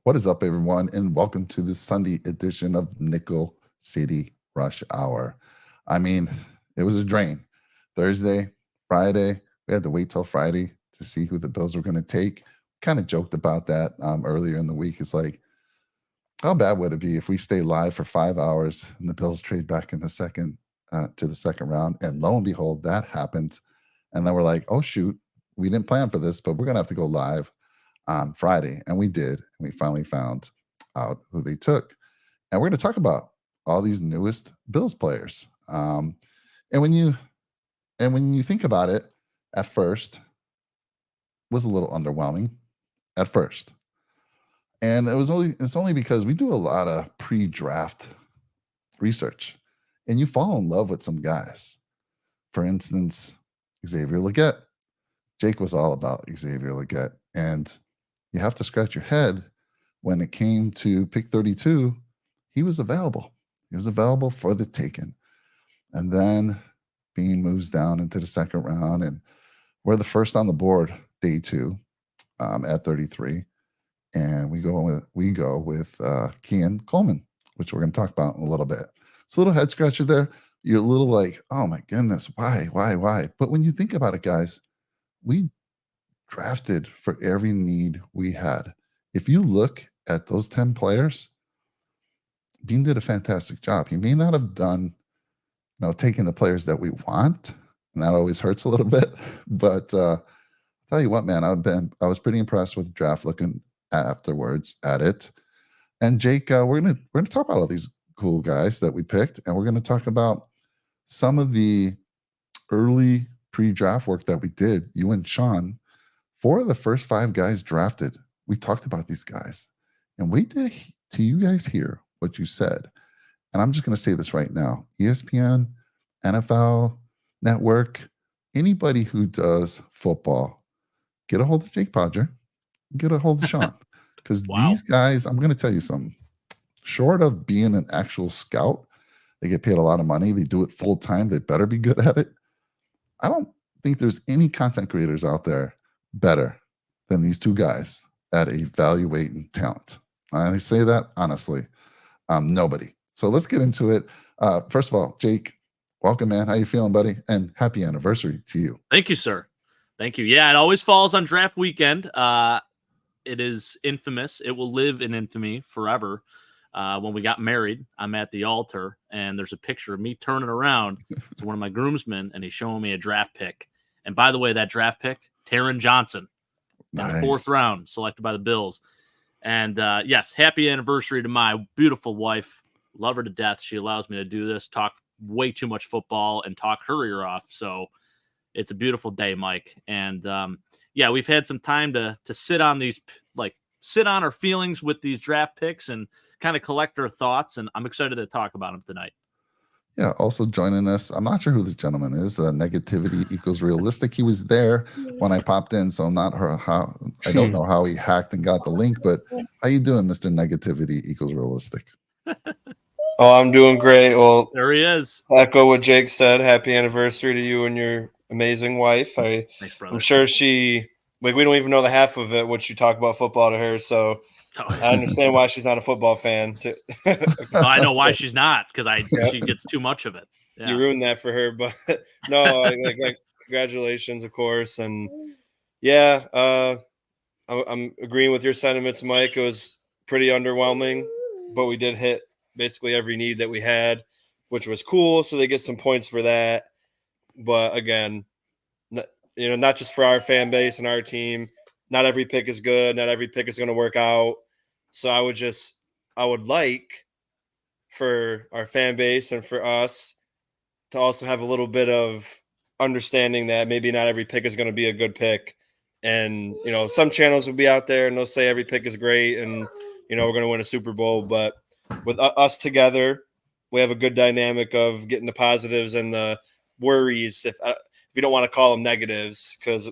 What is up, everyone, and welcome to this Sunday edition of Nickel City Rush Hour. I mean, it was a drain. Thursday, Friday, we had to wait till Friday to see who the Bills were going to take. Kind of joked about that earlier in the week. It's like, how bad would it be if we stay live for 5 hours and the Bills trade back in the second to the second round? And lo and behold, that happened. And then we're like, oh shoot, we didn't plan for this, but we're gonna have to go live on Friday, and we did. And we finally found out who they took, and we're going to talk about all these newest Bills players. And when you think about it, at first, it was a little underwhelming. At first, and it's only because we do a lot of pre-draft research, and you fall in love with some guys. For instance, Xavier Legette. Jake was all about Xavier Legette, and you have to scratch your head when it came to pick 32. He was available. He was available for the taking. And then Bean moves down into the second round, and we're the first on the board day two at 33. And we go with Kean Coleman, which we're going to talk about in a little bit. It's a little head scratcher there. You're a little like, oh my goodness, why? But when you think about it, guys, we drafted for every need we had. If you look at those 10 players, Bean did a fantastic job. He may not have done, taking the players that we want, and that always hurts a little bit. But I'll tell you what, man, I was pretty impressed with the draft looking afterwards at it. And Jake, we're gonna talk about all these cool guys that we picked, and we're gonna talk about some of the early pre-draft work that we did. You and Sean, 4 of the first 5 guys drafted, we talked about these guys, and wait till you guys hear what you said. And I'm just going to say this right now: ESPN, NFL Network, anybody who does football, get a hold of Jake Podger, get a hold of Sean, because these guys, I'm going to tell you something. Short of being an actual scout, they get paid a lot of money. They do it full time. They better be good at it. I don't think there's any content creators out there better than these 2 guys at evaluating talent. I say that honestly. Nobody. So let's get into it. First of all, Jake, welcome, man. How you feeling, buddy? And happy anniversary to you. Thank you, sir. Thank you. Yeah, it always falls on draft weekend. It is infamous. It will live in infamy forever. When we got married, I'm at the altar, and there's a picture of me turning around to one of my groomsmen, and he's showing me a draft pick. And by the way, that draft pick, Taron Johnson, in the 4th round, selected by the Bills. And yes, happy anniversary to my beautiful wife. Love her to death. She allows me to do this, talk way too much football, and talk her ear off. So it's a beautiful day, Mike. And yeah, we've had some time to sit on these, sit on our feelings with these draft picks and kind of collect our thoughts. And I'm excited to talk about them tonight. Yeah, also joining us, I'm not sure who this gentleman is. Negativity equals realistic. He was there when I popped in, so I'm not how I don't know how he hacked and got the link. But how you doing, Mr. Negativity equals realistic? Oh, I'm doing great. Well, there he is. Echo what Jake said. Happy anniversary to you and your amazing wife. Thanks, brother. I'm sure we don't even know the half of it, what you talk about football to her. So I understand why she's not a football fan. I know why she's not, because she gets too much of it. Yeah. You ruined that for her, but no, like congratulations, of course, and yeah, I'm agreeing with your sentiments, Mike. It was pretty underwhelming, but we did hit basically every need that we had, which was cool. So they get some points for that. But again, not just for our fan base and our team. Not every pick is good. Not every pick is going to work out. So I would like for our fan base and for us to also have a little bit of understanding that maybe not every pick is going to be a good pick. And, some channels will be out there and they'll say every pick is great and, we're going to win a Super Bowl. But with us together, we have a good dynamic of getting the positives and the worries, if you don't want to call them negatives, because,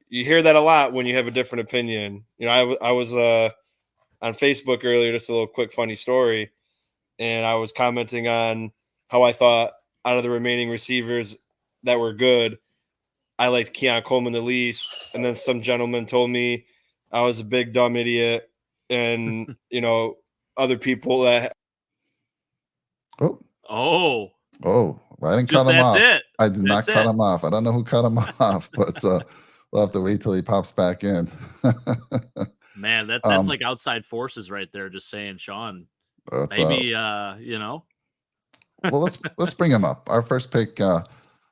you hear that a lot when you have a different opinion. I was on Facebook earlier, just a little quick funny story, and I was commenting on how I thought out of the remaining receivers that were good, I liked Keon Coleman the least. And then some gentleman told me I was a big dumb idiot and other people that. Oh, Oh, I didn't just cut him that's off. it. I did not That's cut it. him off. I don't know who cut him off, but we'll have to wait till he pops back in. Man, that's like outside forces right there, just saying, Sean, What's maybe up? Well, let's bring him up. Our first pick,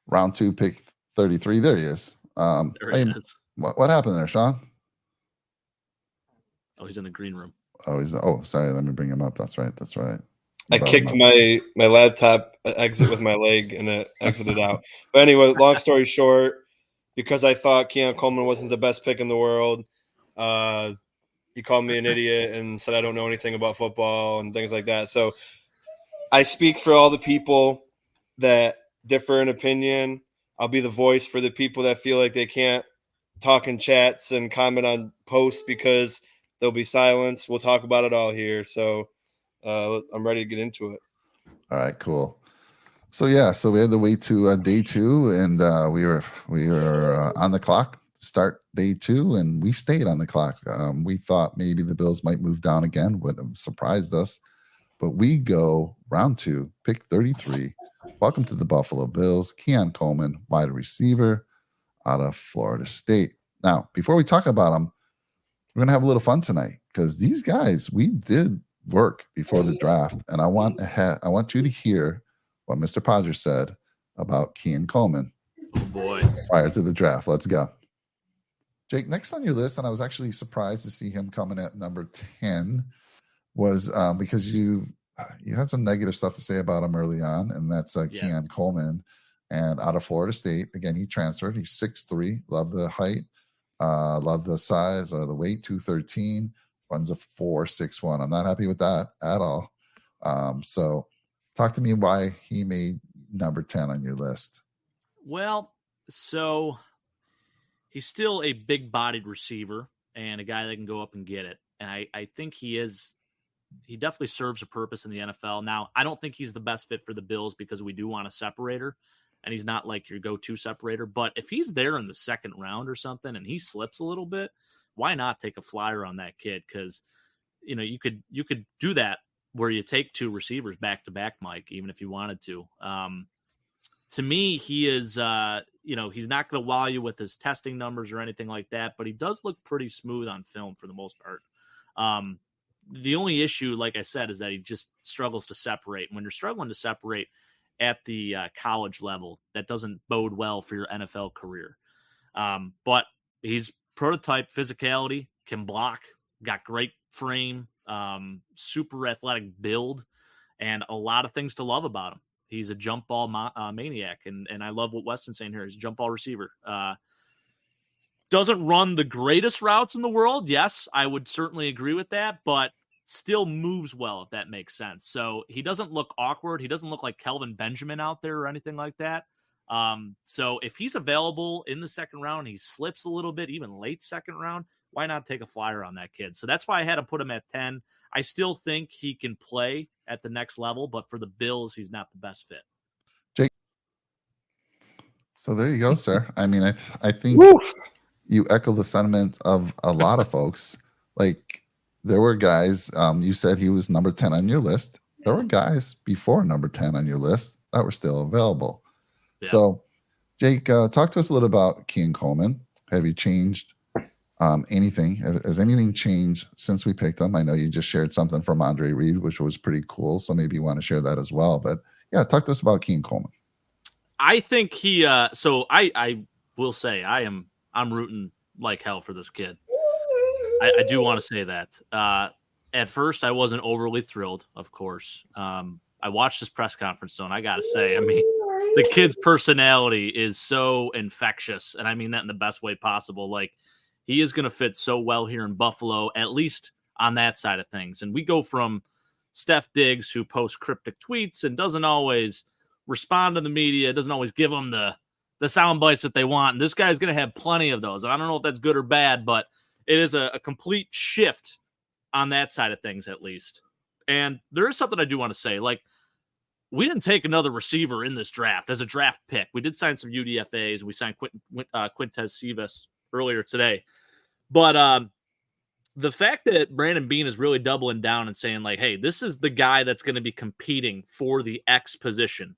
round 2, pick 33. There he is. There he is. What happened there, Sean? Oh, he's in the green room. Sorry. Let me bring him up. That's right. I kicked my laptop exit with my leg and it exited out. But anyway, long story short, because I thought Keon Coleman wasn't the best pick in the world, he called me an idiot and said I don't know anything about football and things like that. So I speak for all the people that differ in opinion. I'll be the voice for the people that feel like they can't talk in chats and comment on posts because there'll be silence. We'll talk about it all here. So I'm ready to get into it. All right, cool. So we had to wait to day 2, and we were on the clock to start day 2, and we stayed on the clock. We thought maybe the Bills might move down again, would have surprised us, but we go round 2, pick 33. Welcome to the Buffalo Bills, Keon Coleman, wide receiver out of Florida State. Now, before we talk about him, we're gonna have a little fun tonight because these guys, we did work before the draft, and I want you to hear what Mr. Podger said about Keon Coleman. Oh boy! Prior to the draft, let's go. Jake, next on your list, and I was actually surprised to see him coming at number 10, was because you had some negative stuff to say about him early on, and that's Keon Coleman, and out of Florida State. Again, he transferred. He's 6'3", love the height, love the size, the weight, 213, runs a 4.61. I'm not happy with that at all. So talk to me why he made number 10 on your list. Well, so he's still a big-bodied receiver and a guy that can go up and get it. And I think he definitely serves a purpose in the NFL. Now, I don't think he's the best fit for the Bills because we do want a separator, and he's not like your go-to separator. But if he's there in the second round or something and he slips a little bit, why not take a flyer on that kid? Because, you could do that where you take 2 receivers back-to-back, Mike, even if you wanted to. To me, he is, he's not going to wow you with his testing numbers or anything like that, but he does look pretty smooth on film for the most part. The only issue, like I said, is that he just struggles to separate. When you're struggling to separate at the college level, that doesn't bode well for your NFL career. But he's prototype physicality, can block, got great frame, super athletic build, and a lot of things to love about him. He's a jump ball maniac, and I love what Weston's saying here. He's a jump ball receiver. Doesn't run the greatest routes in the world. Yes, I would certainly agree with that, but still moves well, if that makes sense. So he doesn't look awkward. He doesn't look like Kelvin Benjamin out there or anything like that. So if he's available in the second round, he slips a little bit, even late second round, why not take a flyer on that kid? So that's why I had to put him at 10. I still think he can play at the next level, but for the Bills, he's not the best fit. Jake. So there you go, sir. I mean, I think you echo the sentiment of a lot of folks. Like, there were guys, you said he was number 10 on your list. There were guys before number 10 on your list that were still available. Yeah. So, Jake, talk to us a little about Keon Coleman. Have you changed anything? Has anything changed since we picked him? I know you just shared something from Andre Reed, which was pretty cool. So maybe you want to share that as well. But yeah, talk to us about Keon Coleman. I think he. So I will say I'm rooting like hell for this kid. I do want to say that. At first, I wasn't overly thrilled, of course. I watched this press conference, though, and I got to say, I mean, the kid's personality is so infectious, and I mean that in the best way possible. Like, he is going to fit so well here in Buffalo, at least on that side of things. And we go from Steph Diggs, who posts cryptic tweets and doesn't always respond to the media, doesn't always give them the sound bites that they want. And this guy's going to have plenty of those. And I don't know if that's good or bad, but it is a complete shift on that side of things, at least. And there is something I do want to say. Like, we didn't take another receiver in this draft as a draft pick. We did sign some UDFAs, and we signed Quintez Cephas earlier today. But the fact that Brandon Beane is really doubling down and saying, like, hey, this is the guy that's going to be competing for the X position.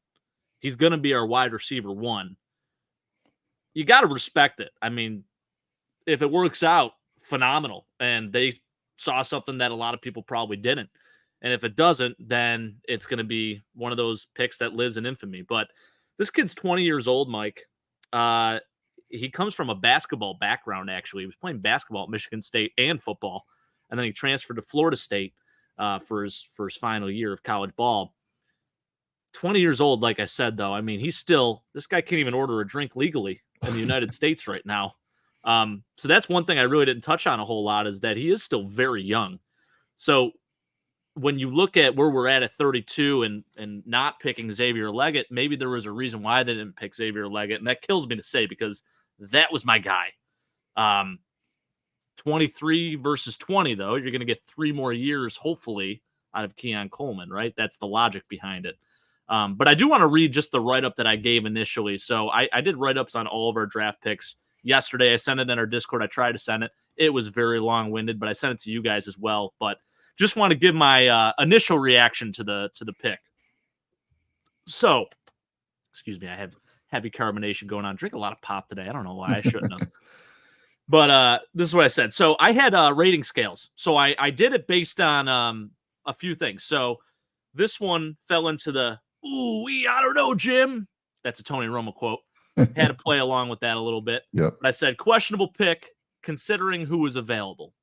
He's going to be our wide receiver 1. You got to respect it. I mean, if it works out, phenomenal. And they saw something that a lot of people probably didn't. And if it doesn't, then it's going to be one of those picks that lives in infamy. But this kid's 20 years old, Mike. He comes from a basketball background, actually. He was playing basketball at Michigan State and football. And then he transferred to Florida State for his final year of college ball. 20 years old, like I said, though. I mean, this guy can't even order a drink legally in the United States right now. So that's one thing I really didn't touch on a whole lot, is that he is still very young. So when you look at where we're at 32 and not picking Xavier Leggett, maybe there was a reason why they didn't pick Xavier Leggett. And that kills me to say, because that was my guy. 23 versus 20, though, you're going to get 3 more years, hopefully, out of Keon Coleman, right? That's the logic behind it. But I do want to read just the write-up that I gave initially. So I did write-ups on all of our draft picks yesterday. I sent it in our Discord. I tried to send it. It was very long-winded, but I sent it to you guys as well. But just want to give my initial reaction to the pick. So, excuse me, I have heavy carbonation going on. Drink a lot of pop today. I don't know why. I shouldn't have. But this is what I said. So I had rating scales. So I did it based on a few things. So this one fell into the, I don't know, Jim. That's a Tony Romo quote. Had to play along with that a little bit. Yep. But I said questionable pick considering who was available.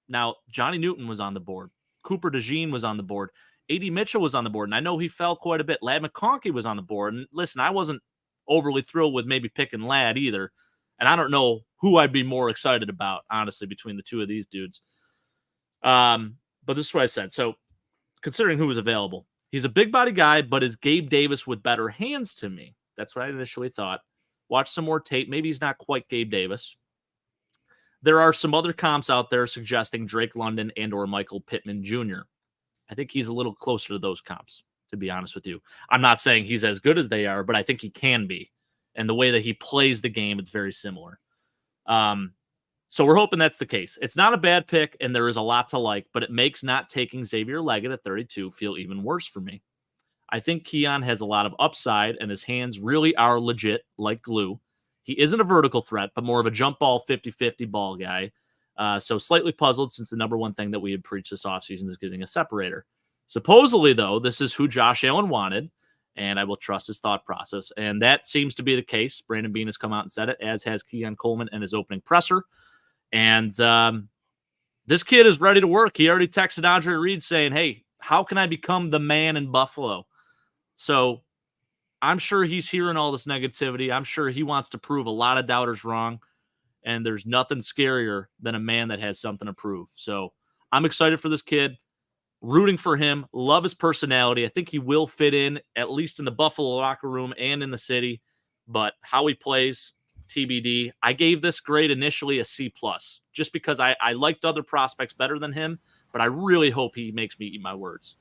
Now, Johnny Newton was on the board. Cooper DeJean was on the board. A.D. Mitchell was on the board. And I know he fell quite a bit. Ladd McConkey was on the board. And listen, I wasn't overly thrilled with maybe picking Ladd either. And I don't know who I'd be more excited about, honestly, between the two of these dudes. But this is what I said. So considering who was available, he's a big body guy, but is Gabe Davis with better hands to me? That's what I initially thought. Watch some more tape. Maybe he's not quite Gabe Davis. There are some other comps out there suggesting Drake London and or Michael Pittman Jr. I think he's a little closer to those comps, to be honest with you. I'm not saying he's as good as they are, but I think he can be. And the way that he plays the game, it's very similar. So we're hoping that's the case. It's not a bad pick, and there is a lot to like, but it makes not taking Xavier Leggett at 32 feel even worse for me. I think Keon has a lot of upside, and his hands really are legit, like glue. He isn't a vertical threat, but more of a jump ball 50-50 ball guy. So slightly puzzled, since the number one thing that we had preached this offseason is getting a separator. Supposedly, though, this is who Josh Allen wanted, and I will trust his thought process. And that seems to be the case. Brandon Beane has come out and said it, as has Keon Coleman in his opening presser. And this kid is ready to work. He already texted Andre Reed saying, hey, how can I become the man in Buffalo? So I'm sure he's hearing all this negativity. I'm sure he wants to prove a lot of doubters wrong. And there's nothing scarier than a man that has something to prove. So I'm excited for this kid, rooting for him, love his personality. I think he will fit in, at least in the Buffalo locker room and in the city. But how he plays, TBD. I gave this grade initially a C+, just because I liked other prospects better than him, but I really hope he makes me eat my words.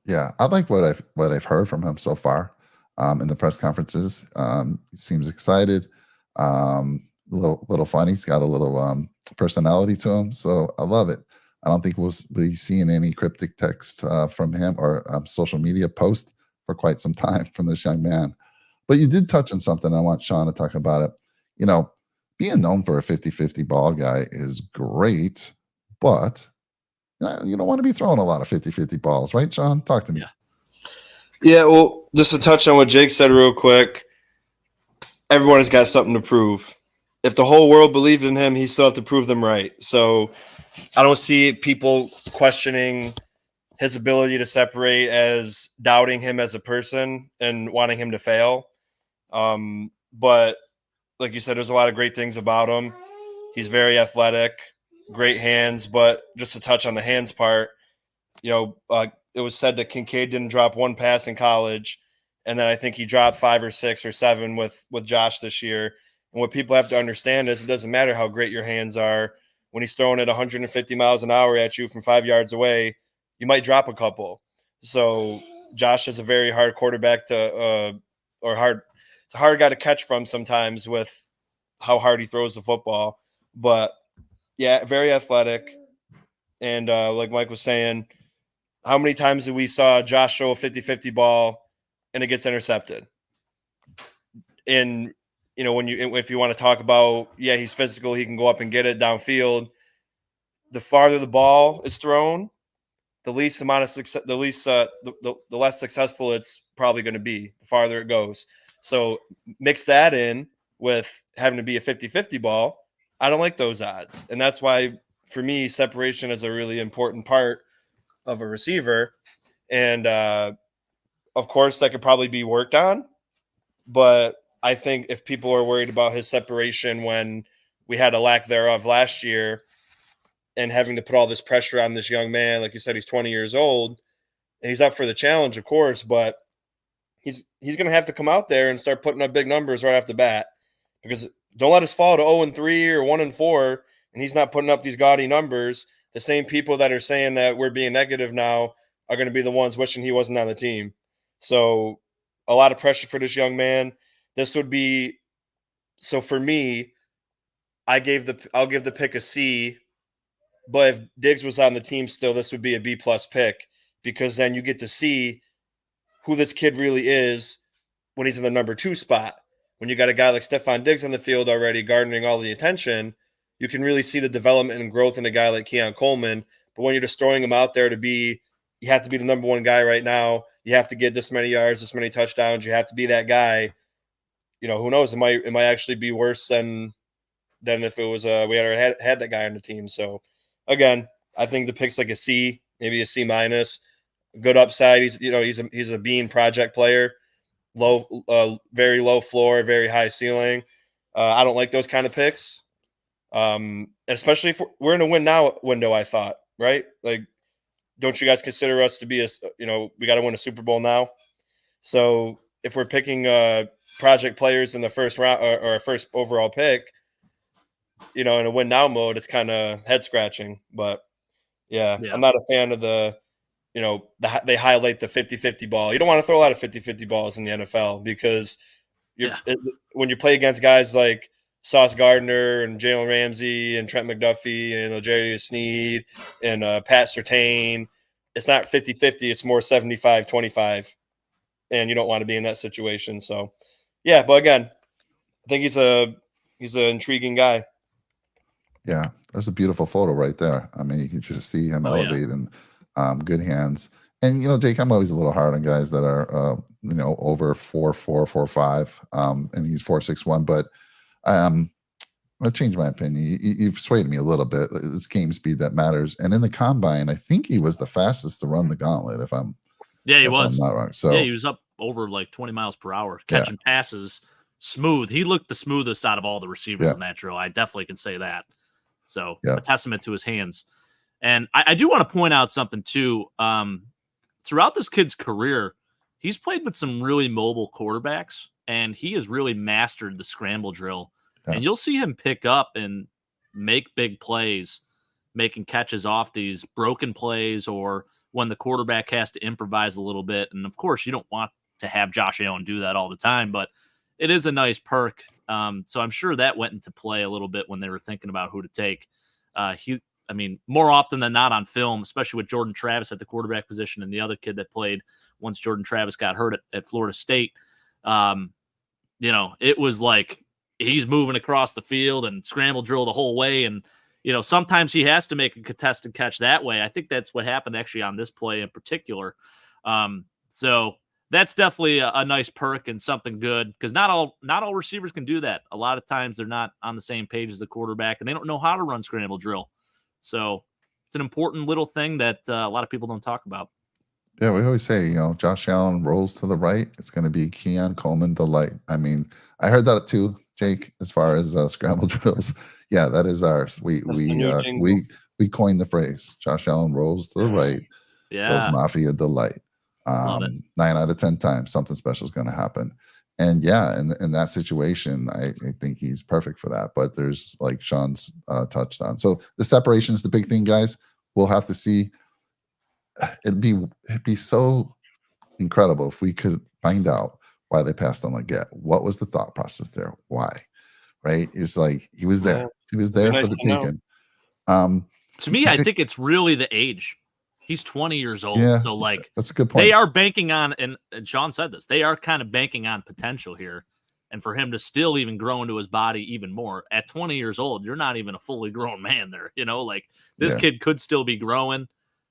Yeah, I like what I've heard from him so far in the press conferences. He seems excited, little funny. He's got a little personality to him, so I love it. I don't think we'll be seeing any cryptic text from him or social media post for quite some time from this young man. But you did touch on something. I want Sean to talk about it. You know, being known for a 50-50 ball guy is great, but you don't want to be throwing a lot of 50-50 balls, right, Sean? Talk to me. Yeah, well, just to touch on what Jake said real quick, everyone has got something to prove. If the whole world believed in him, he still have to prove them right. So I don't see people questioning his ability to separate as doubting him as a person and wanting him to fail. But like you said, there's a lot of great things about him. He's very athletic, great hands, but just to touch on the hands part, it was said that Kincaid didn't drop one pass in college. And then I think he dropped 5 or 6 or 7 with Josh this year. And what people have to understand is it doesn't matter how great your hands are. When he's throwing it 150 miles an hour at you from 5 yards away, you might drop a couple. So Josh is a very hard quarterback it's a hard guy to catch from sometimes with how hard he throws the football. But Yeah, very athletic. And like Mike was saying, how many times did we saw Josh show a 50-50 ball and it gets intercepted? And if you want to talk about, yeah, he's physical, he can go up and get it downfield. The farther the ball is thrown, the least amount of success, the less successful it's probably going to be, the farther it goes. So mix that in with having to be a 50-50 ball. I don't like those odds. And that's why, for me, separation is a really important part of a receiver. And of course, that could probably be worked on. But I think if people are worried about his separation when we had a lack thereof last year, and having to put all this pressure on this young man, like you said, he's 20 years old and he's up for the challenge, of course, but he's going to have to come out there and start putting up big numbers right off the bat, because don't let us fall to 0-3 or 1-4 and he's not putting up these gaudy numbers. The same people that are saying that we're being negative now are going to be the ones wishing he wasn't on the team. So a lot of pressure for this young man. This would be, so for me, I'll give the pick a C. But if Diggs was on the team still, this would be a B+ pick, because then you get to see who this kid really is when he's in the number 2 spot. When you got a guy like Stephon Diggs on the field already garnering all the attention, you can really see the development and growth in a guy like Keon Coleman. But when you're just throwing him out there you have to be the number 1 guy right now. You have to get this many yards, this many touchdowns. You have to be that guy. Who knows? It might actually be worse than if it was we had that guy on the team. So again, I think the pick's like a C, maybe a C-. Good upside. He's a bean project player. Very low floor, very high ceiling. I don't like those kind of picks, especially if we're in a win now window. I thought, right? Like, don't you guys consider us to be we got to win a Super Bowl now? So if we're picking project players in the first round or first overall pick, in a win now mode, it's kind of head scratching. But yeah, I'm not a fan of they highlight the 50-50 ball. You don't want to throw a lot of 50-50 balls in the NFL, because when you play against guys like Sauce Gardner and Jalen Ramsey and Trent McDuffie and L'Jarius Sneed and Pat Surtain, it's not 50-50. It's more 75-25. And you don't want to be in that situation. So, yeah, but again, I think he's an intriguing guy. Yeah, there's a beautiful photo right there. I mean, you can just see him elevate in good hands. And, Jake, I'm always a little hard on guys that are, over 4'4", 4'5", and he's 4'6", but I'll change my opinion. You've swayed me a little bit. It's game speed that matters. And in the combine, I think he was the fastest to run the gauntlet, if I'm he was. I'm not wrong. So he was up over like 20 miles per hour, catching passes smooth. He looked the smoothest out of all the receivers in that drill. I definitely can say that. So a testament to his hands. And I do want to point out something too. Throughout this kid's career, he's played with some really mobile quarterbacks, and he has really mastered the scramble drill. Yeah. And you'll see him pick up and make big plays, making catches off these broken plays or when the quarterback has to improvise a little bit. And of course, you don't want to have Josh Allen do that all the time, but it is a nice perk. So I'm sure that went into play a little bit when they were thinking about who to take. More often than not on film, especially with Jordan Travis at the quarterback position and the other kid that played once Jordan Travis got hurt at Florida State. It was like he's moving across the field and scramble drill the whole way. And, sometimes he has to make a contested catch that way. I think that's what happened actually on this play in particular. So that's definitely a nice perk and something good, because not all receivers can do that. A lot of times they're not on the same page as the quarterback, and they don't know how to run scramble drill. So it's an important little thing that a lot of people don't talk about. Yeah, we always say, Josh Allen rolls to the right. It's going to be Keon Coleman delight. I mean, I heard that too, Jake, as far as scramble drills. Yeah, that is ours. We coined the phrase. Josh Allen rolls to the right. Yeah. Mafia delight. 9 out of 10 times something special is going to happen. And yeah, in that situation, I think he's perfect for that. But there's, like Sean's touched on. So the separation is the big thing, guys. We'll have to see. It'd be so incredible if we could find out why they passed on Leggett. What was the thought process there? Why? Right? It's like he was there. He was there for the taking. To me, I think it's really the age. He's 20 years old. Yeah, So, like, that's a good point. they are banking on, and Sean said this, they are kind of banking on potential here. And for him to still even grow into his body even more at 20 years old, you're not even a fully grown man there. You know, like this kid could still be growing.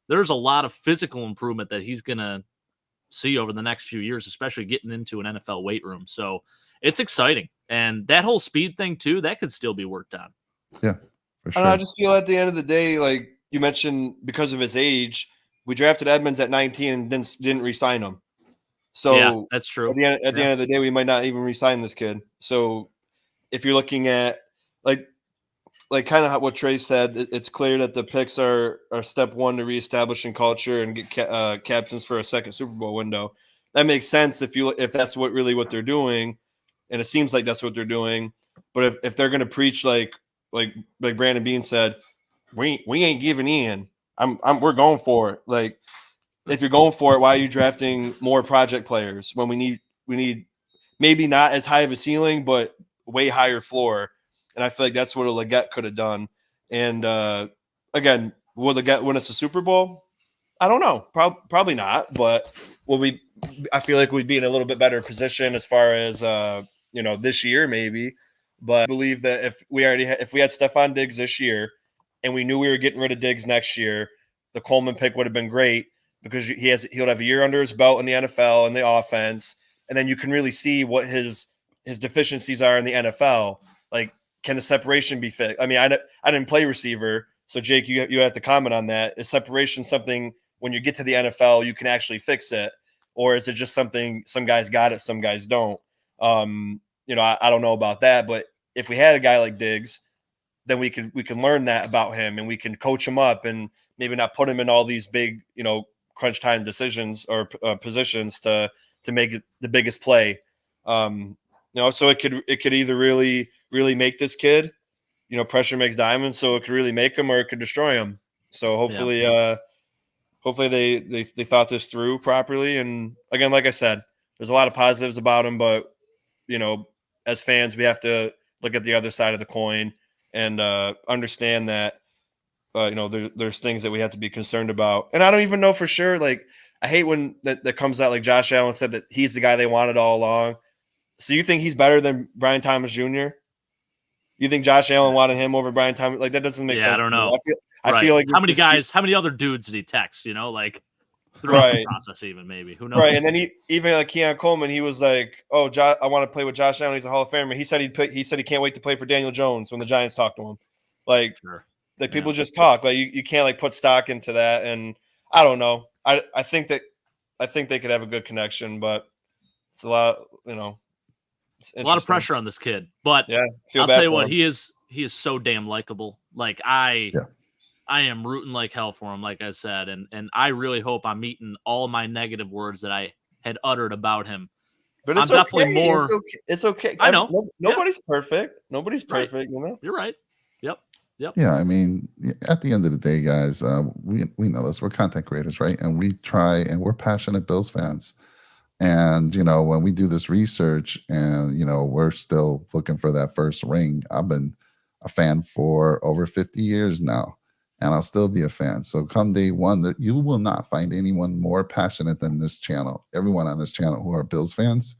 There's a lot of physical improvement that he's going to see over the next few years, especially getting into an NFL weight room. So it's exciting. And that whole speed thing, too, that could still be worked on. Yeah, for sure. And I just feel at the end of the day, like you mentioned, because of his age, we drafted Edmonds at 19 and didn't re-sign him. So yeah, that's true. At the end of the day, we might not even re-sign this kid. So if you're looking at like kind of what Trey said, it's clear that the picks are step one to reestablishing culture and get captains for a second Super Bowl window. That makes sense if that's what they're doing, and it seems like that's what they're doing. But if they're going to preach like Brandon Bean said, we ain't giving in. We're going for it. Like, if you're going for it, why are you drafting more project players when we need maybe not as high of a ceiling, but way higher floor? And I feel like that's what a Leggett could have done. And again, will Leggett win us a Super Bowl? I don't know. Probably not. But I feel like we'd be in a little bit better position as far as this year maybe. But I believe that if we had Stephon Diggs this year, and we knew we were getting rid of Diggs next year, the Coleman pick would have been great because he'll have a year under his belt in the NFL and the offense, and then you can really see what his deficiencies are in the NFL. Like, can the separation be fixed? I mean, I didn't play receiver, so Jake, you have to comment on that. Is separation something when you get to the NFL you can actually fix it, or is it just something some guys got it, some guys don't? I don't know about that, but if we had a guy like Diggs, then we can learn that about him, and we can coach him up and maybe not put him in all these big, crunch time decisions or positions to make the biggest play. So it could either really, really make this kid, pressure makes diamonds. So it could really make him, or it could destroy him. So hopefully, hopefully they thought this through properly. And again, like I said, there's a lot of positives about him, but as fans, we have to look at the other side of the coin and understand that there's things that we have to be concerned about. And I don't even know for sure. Like, I hate when that comes out, like Josh Allen said that he's the guy they wanted all along. So you think he's better than Brian Thomas Jr.? You think Josh Allen wanted him over Brian Thomas? Like, that doesn't make sense. I don't know. I feel like how many other dudes did he text? Like throughout the process, even maybe, who knows? Right, and then even like Keon Coleman, he was like, "Oh, I want to play with Josh Allen. He's a Hall of Famer." He said he can't wait to play for Daniel Jones when the Giants talk to him. Like, sure. Like, people just talk. Like, you can't like put stock into that. And I don't know. I think they could have a good connection, but it's a lot. It's a lot of pressure on this kid. But yeah, I'll tell you what, he is so damn likable. Like, I am rooting like hell for him, like I said, and I really hope I'm meeting all my negative words that I had uttered about him. But it's definitely more. It's okay. I know. Nobody's perfect. Nobody's perfect. Right. You're right. Yep. Yeah, I mean, at the end of the day, guys, we know this. We're content creators, right? And we try, and we're passionate Bills fans. And, when we do this research and, we're still looking for that first ring, I've been a fan for over 50 years now, and I'll still be a fan. So come day one, you will not find anyone more passionate than this channel. Everyone on this channel who are Bills fans,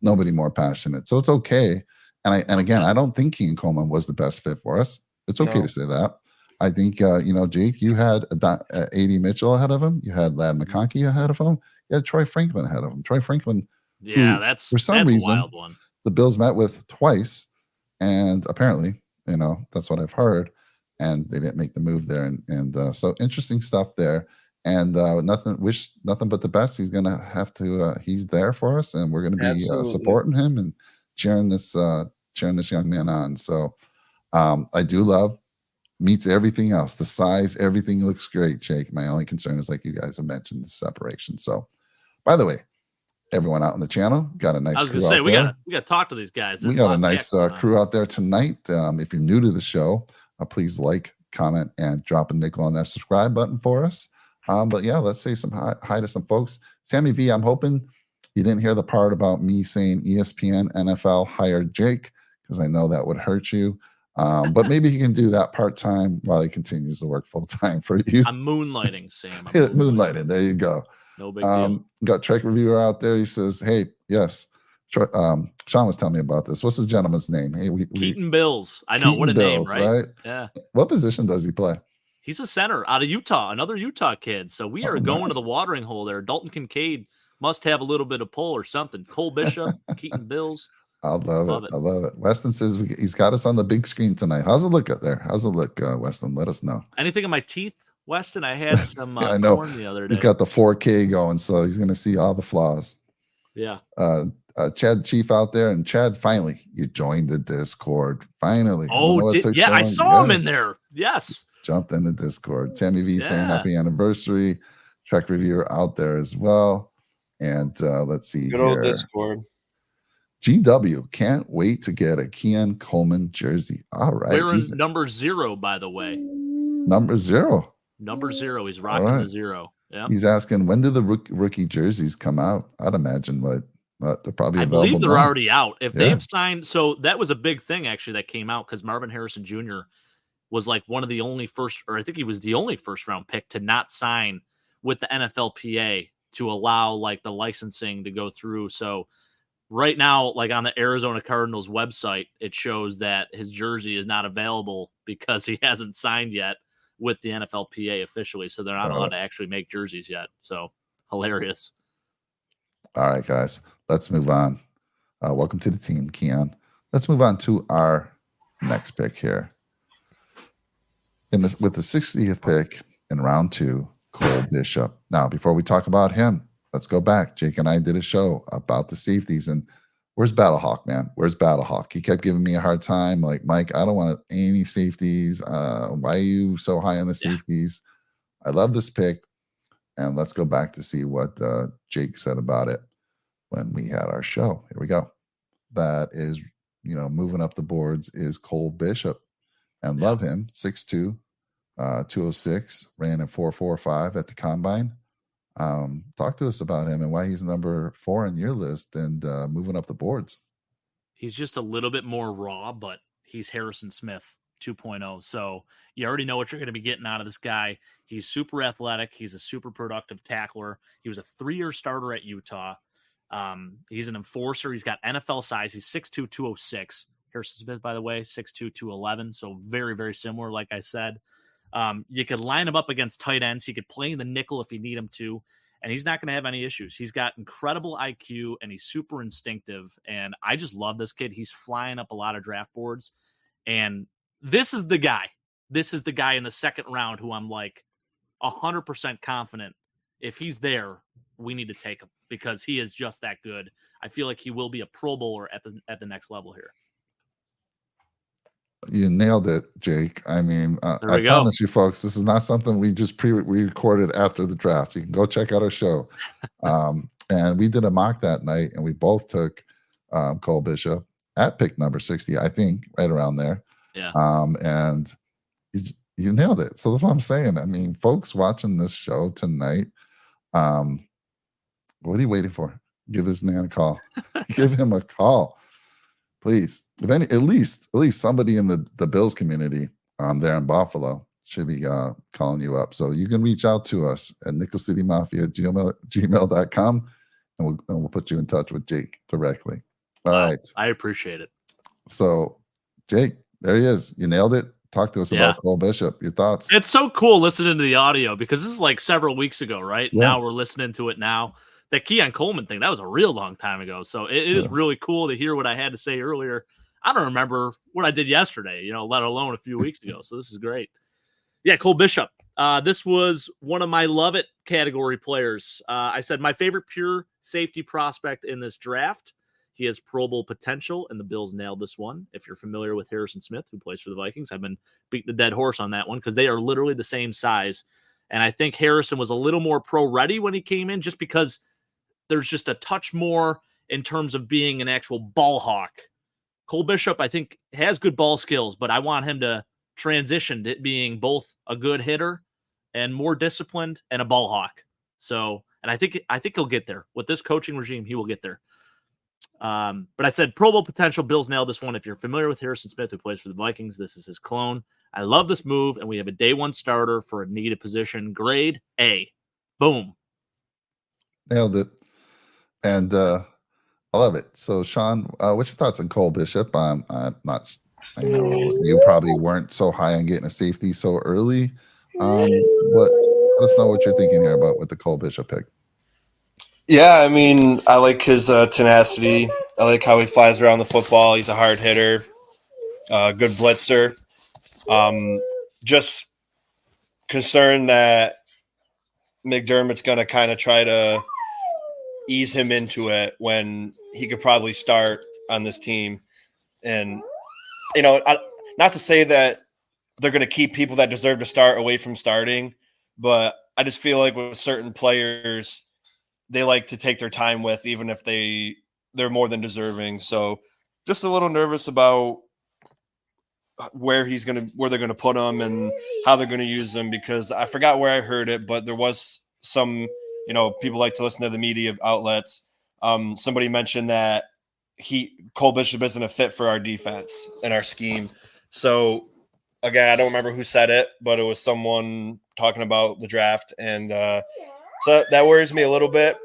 nobody more passionate. So it's okay. And again, I don't think Keon Coleman was the best fit for us. It's okay to say that. I think, Jake, you had A.D. Mitchell ahead of him. You had Ladd McConkey ahead of him. You had Troy Franklin ahead of him. Troy Franklin, that's for some reason a wild one. The Bills met with twice, and apparently, that's what I've heard, and they didn't make the move there. And so interesting stuff there. And nothing but the best. He's gonna have to. He's there for us, and we're gonna be supporting him and cheering this young man on. So. I do love meets everything else. The size, everything looks great, Jake. My only concern is, like you guys have mentioned, the separation. So, by the way, everyone out on the channel got a nice. I was going to say we got to talk to these guys. We got a nice crew out there tonight. If you're new to the show, please like, comment, and drop a nickel on that subscribe button for us. But yeah, let's say some hi to some folks. Sammy V, I'm hoping you didn't hear the part about me saying ESPN NFL hired Jake, because I know that would hurt you. But maybe he can do that part-time while he continues to work full-time for you. I'm moonlighting, Sam. I'm Moonlighting. There you go. No big deal. Got Trek Reviewer out there. He says, hey, yes. Sean was telling me about this. What's the gentleman's name? Hey, Keaton Bills. I know. Keaton What a Bills, name, right? right? Yeah. What position does he play? He's a center out of Utah, another Utah kid. So we are going to the Nice. watering hole there. Dalton Kincaid must have a little bit of pull or something. Cole Bishop, Keaton Bills. I love it. I love it. Weston says he's got us on the big screen tonight. How's it look out there? How's it look, Weston? Let us know. Anything in my teeth, Weston? I had some I know. corn the other day. He's got the 4K going, so he's going to see all the flaws. Yeah. Chad Chief out there, and Chad, finally, you joined the Discord. Finally. Oh, I saw him in there. Yes. Jumped in the Discord. Tammy V saying happy anniversary. Trek Reviewer out there as well. And let's see. Good old Discord. GW can't wait to get a Keon Coleman jersey. All right. Wearing number 0, by the way. Number 0. Number 0. He's rocking the 0. Yeah. He's asking, when do the rookie jerseys come out? I'd imagine they're probably I available believe they're now. already out. If they've signed, so that was a big thing actually that came out because Marvin Harrison Jr. was like one of the only I think he was the only first round pick to not sign with the NFLPA to allow like the licensing to go through. So right now, like on the Arizona Cardinals website, it shows that his jersey is not available because he hasn't signed yet with the NFLPA officially. So they're not allowed to actually make jerseys yet. So hilarious. All right, guys, let's move on. Welcome to the team, Keon. Let's move on to our next pick here. With the 60th pick in round 2, Cole Bishop. Now, before we talk about him, let's go back. Jake and I did a show about the safeties, and where's Battlehawk, man? Where's Battlehawk? He kept giving me a hard time, like, Mike, I don't want any safeties. Why are you so high on the safeties? I love this pick, and let's go back to see what Jake said about it when we had our show. Here we go. That is, moving up the boards is Cole Bishop, and love him. 6'2", 206, ran in 4.45 at the combine. Talk to us about him and why he's number 4 on your list and moving up the boards. He's just a little bit more raw, but he's Harrison Smith 2.0. So you already know what you're going to be getting out of this guy. He's super athletic. He's a super productive tackler. He was a 3-year starter at Utah. He's an enforcer. He's got NFL size. He's 6'2", 206. Harrison Smith, by the way, 6'2", 211. So very, very similar, like I said. You could line him up against tight ends. He could play in the nickel if you need him to, and he's not going to have any issues. He's got incredible IQ, and he's super instinctive, and I just love this kid. He's flying up a lot of draft boards, and this is the guy. This is the guy in the second round who I'm like 100% confident if he's there, we need to take him because he is just that good. I feel like he will be a Pro Bowler at the next level here. You nailed it, Jake. I mean, I promise you, folks, this is not something we just recorded after the draft. You can go check out our show. And we did a mock that night, and we both took Cole Bishop at pick number 60, I think, right around there. Yeah. And you nailed it. So that's what I'm saying. I mean, folks watching this show tonight, what are you waiting for? Give this man a call. Give him a call. Please, at least somebody in the Bills community there in Buffalo should be calling you up. So you can reach out to us at nickelcitymafia@gmail.com, and we'll put you in touch with Jake directly. All right. I appreciate it. So, Jake, there he is. You nailed it. Talk to us about Cole Bishop. Your thoughts? It's so cool listening to the audio because this is like several weeks ago, right? Yeah. Now we're listening to it now. That Keon Coleman thing, that was a real long time ago. So it is really cool to hear what I had to say earlier. I don't remember what I did yesterday, let alone a few weeks ago. So this is great. Yeah, Cole Bishop. This was one of my love it category players. I said my favorite pure safety prospect in this draft. He has Pro Bowl potential, and the Bills nailed this one. If you're familiar with Harrison Smith, who plays for the Vikings, I've been beating the dead horse on that one because they are literally the same size. And I think Harrison was a little more pro ready when he came in just because there's just a touch more in terms of being an actual ball hawk. Cole Bishop, I think, has good ball skills, but I want him to transition to being both a good hitter and more disciplined and a ball hawk. So, and I think he'll get there. With this coaching regime, he will get there. But I said Pro Bowl potential. Bills nailed this one. If you're familiar with Harrison Smith, who plays for the Vikings, this is his clone. I love this move, and we have a day one starter for a needed position. Grade A. Boom. Nailed it. And I love it. So, Sean, what's your thoughts on Cole Bishop? I'm not. I know you probably weren't so high on getting a safety so early. But let us know what you're thinking here about with the Cole Bishop pick. Yeah, I mean, I like his tenacity. I like how he flies around the football. He's a hard hitter, good blitzer. Just concerned that McDermott's going to kind of try to ease him into it when he could probably start on this team. And, not to say that they're going to keep people that deserve to start away from starting, but I just feel like with certain players, they like to take their time with, even if they're more than deserving. So just a little nervous about where they're going to put him and how they're going to use him, because I forgot where I heard it, but there was some, people like to listen to the media outlets. Somebody mentioned that Cole Bishop isn't a fit for our defense and our scheme. So again, I don't remember who said it, but it was someone talking about the draft. And so that worries me a little bit,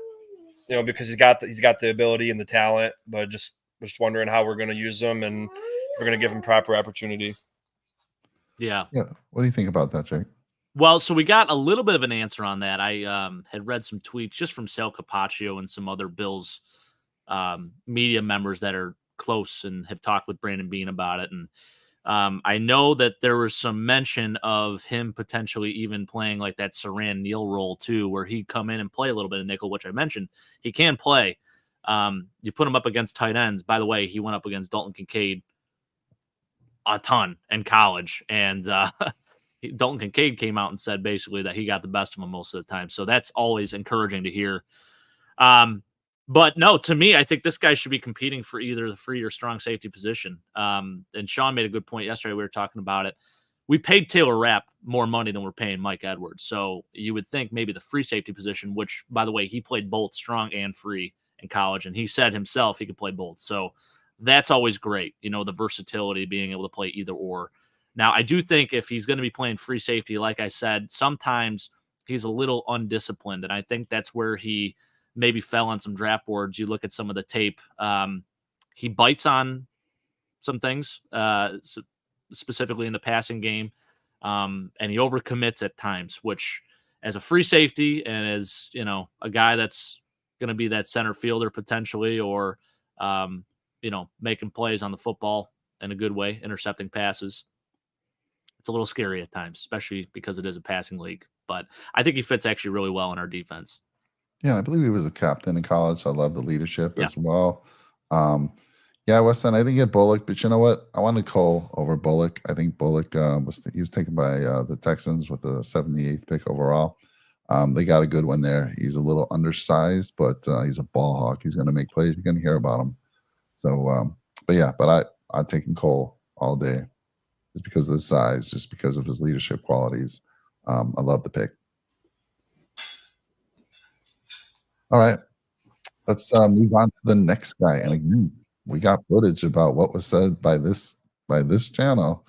because he's got the ability and the talent, but just wondering how we're going to use him and if we're going to give him proper opportunity. Yeah. What do you think about that, Jake? Well, so we got a little bit of an answer on that. I had read some tweets just from Sal Capaccio and some other Bills media members that are close and have talked with Brandon Beane about it. And I know that there was some mention of him potentially even playing like that Saran Neal role too, where he'd come in and play a little bit of nickel, which I mentioned he can play. You put him up against tight ends. By the way, he went up against Dalton Kincaid a ton in college, and Dalton Kincaid came out and said basically that he got the best of him most of the time. So that's always encouraging to hear. But no, to me, I think this guy should be competing for either the free or strong safety position. And Sean made a good point yesterday. We were talking about it. We paid Taylor Rapp more money than we're paying Mike Edwards. So you would think maybe the free safety position, which, by the way, he played both strong and free in college. And he said himself he could play both. So that's always great. The versatility, being able to play either or. Now, I do think if he's going to be playing free safety, like I said, sometimes he's a little undisciplined. And I think that's where he maybe fell on some draft boards. You look at some of the tape. He bites on some things, specifically in the passing game. And he overcommits at times, which as a free safety and as, a guy that's going to be that center fielder potentially, or, making plays on the football in a good way, intercepting passes, it's a little scary at times, especially because it is a passing league. But I think he fits actually really well in our defense. Yeah, I believe he was a captain in college. So I love the leadership as well. Weston, I didn't get Bullock, but you know what? I wanted Cole over Bullock. I think Bullock was taken by the Texans with the 78th pick overall. They got a good one there. He's a little undersized, but he's a ball hawk. He's going to make plays. You're going to hear about him. So, I'm taking Cole all day, just because of the size, just because of his leadership qualities. I love the pick. All right, let's move on to the next guy. And again, we got footage about what was said by this channel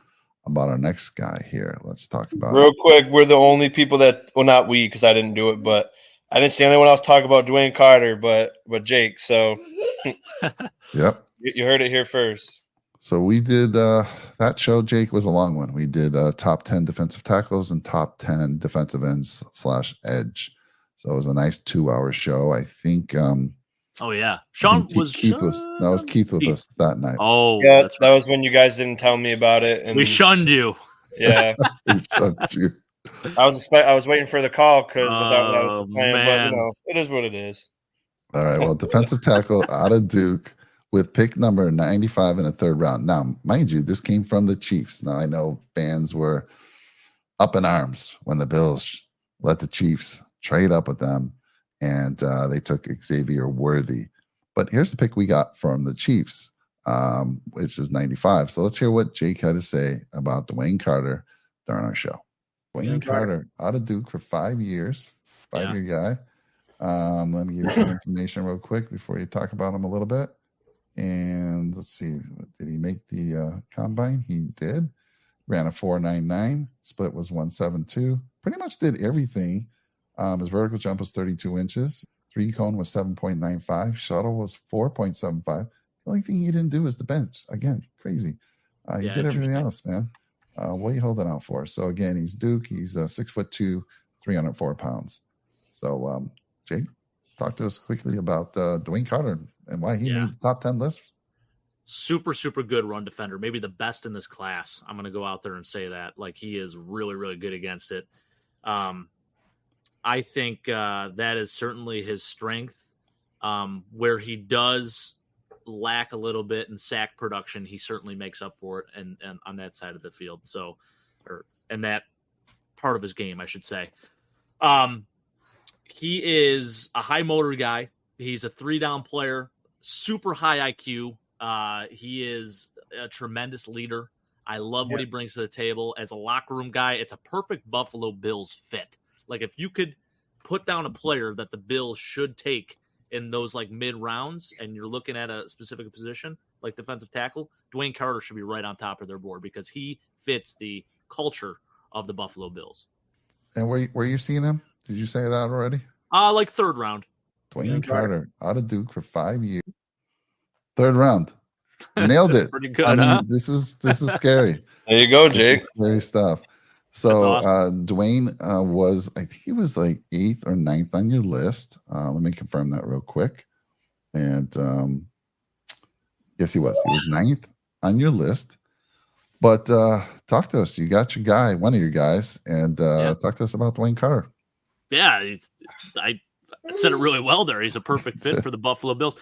about our next guy here. Let's talk about real quick. We're the only people that, well, not we, because I didn't do it, but I didn't see anyone else talk about Dwayne Carter, but Jake. So, yep, you heard it here first. So we did that show. Jake, was a long one. We did top 10 defensive tackles and top 10 defensive ends / edge. So it was a nice 2-hour show. I think. Oh yeah, Sean was Keith with us that night. Oh yeah, that's that was when you guys didn't tell me about it, and we shunned you. Yeah, we shunned you. I was waiting for the call because that was the plan, man. but it is what it is. All right. Well, defensive tackle out of Duke with pick number 95 in the third round. Now, mind you, this came from the Chiefs. Now I know fans were up in arms when the Bills let the Chiefs trade up with them, and they took Xavier Worthy. But here's the pick we got from the Chiefs, which is 95. So let's hear what Jake had to say about Dwayne Carter during our show. Dwayne Carter out of Duke for 5 years, 5-year guy. Let me give you some information real quick before you talk about him a little bit. And let's see, did he make the combine? He did. Ran a 4.99. Split was 1.72. Pretty much did everything. His vertical jump was 32 inches. 3-cone was 7.95. Shuttle was 4.75. The only thing he didn't do is the bench. Again, crazy. He did everything else, man. What are you holding out for? So again, he's Duke. He's 6'2", 304 pounds. So Jake, talk to us quickly about Dwayne Carter and why he made the top 10 list. Super, super good run defender. Maybe the best in this class. I'm going to go out there and say that. Like, he is really, really good against it. I think that is certainly his strength. Where he does lack a little bit in sack production, he certainly makes up for it and on that side of the field. So, and that part of his game, I should say. He is a high motor guy. He's a 3-down player, super high IQ. He is a tremendous leader. I love what he brings to the table as a locker room guy. It's a perfect Buffalo Bills fit. Like, if you could put down a player that the Bills should take in those like mid rounds, and you're looking at a specific position like defensive tackle, Dwayne Carter should be right on top of their board because he fits the culture of the Buffalo Bills. And where you seeing him? Did you say that already? Like 3rd round. Dwayne Carter out of Duke for 5 years. 3rd round. Nailed it. Pretty good, I mean, huh? this is scary. There you go, Jake. Scary stuff. So awesome. Dwayne was, I think he was like 8th or 9th on your list. Let me confirm that real quick. And yes, he was. He was 9th on your list. But talk to us. You got your guy, one of your guys, and talk to us about Dwayne Carter. Yeah, I said it really well there. He's a perfect fit for the Buffalo Bills.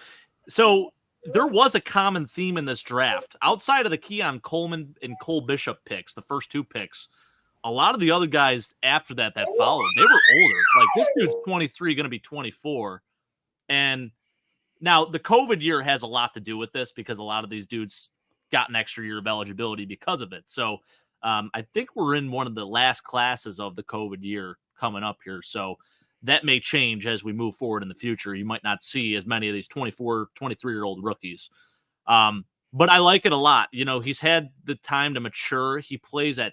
So there was a common theme in this draft. Outside of the Keon Coleman and Cole Bishop picks, the first 2 picks, a lot of the other guys after that followed, they were older. Like, this dude's 23, going to be 24. And now the COVID year has a lot to do with this because a lot of these dudes got an extra year of eligibility because of it. So I think we're in one of the last classes of the COVID year coming up here. So that may change as we move forward in the future. You might not see as many of these 24, 23-year-old rookies. But I like it a lot. You know, he's had the time to mature. He plays at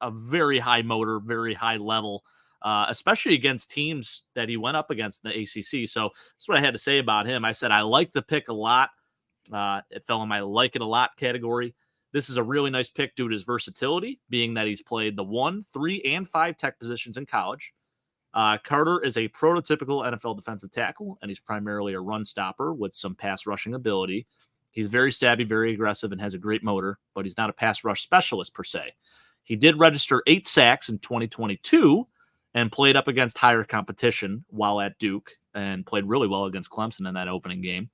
a very high motor, very high level, especially against teams that he went up against in the ACC. So that's what I had to say about him. I said I like the pick a lot. It fell in my like it a lot category. This is a really nice pick due to his versatility, being that he's played the 1, 3, and 5 tech positions in college. Carter is a prototypical NFL defensive tackle, and he's primarily a run stopper with some pass rushing ability. He's very savvy, very aggressive, and has a great motor, but he's not a pass rush specialist per se. He did register 8 sacks in 2022 and played up against higher competition while at Duke and played really well against Clemson in that opening game.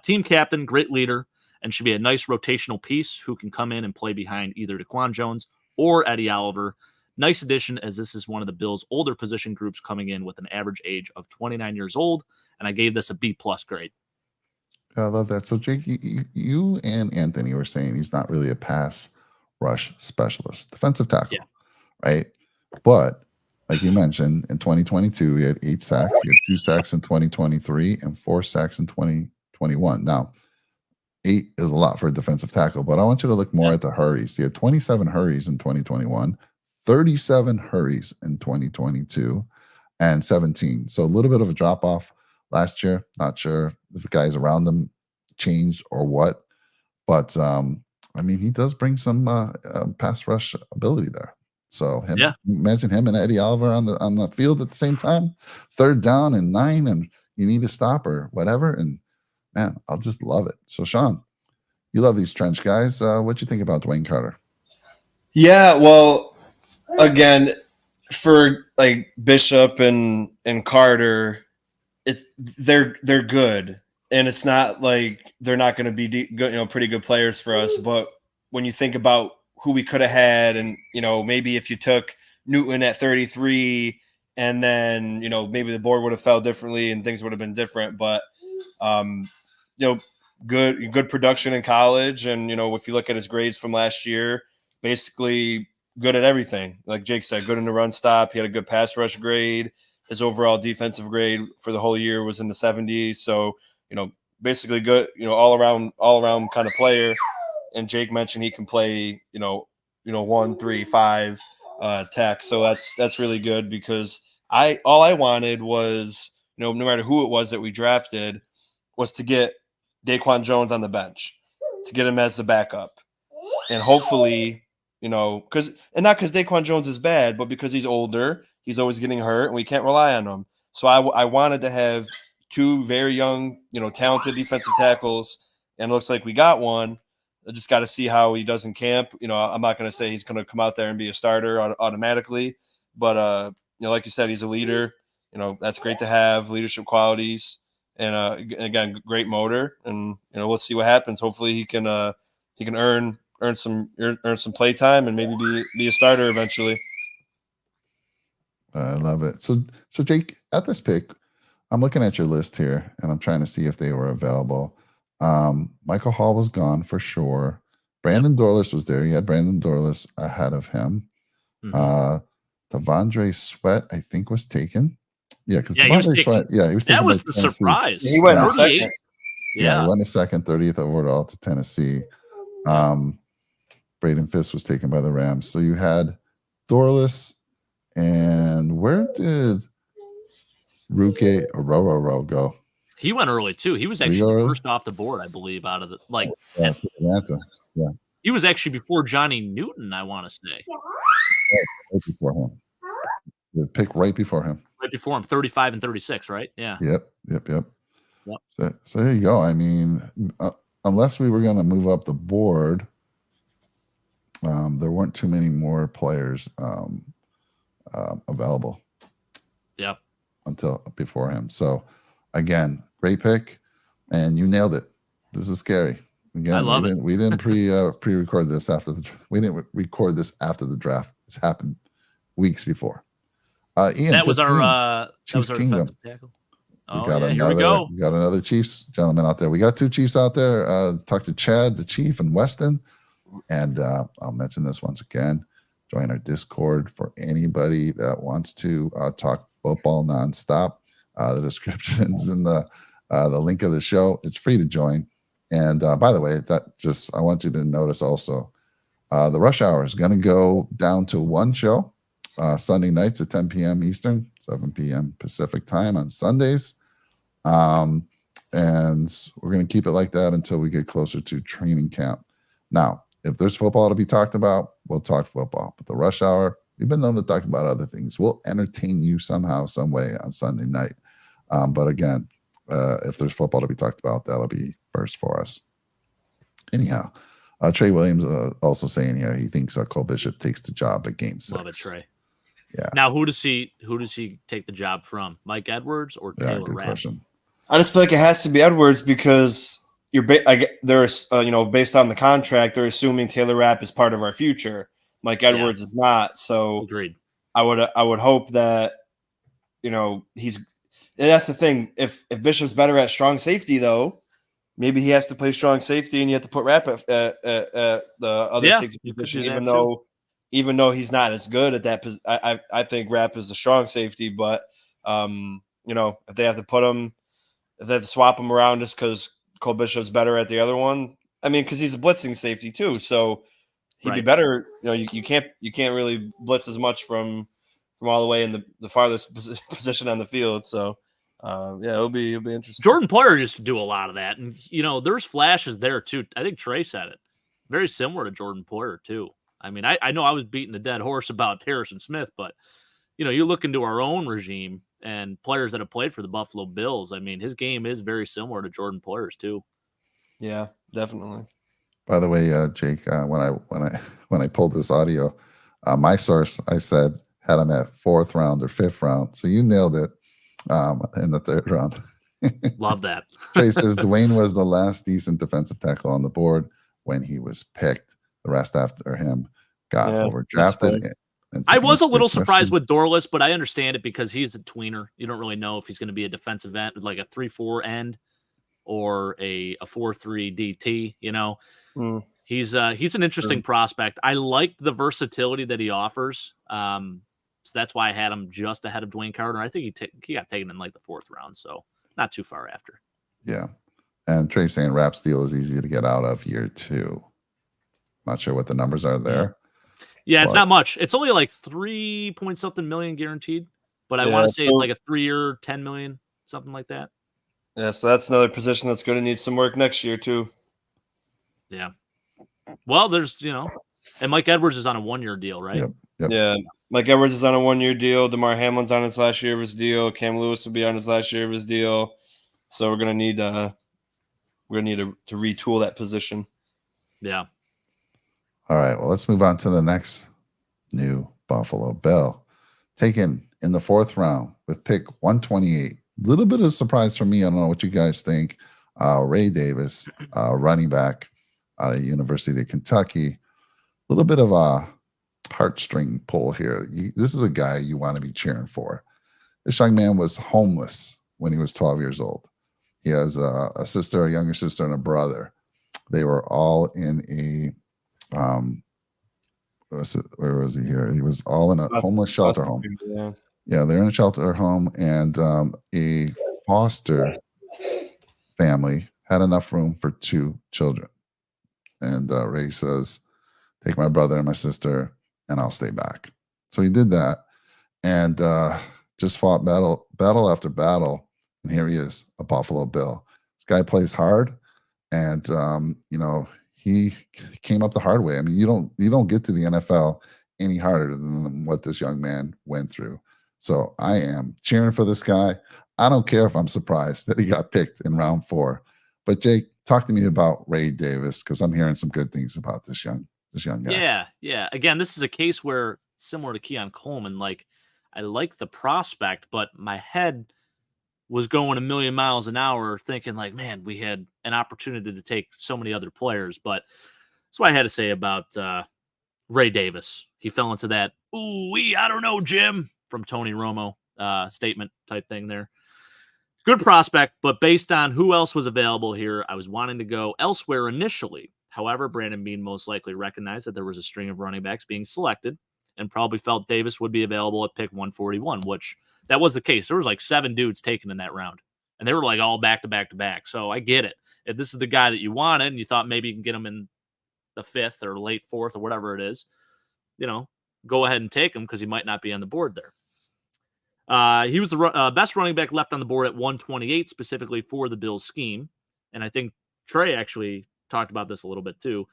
Team captain, great leader, and should be a nice rotational piece who can come in and play behind either DaQuan Jones or Eddie Oliver. Nice addition, as this is one of the Bills' older position groups coming in with an average age of 29 years old, and I gave this a B+ grade. I love that. So, Jake, you and Anthony were saying he's not really a pass rush specialist, defensive tackle, right? But like you mentioned, in 2022, he had 8 sacks. He had 2 sacks in 2023 and 4 sacks in 2021. Now, 8 is a lot for a defensive tackle, but I want you to look more at the hurries. He had 27 hurries in 2021, 37 hurries in 2022, and 17. So a little bit of a drop off last year. Not sure if the guys around him changed or what, but I mean, he does bring some pass rush ability there. So imagine him and Eddie Oliver on the field at the same time, 3rd down and 9, and you need to stop or whatever. And man, I'll just love it. So Sean, you love these trench guys. What you think about Dwayne Carter? Yeah, well, again, for like Bishop and Carter, they're good, and it's not like they're not going to be good, pretty good players for us. But when you think about who we could have had, and maybe if you took Newton at 33, and then maybe the board would have fell differently and things would have been different. But good production in college, and if you look at his grades from last year, basically good at everything. Like Jake said, good in the run stop. He had a good pass rush grade. His overall defensive grade for the whole year was in the 70s. So, basically good, all around kind of player. And Jake mentioned he can play, 1, 3, 5 tech. So that's really good because all I wanted was, no matter who it was that we drafted, was to get Daquan Jones on the bench, to get him as the backup. And hopefully, not because Daquan Jones is bad, but because he's older, he's always getting hurt, and we can't rely on him. So I wanted to have two very young, talented defensive tackles, and it looks like we got one. I just got to see how he does in camp. I'm not going to say he's going to come out there and be a starter automatically, but like you said, he's a leader. That's great to have leadership qualities, and again, great motor. And let's see what happens. Hopefully, he can earn some play time and maybe be a starter eventually. I love it. So Jake, at this pick, I'm looking at your list here, and I'm trying to see if they were available. Michael Hall was gone for sure. Brandon Dorlus was there. You had Brandon Dorlus ahead of him. Devondre Sweat, I think, was taken. Yeah, because Devondre Sweat, he was taken. That was by the Tennessee. surprise. He went in second. Yeah, he went in second, 30th overall to Tennessee. Braden Fisk was taken by the Rams. So you had Dorlus, and where did Ruke Ororo go? He went early too. He was actually first off the board, I believe, out of the Atlanta. Yeah. He was actually before Johnny Newton, I want to say. Right before him. The pick right before him. Right before him, 35 and 36, right? Yeah. Yep. So there you go. I mean, unless we were going to move up the board, there weren't too many more players available. Yep. Until before him. So again, great pick, and you nailed it. This is scary. Again, I love it. We didn't pre-record this after we didn't record this after the draft. It's happened weeks before. Ian, that was our Chiefs Kingdom. Defensive tackle. Here we go. We got another Chiefs gentleman out there. We got two Chiefs out there. Talk to Chad, the Chief, and Weston. And I'll mention this once again. Join our Discord for anybody that wants to talk football nonstop. The description's in the link of the show. It's free to join. And by the way, I want you to notice also, the rush hour is going to go down to one show Sunday nights at 10 p.m. Eastern, 7 p.m. Pacific time on Sundays. And we're going to keep it like that until we get closer to training camp. Now, if there's football to be talked about, we'll talk football. But the rush hour, we've been known to talk about other things. We'll entertain you somehow, some way on Sunday night. But again, if there's football to be talked about, that'll be first for us. Anyhow, Trey Williams also saying here he thinks Cole Bishop takes the job at Game 6. Love it, Trey. Yeah. Now, who does he take the job from? Mike Edwards or Taylor good Rapp? question. I just feel like it has to be Edwards because there's based on the contract, they're assuming Taylor Rapp is part of our future. Mike Edwards is not. So agreed. I would hope that he's. And that's the thing. If Bishop's better at strong safety, though, maybe he has to play strong safety, and you have to put Rapp at the other safety position, even though he's not as good at that. I think Rapp is a strong safety, but if they have to put him, if they have to swap him around just because Cole Bishop's better at the other one, I mean, because he's a blitzing safety too, so he'd be better. You can't really blitz as much from all the way in the farthest position on the field. So it'll be interesting. Jordan Poyer used to do a lot of that, and there's flashes there too. I think Trey said it. Very similar to Jordan Poyer too. I mean, I know I was beating a dead horse about Harrison Smith, but you look into our own regime and players that have played for the Buffalo Bills. I mean, his game is very similar to Jordan Poyer's too. Yeah, definitely. By the way, Jake, when I pulled this audio, my source I said had him at 4th round or 5th round, so you nailed it in the 3rd round. Love that. Trey says Dwayne was the last decent defensive tackle on the board when he was picked. The rest after him got overdrafted. I was a little surprised with Dorlus, but I understand it because he's a tweener. You don't really know if he's going to be a defensive end, like a 3-4 end or a 4-3 DT. He's an interesting prospect. I like the versatility that he offers. So that's why I had him just ahead of Dwayne Carter. I think he got taken in like the 4th round, so not too far after. Yeah. And Trey saying Rap Steel is easy to get out of year 2. Not sure what the numbers are there. Yeah, it's but not much. It's only like 3 point something million guaranteed, but I Yeah, want to say so- it's like a 3-year, 10 million, something like that. Yeah, so that's another position that's going to need some work next year too. Yeah. Well, there's, and Mike Edwards is on a 1-year deal, right? Yep. Yeah, Mike Edwards is on a 1-year deal. DeMar Hamlin's on his last year of his deal. Cam Lewis will be on his last year of his deal. So we're gonna need to retool that position. Yeah. All right. Well, let's move on to the next new Buffalo Bill. Taken in the 4th round with pick 128. A little bit of a surprise for me. I don't know what you guys think. Ray Davis, running back out of University of Kentucky. A little bit of a heartstring pull here. This is a guy you want to be cheering for. This young man was homeless when he was 12 years old. He has a sister, a younger sister, and a brother. They were all in a where was he here? He was all in a homeless shelter home. Yeah, they're in a shelter home, and a foster family had enough room for 2 children. And Ray says, "Take my brother and my sister, and I'll stay back." So he did that, and just fought battle after battle, and here he is, a Buffalo Bill. This guy plays hard, and he came up the hard way. I mean, you don't get to the NFL any harder than what this young man went through. So I am cheering for this guy. I don't care if I'm surprised that he got picked in round 4. But Jake, talk to me about Ray Davis, because I'm hearing some good things about this young guy. Yeah. Again, this is a case where, similar to Keon Coleman, like, I like the prospect, but my head was going a million miles an hour thinking like, man, we had an opportunity to take so many other players. But that's what I had to say about Ray Davis. He fell into that, I don't know, Jim, from Tony Romo statement type thing there. Good prospect, but based on who else was available here, I was wanting to go elsewhere initially. However, Brandon Bean most likely recognized that there was a string of running backs being selected and probably felt Davis would be available at pick 141, which that was the case. There was like 7 dudes taken in that round, and they were like all back to back to back. So I get it. If this is the guy that you wanted and you thought maybe you can get him in the 5th or late 4th or whatever it is, go ahead and take him because he might not be on the board there. He was the best running back left on the board at 128, specifically for the Bills scheme. And I think Trey actually talked about this a little bit too.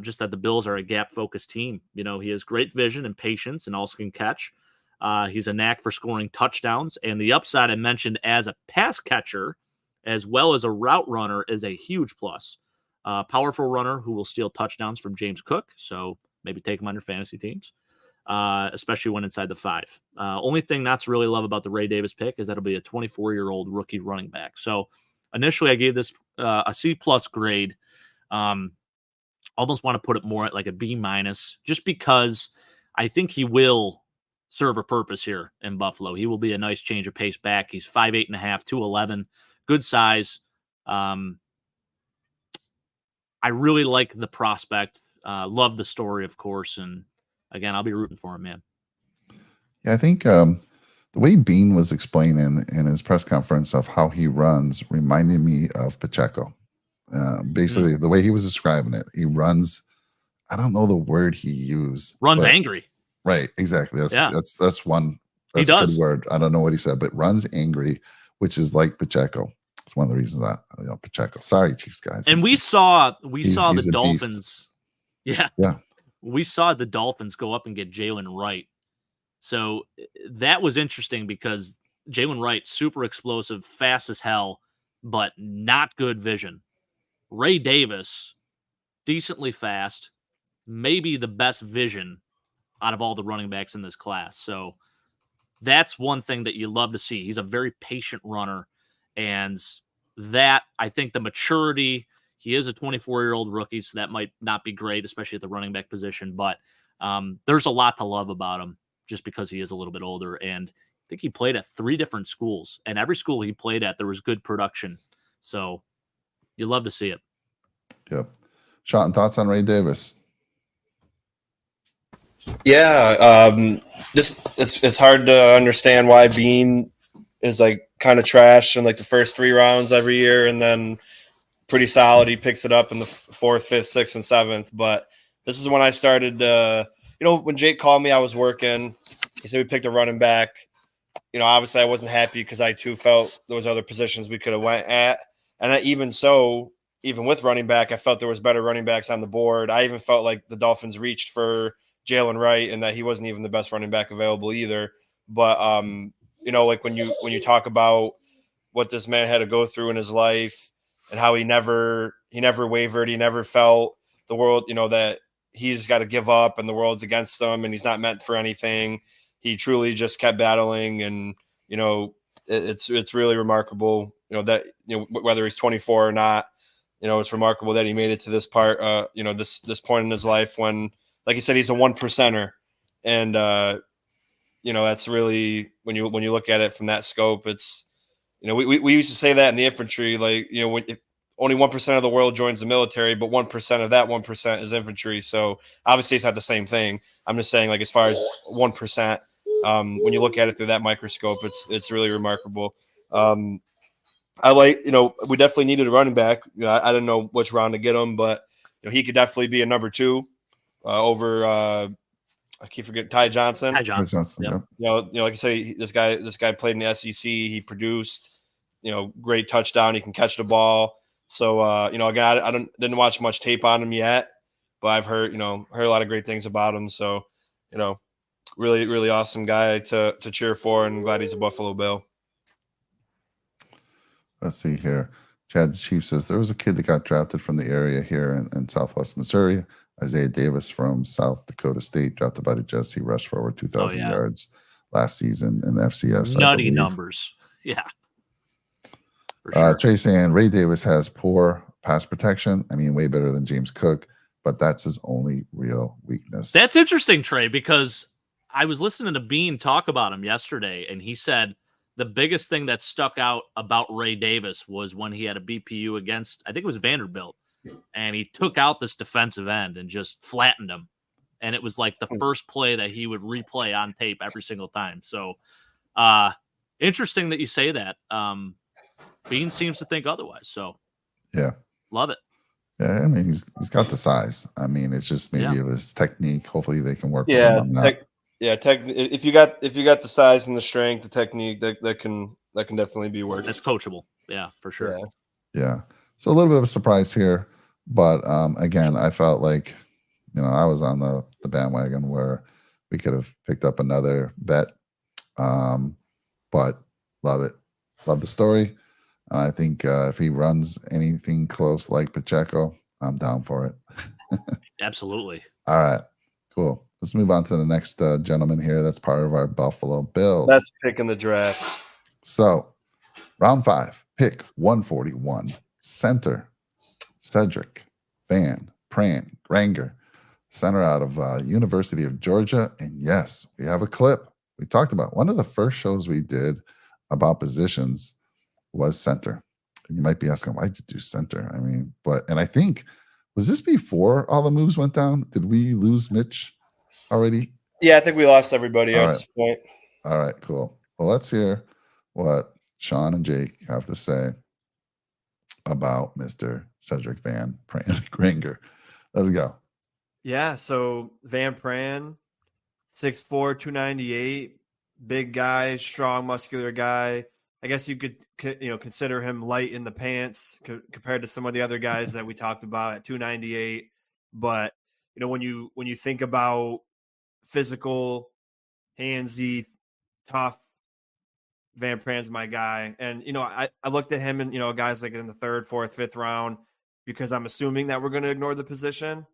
Just that the Bills are a gap-focused team. He has great vision and patience and also can catch. He's a knack for scoring touchdowns. And the upside I mentioned as a pass catcher, as well as a route runner, is a huge plus. Powerful runner who will steal touchdowns from James Cook. So maybe take him on your fantasy teams. Especially when inside the 5. Only thing not to really love about the Ray Davis pick is that it'll be a 24-year-old rookie running back. So initially I gave this a C+ grade. Almost want to put it more at like a B-, just because I think he will serve a purpose here in Buffalo. He will be a nice change of pace back. He's 5'8.5", 211, good size. I really like the prospect. Love the story, of course, and again, I'll be rooting for him, man. Yeah, I think the way Bean was explaining in his press conference of how he runs reminded me of Pacheco. Basically, the way he was describing it, he runs. I don't know the word he used. Runs angry. Right, exactly. That's one. That's he a does. good word. I don't know what he said, but runs angry, which is like Pacheco. It's one of the reasons that Pacheco. Sorry, Chiefs guys. And we saw he's the a Dolphins. Beast. Yeah. We saw the Dolphins go up and get Jalen Wright. So that was interesting because Jalen Wright, super explosive, fast as hell, but not good vision. Ray Davis, decently fast, maybe the best vision out of all the running backs in this class. So that's one thing that you love to see. He's a very patient runner. And that, I think the maturity, he is a 24-year-old rookie, so that might not be great, especially at the running back position. But there's a lot to love about him just because he is a little bit older. And I think he played at 3 different schools. And every school he played at, there was good production. So you love to see it. Yep. Shot and thoughts on Ray Davis? Yeah, it's hard to understand why Bean is like kind of trash in like the first 3 rounds every year, and then pretty solid. He picks it up in the 4th, 5th, 6th, and 7th. But this is when I started. When Jake called me, I was working. He said we picked a running back. Obviously I wasn't happy because I too felt there was other positions we could have went at. And even with running back, I felt there was better running backs on the board. I even felt like the Dolphins reached for Jalen Wright and that he wasn't even the best running back available either. But like when you talk about what this man had to go through in his life and how he never wavered, he never felt the world, that he's got to give up and the world's against him and he's not meant for anything. He truly just kept battling, and it's really remarkable. That whether he's 24 or not, it's remarkable that he made it to this part. This point in his life when, like he said, he's a 1%er, and that's really when you look at it from that scope. It's we used to say that in the infantry, like when only 1% of the world joins the military, but 1% of that 1% is infantry. So obviously it's not the same thing. I'm just saying, like, as far as 1%. When you look at it through that microscope, it's really remarkable. I like, we definitely needed a running back. I didn't know which round to get him, but he could definitely be a number 2 over. I keep forgetting Ty Johnson. Yep. Like I said, this guy played in the SEC. He produced, great touchdown. He can catch the ball. So again, I didn't watch much tape on him yet, but I've heard a lot of great things about him. So really, really awesome guy to cheer for, and I'm glad he's a Buffalo Bill. Let's see here. Chad the Chief says there was a kid that got drafted from the area here in Southwest Missouri. Isaiah Davis from South Dakota State, drafted by the Jets. He rushed for over 2,000 yards last season in FCS. Nutty numbers. Yeah. For sure. Trey saying Ray Davis has poor pass protection. I mean, way better than James Cook, but that's his only real weakness. That's interesting, Trey, because I was listening to Bean talk about him yesterday, and he said the biggest thing that stuck out about Ray Davis was when he had a BPU against, I think it was Vanderbilt, and he took out this defensive end and just flattened him. And it was like the first play that he would replay on tape every single time. So interesting that you say that. Bean seems to think otherwise. So yeah, love it. Yeah, I mean, he's got the size. I mean, it's just maybe of his technique. Hopefully they can work with him on that. If you got the size and the strength, the technique, that can definitely be worked. It's coachable. Yeah, for sure. Yeah. So a little bit of a surprise here, but again, I felt like I was on the bandwagon where we could have picked up another vet, but love it, love the story, and I think if he runs anything close like Pacheco, I'm down for it. Absolutely. All right, cool. Let's move on to the next gentleman here. That's part of our Buffalo Bills. That's picking the draft. So, round 5, pick 141, center, Cedric Van Pran-Granger, center out of University of Georgia. And yes, we have a clip. We talked about one of the first shows we did about positions was center. And you might be asking, why'd you do center? I mean, and I think, was this before all the moves went down? Did we lose Mitch already? Yeah, I think we lost everybody at this point. All right, cool. Well, let's hear what Sean and Jake have to say about Mr. Cedric Van Pran-Granger. Let's go. Yeah, so Van Pran, 6'4", 298, big guy, strong, muscular guy. I guess you could consider him light in the pants compared to some of the other guys that we talked about at 298. But when you think about physical, handsy, tough, Van Pran's my guy. And I looked at him and guys like in the 3rd, 4th, 5th round because I'm assuming that we're going to ignore the position.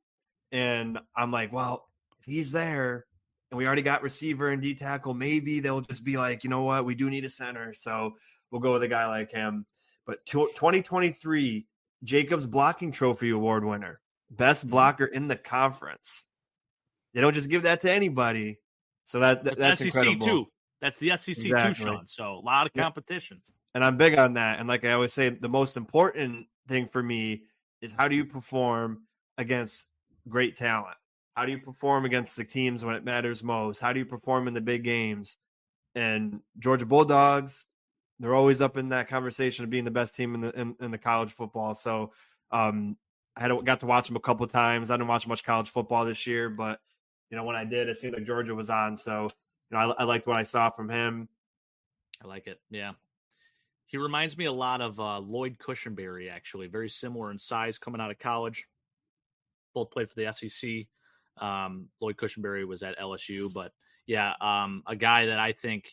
And I'm like, well, if he's there and we already got receiver and D tackle, maybe they'll just be like, you know what, we do need a center. So we'll go with a guy like him. But 2023 Jacobs Blocking Trophy Award winner, best blocker in the conference. They don't just give that to anybody. So that's SEC incredible. too. That's the SEC too, Sean. So a lot of competition. And I'm big on that. And like I always say, the most important thing for me is how do you perform against great talent? How do you perform against the teams when it matters most? How do you perform in the big games? And Georgia Bulldogs, they're always up in that conversation of being the best team in the college football. So got to watch them a couple of times. I didn't watch much college football this year, but when I did, it seemed like Georgia was on. So I liked what I saw from him. I like it. Yeah. He reminds me a lot of Lloyd Cushenberry, actually. Very similar in size coming out of college. Both played for the SEC. Lloyd Cushenberry was at LSU. But, yeah, a guy that I think,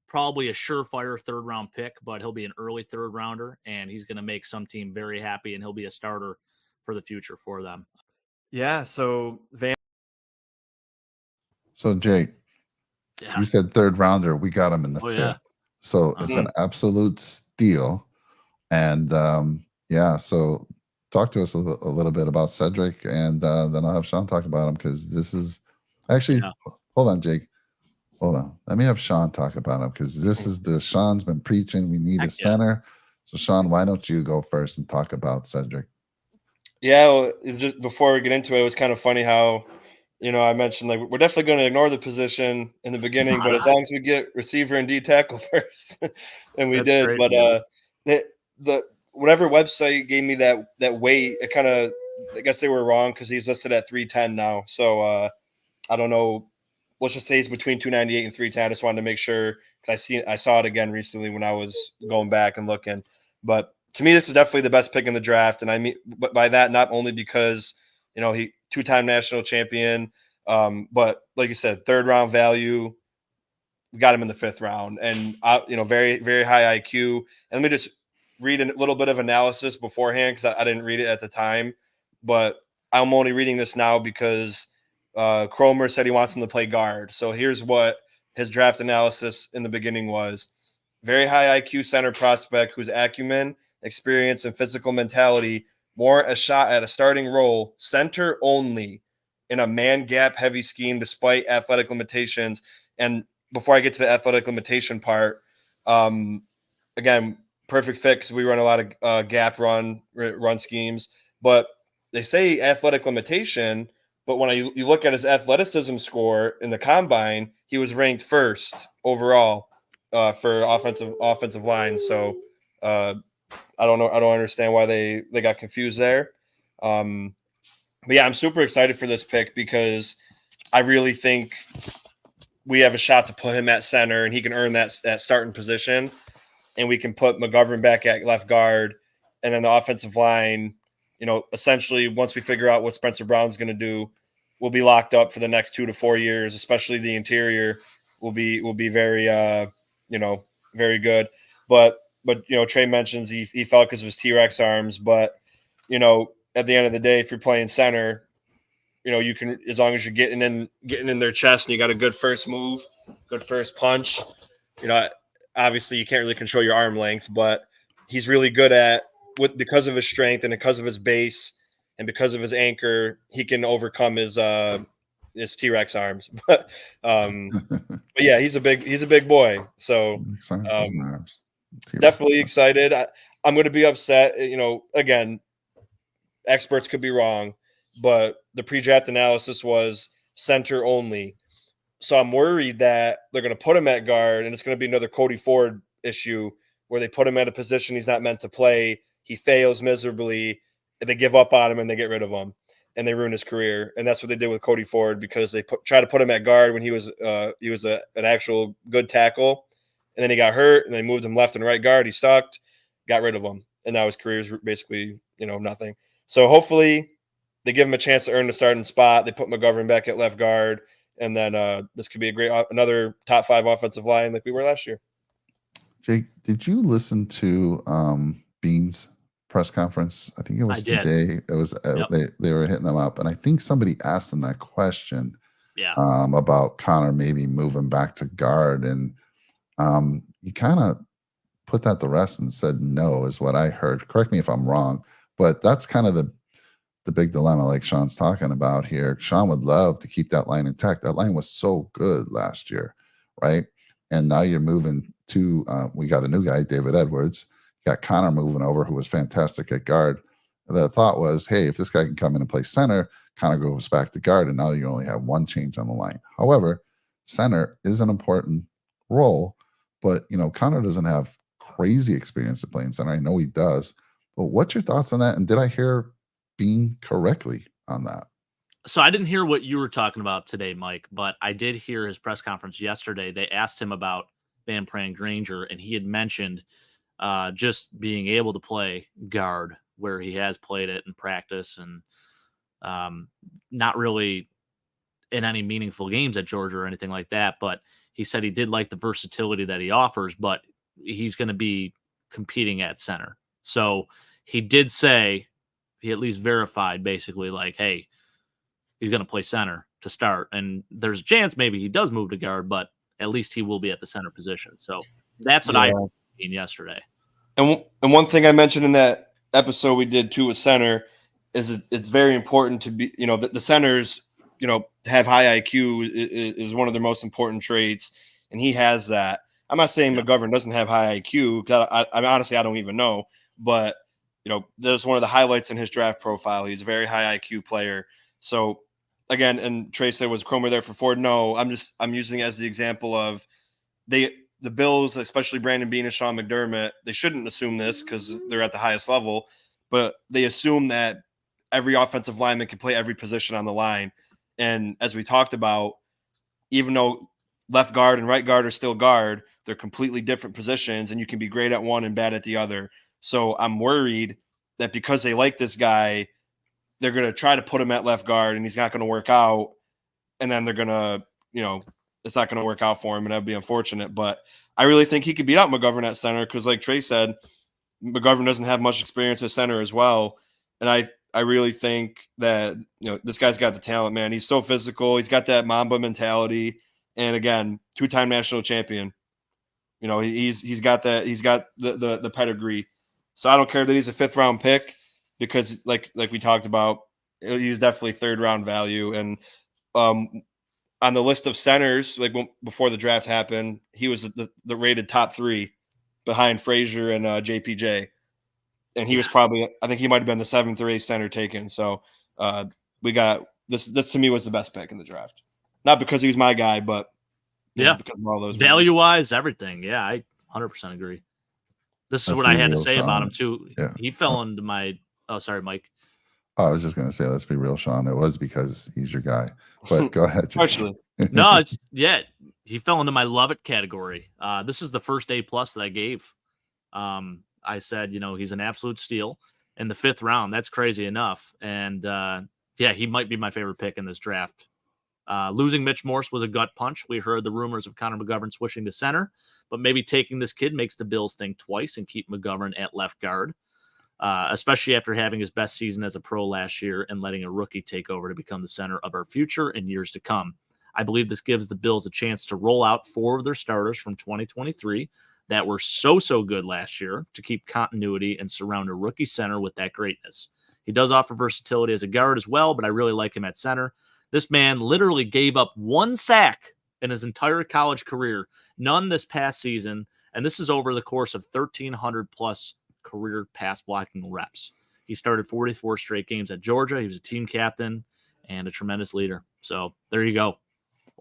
probably a surefire third-round pick, but he'll be an early third-rounder, and he's going to make some team very happy, and he'll be a starter for the future for them. Yeah, so So, Jake, Yeah. you said third rounder. We got him in the fifth. Yeah. So it's an absolute steal. And so talk to us a little bit about Cedric, and then I'll have Sean talk about him, because this is actually, hold on, Jake. Hold on. Let me have Sean talk about him, because this is Sean's been preaching. We need a center. So, Sean, why don't you go first and talk about Cedric? Yeah, well, just before we get into it, it was kind of funny how, I mentioned like we're definitely going to ignore the position in the beginning, but as long as we get receiver and D tackle first, and we did. Great, but the whatever website gave me that weight, it kind of, I guess they were wrong, because he's listed at 310 now. So I don't know. Let's just say he's between 298 and 310. I just wanted to make sure, because I saw it again recently when I was going back and looking. But to me, this is definitely the best pick in the draft, and I mean, but by that, not only because he two-time national champion, but like you said, third round value. We got him in the fifth round, and very, very high IQ. And let me just read a little bit of analysis beforehand, because I didn't read it at the time, but I'm only reading this now because Cromer said he wants him to play guard. So here's what his draft analysis in the beginning was: very high IQ center prospect whose acumen, experience, and physical mentality warrant a shot at a starting role, center only, in a man gap heavy scheme despite athletic limitations. And before I get to the athletic limitation part, again, perfect fit, because we run a lot of gap run schemes. But they say athletic limitation, but when you look at his athleticism score in the combine, he was ranked first overall for offensive line. So I don't know. I don't understand why they got confused there. But yeah, I'm super excited for this pick, because I really think we have a shot to put him at center, and he can earn that starting position, and we can put McGovern back at left guard, and then the offensive line, essentially once we figure out what Spencer Brown's going to do, we'll be locked up for the next 2 to 4 years. Especially the interior will be very very good. But Trey mentions he fell because of his T-Rex arms, but at the end of the day, if you're playing center, you can, as long as you're getting in their chest and you got a good first move, good first punch, obviously you can't really control your arm length, but he's really good at, because of his strength and because of his base and because of his anchor, he can overcome his T-Rex arms. But yeah, he's a big boy. So definitely excited. I'm going to be upset. Again, experts could be wrong, but the pre-draft analysis was center only. So I'm worried that they're going to put him at guard, and it's going to be another Cody Ford issue where they put him at a position he's not meant to play. He fails miserably. They give up on him and they get rid of him, and they ruin his career. And that's what they did with Cody Ford, because they try to put him at guard when he was an actual good tackle, and then he got hurt, and they moved him left and right guard. He sucked, got rid of him, and now his career is basically nothing. So hopefully they give him a chance to earn the starting spot. They put McGovern back at left guard, and then this could be another top 5 offensive line like we were last year. Jake, did you listen to Bean's press conference? I think it was today. It was they were hitting them up, and I think somebody asked him that question. Yeah. About Connor maybe moving back to guard, and he kind of put that to rest and said no, is what I heard. Correct me if I'm wrong, but that's kind of the big dilemma, like Sean's talking about here. Sean would love to keep that line intact. That line was so good last year, right? And now you're moving to we got a new guy, David Edwards. Got Connor moving over, who was fantastic at guard. The thought was, hey, if this guy can come in and play center, Connor goes back to guard, and now you only have one change on the line. However, center is an important role, But Connor doesn't have crazy experience of playing center. I know he does. But what's your thoughts on that? And did I hear Bean correctly on that? So I didn't hear what you were talking about today, Mike, but I did hear his press conference yesterday. They asked him about Van Pran-Granger, and he had mentioned just being able to play guard where he has played it in practice, and not really in any meaningful games at Georgia or anything like that. But he said he did like the versatility that he offers, but he's going to be competing at center. So he did say, he at least verified basically like, hey, he's going to play center to start. And there's a chance maybe he does move to guard, but at least he will be at the center position. So that's what I seen yesterday. And one thing I mentioned in that episode we did too with center is it's very important to be, the centers, to have high IQ is one of their most important traits. And he has that. I'm not saying McGovern doesn't have high IQ. I honestly, I don't even know, but that's one of the highlights in his draft profile. He's a very high IQ player. So again, and Trey said, was Cromer there for Ford? No, I'm using it as the example of the Bills, especially Brandon Beane and Sean McDermott. They shouldn't assume this because they're at the highest level, but they assume that every offensive lineman can play every position on the line. And as we talked about, even though left guard and right guard are still guard, they're completely different positions, and you can be great at one and bad at the other. So I'm worried that because they like this guy, they're going to try to put him at left guard and he's not going to work out. And then they're going to, it's not going to work out for him, and that'd be unfortunate. But I really think he could beat out McGovern at center because, like Trey said, McGovern doesn't have much experience at center as well. And I really think that, this guy's got the talent, man. He's so physical. He's got that Mamba mentality. And again, 2-time national champion. He's got that. He's got the pedigree. So I don't care that he's a 5th round pick because, like we talked about, he's definitely 3rd round value. And on the list of centers, before the draft happened, he was the rated top 3 behind Frazier and JPJ. And he was probably, I think he might have been the 7th or 8th center taken. So we got this. This to me was the best pick in the draft, not because he was my guy, but because of all those value wise, everything. Yeah, I 100% agree. This is what I had to say about him too. Yeah. He fell into my. Oh, sorry, Mike. I was just going to say, let's be real, Sean. It was because he's your guy. But go ahead. Partially. No, he fell into my love it category. This is the first A+ that I gave. I said, he's an absolute steal in the 5th round. That's crazy enough. And he might be my favorite pick in this draft. Losing Mitch Morse was a gut punch. We heard the rumors of Connor McGovern switching to center, but maybe taking this kid makes the Bills think twice and keep McGovern at left guard, especially after having his best season as a pro last year and letting a rookie take over to become the center of our future in years to come. I believe this gives the Bills a chance to roll out 4 of their starters from 2023 that were so good last year to keep continuity and surround a rookie center with that greatness. He does offer versatility as a guard as well, but I really like him at center. This man literally gave up 1 sack in his entire college career, none this past season, and this is over the course of 1,300 plus career pass blocking reps. He started 44 straight games at Georgia. He was a team captain and a tremendous leader. So there you go.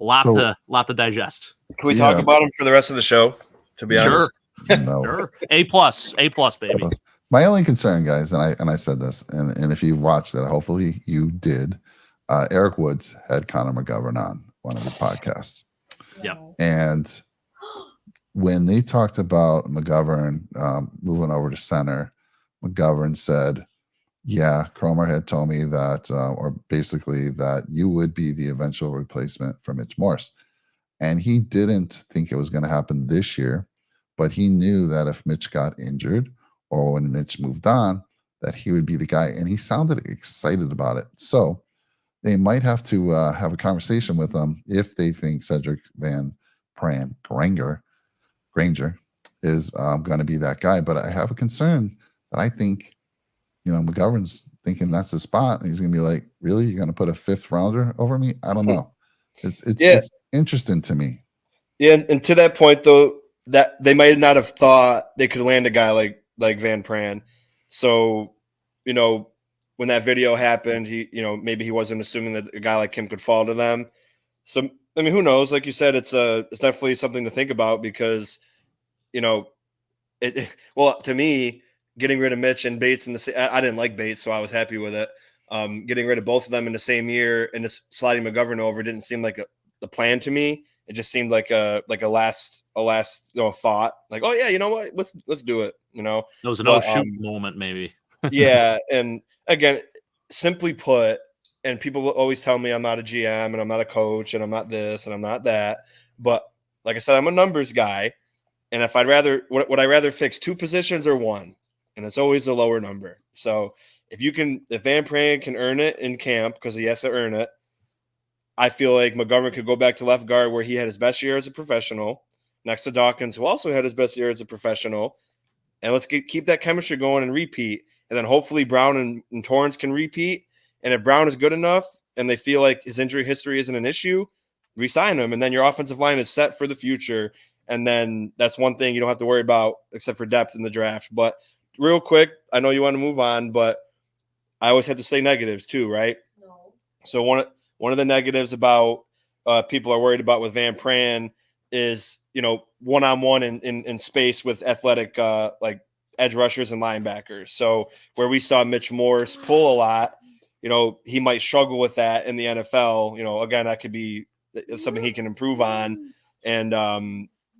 A lot to digest. Can we talk about him for the rest of the show? To be honest, no. Sure. A+, baby. My only concern, guys, and I said this, and if you've watched it, hopefully you did. Eric Woods had Connor McGovern on one of his podcasts. Yeah. And when they talked about McGovern moving over to center, McGovern said, yeah, Cromer had told me that, or basically that you would be the eventual replacement for Mitch Morse. And he didn't think it was going to happen this year, but he knew that if Mitch got injured or when Mitch moved on, that he would be the guy. And he sounded excited about it. So they might have to have a conversation with him if they think Cedric Van Pran-Granger is going to be that guy. But I have a concern that I think, McGovern's thinking that's the spot. And he's going to be like, really? You're going to put a 5th rounder over me? I don't know. It's interesting to me. Yeah, and to that point, though, that they might not have thought they could land a guy like Van Pran. So, when that video happened, he, maybe he wasn't assuming that a guy like him could fall to them. So, I mean, who knows? Like you said, it's definitely something to think about because well, to me, getting rid of Mitch and Bates I didn't like Bates, so I was happy with it. Getting rid of both of them in the same year and just sliding McGovern over didn't seem like the plan to me. It just seemed like a last thought, like, oh yeah, you know what, let's do it. It was an shoot moment, maybe. Yeah, and again, simply put, and people will always tell me I'm not a GM and I'm not a coach and I'm not this and I'm not that, but like I said, I'm a numbers guy, and if would I rather fix 2 positions or 1? And it's always a lower number. So if Van Pran can earn it in camp, because he has to earn it, I feel like McGovern could go back to left guard where he had his best year as a professional, next to Dawkins, who also had his best year as a professional. And let's keep that chemistry going and repeat. And then hopefully Brown and Torrance can repeat. And if Brown is good enough and they feel like his injury history isn't an issue, re-sign him. And then your offensive line is set for the future. And then that's one thing you don't have to worry about except for depth in the draft. But real quick, I know you want to move on, but I always have to say negatives too, right? No. So one of the negatives about people are worried about with Van Pran is, one-on-one in space with athletic like edge rushers and linebackers. So where we saw Mitch Morse pull a lot, he might struggle with that in the NFL. Again, that could be something he can improve on. And,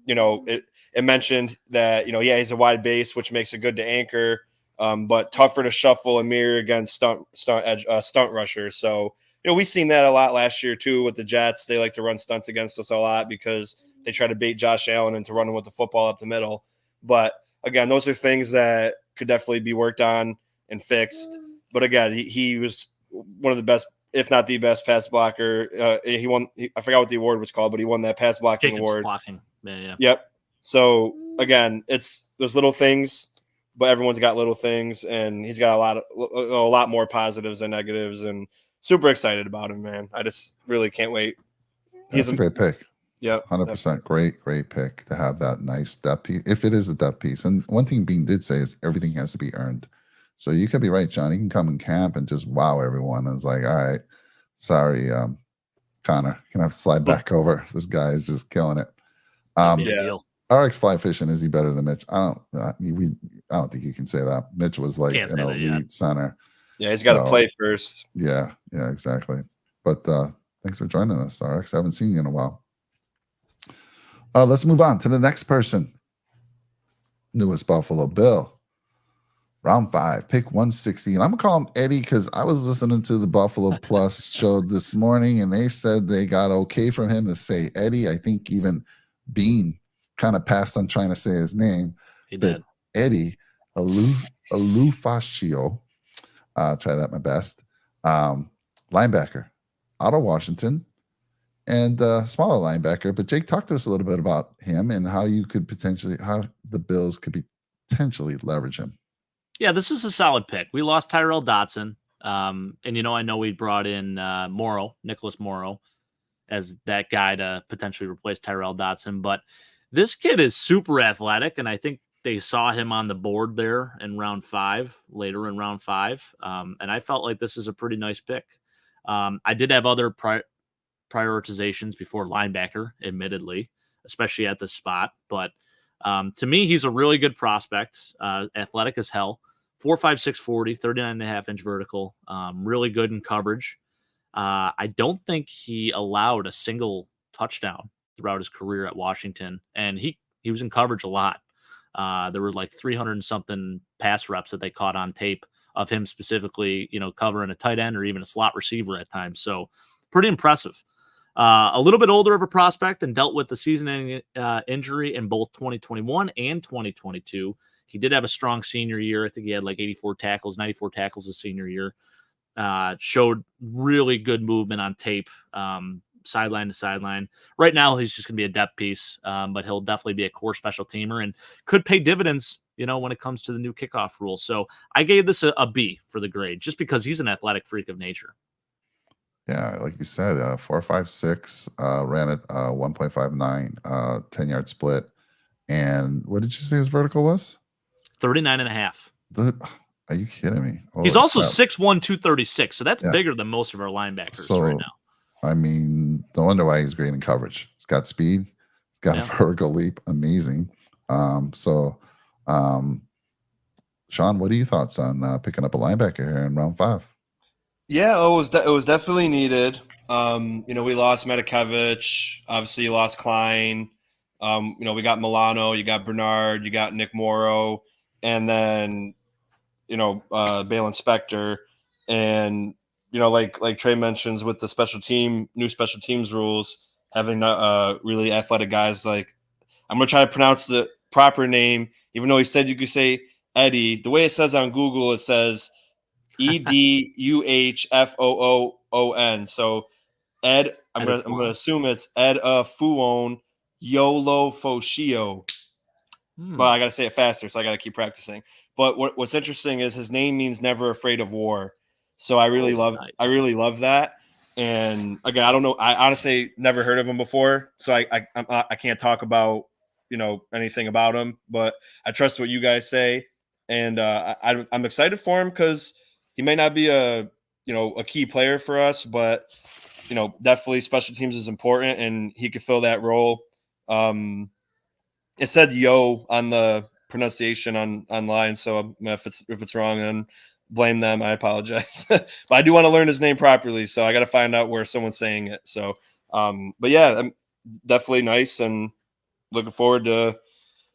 it mentioned that, he's a wide base, which makes it good to anchor, but tougher to shuffle and mirror against stunt rushers. So, we've seen that a lot last year too with the Jets. They like to run stunts against us a lot because they try to bait Josh Allen into running with the football up the middle. But again, those are things that could definitely be worked on and fixed. But again, he was one of the best, if not the best pass blocker. He won. I forgot what the award was called, but he won that pass blocking Jacobs award. Blocking. Yeah. Yep. So again, it's those little things, but everyone's got little things, and he's got a lot more positives than negatives, and super excited about him, man. I just really can't wait. He's a great pick. Yeah, 100% great pick to have that nice depth piece, if it is a depth piece. And one thing Bean did say is everything has to be earned. So you could be right, John. You can come in camp and just wow everyone. And it's like, all right, sorry, Connor, you can have to slide back over. This guy is just killing it. RX Fly Fishing, is he better than Mitch? I don't think you can say that. Mitch was like an elite center. Yeah, he's got to play first. Yeah, exactly. But thanks for joining us, RX. I haven't seen you in a while. Let's move on to the next person. Newest Buffalo Bill. Round 5, pick 160. And I'm going to call him Eddie because I was listening to the Buffalo Plus show this morning, and they said they got okay from him to say Eddie. I think even Bean kind of passed on trying to say his name. He did. Eddie Alufascio. Try that my best. Linebacker out of Washington, and smaller linebacker. But Jake, talk to us a little bit about him and how the Bills could potentially leverage him. Yeah, this is a solid pick. We lost Tyrell Dotson. And, I know we brought in Nicholas Morrow, as that guy to potentially replace Tyrell Dotson. But this kid is super athletic, and I think they saw him on the board there in later in round 5. And I felt like this is a pretty nice pick. I did have other prioritizations before linebacker, admittedly, especially at this spot. But to me, he's a really good prospect, athletic as hell, 4.56 40, 39.5-inch vertical, really good in coverage. I don't think he allowed a single touchdown throughout his career at Washington, and he was in coverage a lot. There were like 300 and something pass reps that they caught on tape of him specifically, covering a tight end or even a slot receiver at times. So pretty impressive. A little bit older of a prospect and dealt with the season-ending injury in both 2021 and 2022. He did have a strong senior year. I think he had like 94 tackles his senior year. Showed really good movement on tape, sideline to sideline. Right now, he's just going to be a depth piece, but he'll definitely be a core special teamer and could pay dividends, when it comes to the new kickoff rule. So I gave this a B for the grade, just because he's an athletic freak of nature. Yeah, like you said, 4.56, ran at 1.59, 10-yard split. And what did you say his vertical was? 39.5. Are you kidding me? He's also 6'1", 236, so that's bigger than most of our linebackers right now. I mean, no wonder why he's great in coverage. He's got speed. He's got a vertical leap. Amazing. So, Sean, what are your thoughts on picking up a linebacker here in round 5? Yeah, it was definitely needed. We lost Metakevich. Obviously, you lost Klein. We got Milano. You got Bernard. You got Nick Morrow, and then Balin Spector, and like Trey mentions with the new special teams rules, having really athletic guys. Like, I'm gonna try to pronounce the proper name, even though he said you could say Eddie. The way it says on Google, it says Eduhfoon. So Ed, I'm gonna assume it's Ed Fuon Yolo Foshio. But I gotta say it faster, so I gotta keep practicing. But what's interesting is his name means never afraid of war. So I really love that. And again, I don't know. I honestly never heard of him before, so I can't talk about anything about him. But I trust what you guys say, and I'm excited for him because he may not be a key player for us, but definitely special teams is important, and he could fill that role. It said "yo" on the pronunciation online, so if it's wrong, then blame them. I apologize, but I do want to learn his name properly, so I got to find out where someone's saying it. So, but yeah, I'm definitely nice, and looking forward to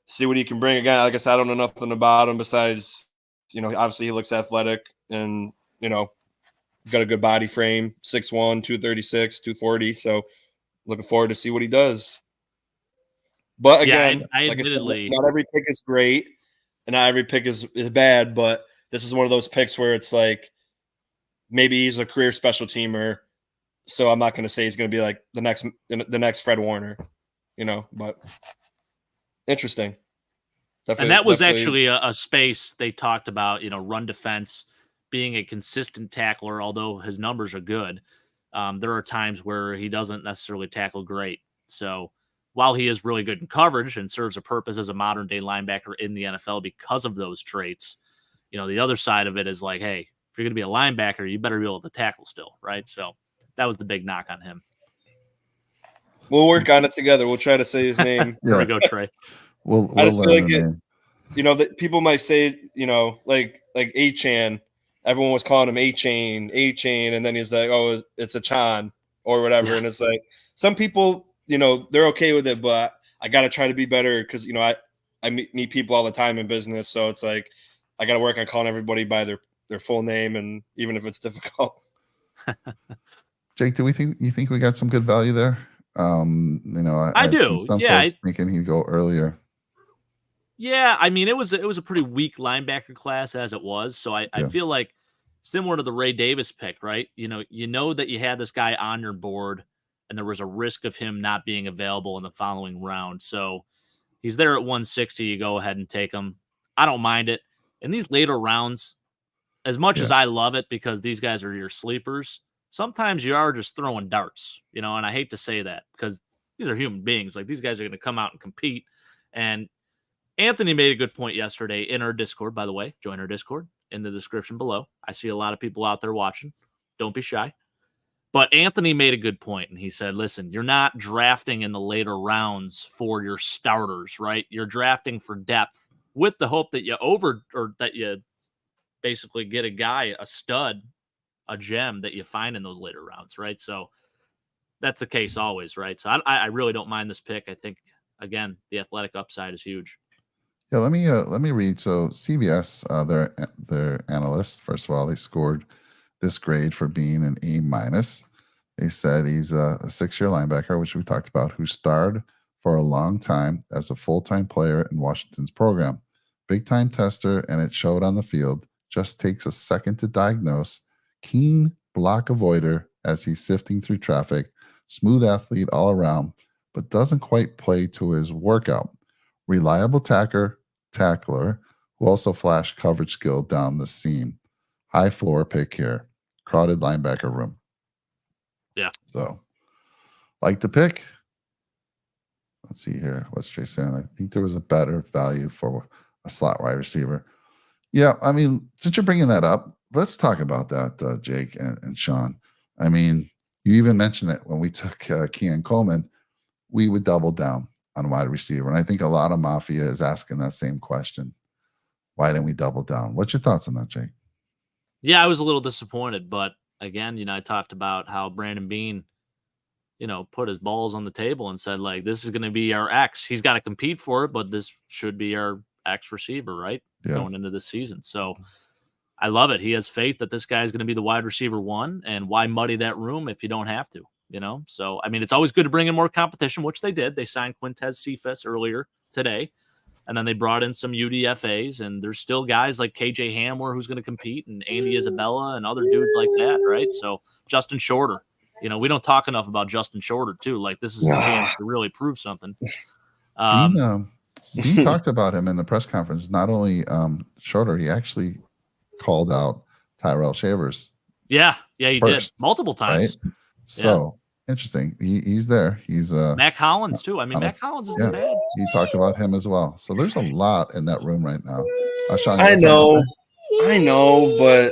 see what he can bring. Again, like I said, I don't know nothing about him besides obviously he looks athletic and got a good body frame, 6'1", 236, 240. So looking forward to see what he does. But again, I like admittedly, I said, not every pick is great and not every pick is bad, but this is one of those picks where it's like maybe he's a career special teamer, so I'm not going to say he's going to be like the next Fred Warner, but interesting. And that was actually a space they talked about, run defense, being a consistent tackler, although his numbers are good. There are times where he doesn't necessarily tackle great. So while he is really good in coverage and serves a purpose as a modern day linebacker in the NFL because of those traits, the other side of it is like, hey, if you're going to be a linebacker, you better be able to tackle still, right? So that was the big knock on him. We'll work on it together. We'll try to say his name. There we go, Trey. We'll I just feel like name. That people might say, like A-Chan. Everyone was calling him A-Chain, and then he's like, oh, it's a Chan or whatever. Yeah. And it's like some people, they're okay with it, but I got to try to be better because, I meet people all the time in business. So it's like I got to work on calling everybody by their full name, and even if it's difficult. Jake, you think we got some good value there? I do. Some folks thinking he'd go earlier. Yeah, I mean, it was a pretty weak linebacker class as it was. So I feel like similar to the Ray Davis pick, right? You know that you had this guy on your board and there was a risk of him not being available in the following round. So he's there at 160. You go ahead and take him. I don't mind it. In these later rounds, as much as I love it because these guys are your sleepers, sometimes you are just throwing darts, and I hate to say that because these are human beings. Like, these guys are going to come out and compete. And Anthony made a good point yesterday in our Discord, by the way. Join our Discord in the description below. I see a lot of people out there watching. Don't be shy. But Anthony made a good point, and he said, listen, you're not drafting in the later rounds for your starters, right? You're drafting for depth with the hope that you basically get a guy, a stud, a gem that you find in those later rounds, right? So that's the case always, right? So I really don't mind this pick. I think, again, the athletic upside is huge. Yeah, let me read. So CBS, their analysts, first of all, they scored this grade for being an A-. They said he's a 6-year linebacker, which we talked about, who starred for a long time as a full-time player in Washington's program. Big-time tester, and it showed on the field. Just takes a second to diagnose. Keen block avoider as he's sifting through traffic. Smooth athlete all around, but doesn't quite play to his workout. Reliable tackler who also flashed coverage skill down the seam. High floor pick here. Crowded linebacker room. Yeah. So, like the pick. Let's see here. What's Jay saying? I think there was a better value for a slot wide receiver. Yeah, I mean, since you're bringing that up, let's talk about that, Jake and Sean. I mean, you even mentioned it when we took Keon Coleman. We would double down on wide receiver. And I think a lot of Mafia is asking that same question. Why didn't we double down? What's your thoughts on that, Jake? Yeah, I was a little disappointed, but again, I talked about how Brandon Bean, put his balls on the table and said, like, this is going to be our X. He's got to compete for it, but this should be our X receiver, right? Yeah. Going into this season. So I love it. He has faith that this guy is going to be the wide receiver one, and why muddy that room if you don't have to, So, I mean, it's always good to bring in more competition, which they did. They signed Quintez Cephas earlier today, and then they brought in some UDFAs, and there's still guys like KJ Hamler who's going to compete, and Andy Isabella and other dudes like that, right? So Justin Shorter, we don't talk enough about Justin Shorter too. Like, this is a chance to really prove something. Bean talked about him in the press conference. Not only Shorter, he actually called out Tyrell Shavers. Yeah, he first, did multiple times. Right? So interesting. He's there. He's Mac Hollins too. I mean, Mac Hollins isn't bad. He talked about him as well. So there's a lot in that room right now. Sean, I know, but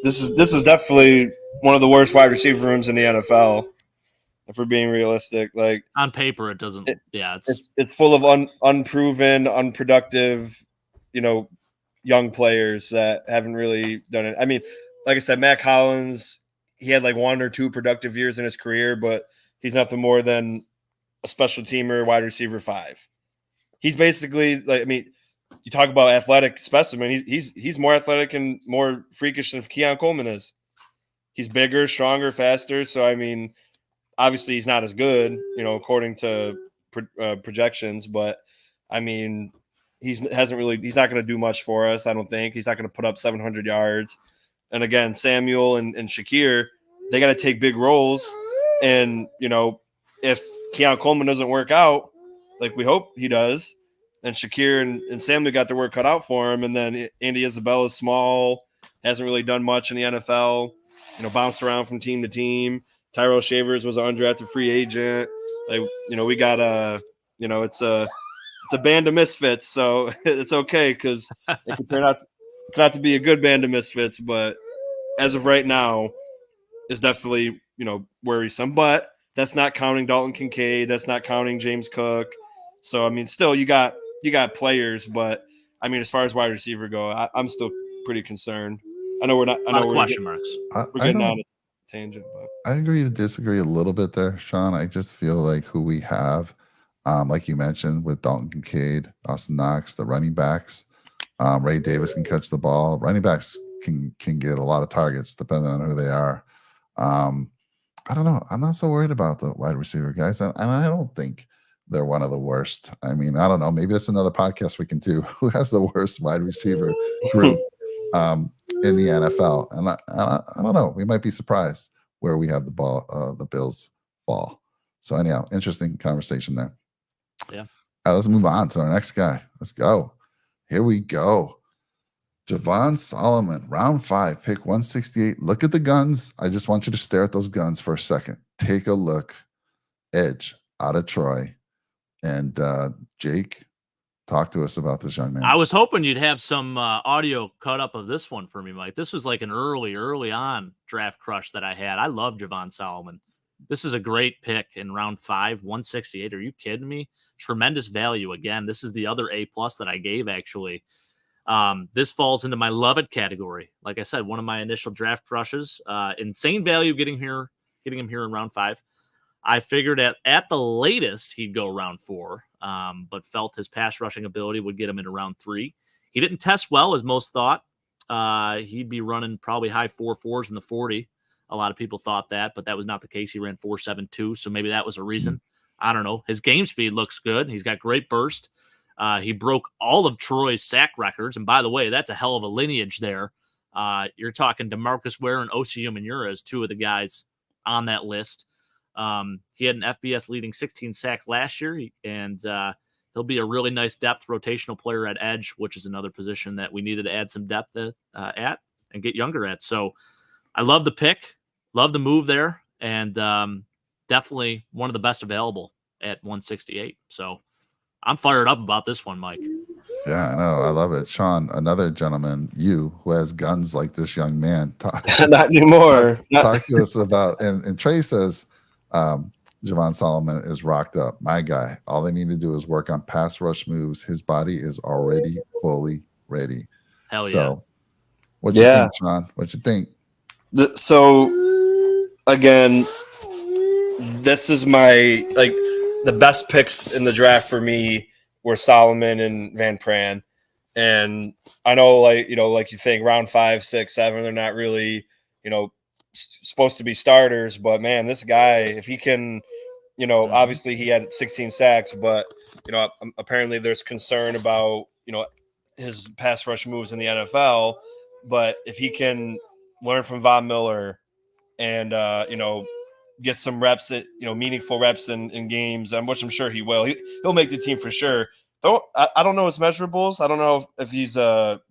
this is definitely one of the worst wide receiver rooms in the NFL. If we're being realistic, like on paper, it doesn't. It's full of unproven, unproductive, young players that haven't really done it. I mean, like I said, Mac Hollins, he had like 1 or 2 productive years in his career, but he's nothing more than a special teamer, wide receiver 5. He's basically like, I mean, you talk about athletic specimen. He's more athletic and more freakish than Keon Coleman is. He's bigger, stronger, faster. So I mean, obviously he's not as good, according to projections. But I mean, he's not going to do much for us. I don't think he's not going to put up 700 yards. And again, Samuel and Shakir, they got to take big roles. And if Keon Coleman doesn't work out, like we hope he does, and Shakir and Samuel got their work cut out for him, and then Andy Isabella is small, hasn't really done much in the NFL, bounced around from team to team. Tyrell Shavers was an undrafted free agent. Like, we got it's a band of misfits, so it's okay because it can turn out to be a good band of misfits. But as of right now, it's definitely worrisome. But that's not counting Dalton Kincaid. That's not counting James Cook. So I mean, still you got players, but I mean, as far as wide receiver go, I'm still pretty concerned. I know we're not. I know we're question marks. We're getting on a tangent, but I agree to disagree a little bit there, Sean. I just feel like who we have, like you mentioned, with Dalton Kincaid, Austin Knox, the running backs, Ray Davis can catch the ball. Running backs can get a lot of targets depending on who they are. I don't know. I'm not so worried about the wide receiver guys, and I don't think they're one of the worst. I mean, I don't know. Maybe that's another podcast we can do. Who has the worst wide receiver group in the NFL? And I don't know. We might be surprised where we have the Bills fall. So anyhow, interesting conversation there. Yeah. All right, let's move on to our next guy. Let's go. Here we go. Javon Solomon, round 5, pick 168. Look at the guns. I just want you to stare at those guns for a second. Take a look. Edge out of Troy. And Jake, talk to us about this young man. I was hoping you'd have some audio cut up of this one for me, Mike. This was like an early on draft crush that I had. I love Javon Solomon. This is a great pick in round 5, 168. Are you kidding me? Tremendous value. Again, this is the other A+ that I gave, actually. This falls into my love it category. Like I said, one of my initial draft crushes. Insane value getting him here in round 5. I figured at the latest he'd go round 4, but felt his pass rushing ability would get him into round 3. He didn't test well, as most thought. He'd be running probably high 4.4s in the 40. A lot of people thought that, but that was not the case. He ran 4.72, so maybe that was a reason. I don't know. His game speed looks good. He's got great burst. He broke all of Troy's sack records, and by the way, that's a hell of a lineage there. You're talking DeMarcus Ware and Osi Umenyiora as 2 of the guys on that list. He had an FBS leading 16 sacks last year, and he'll be a really nice depth rotational player at edge, which is another position that we needed to add some depth at and get younger at. So I love the pick, love the move there, and definitely one of the best available at 168. So I'm fired up about this one, Mike. Yeah, I know. I love it. Sean, another gentleman, who has guns like this young man. Not anymore. Talk to us about, and Trey says, Javon Solomon is rocked up. My guy. All they need to do is work on pass rush moves. His body is already fully ready. Hell yeah. So, what you think, Sean? What you think? So again, this is my the best picks in the draft for me were Solomon and Van Pran. And I know, like you think round 5, 6, 7, they're not really, supposed to be starters. But man, this guy, if he can, obviously he had 16 sacks, but apparently there's concern about his pass rush moves in the NFL. But if he can learn from Von Miller and get some reps, meaningful reps in games, which I'm sure he will. He'll make the team for sure. Though I don't know his measurables. I don't know if he's 6'7",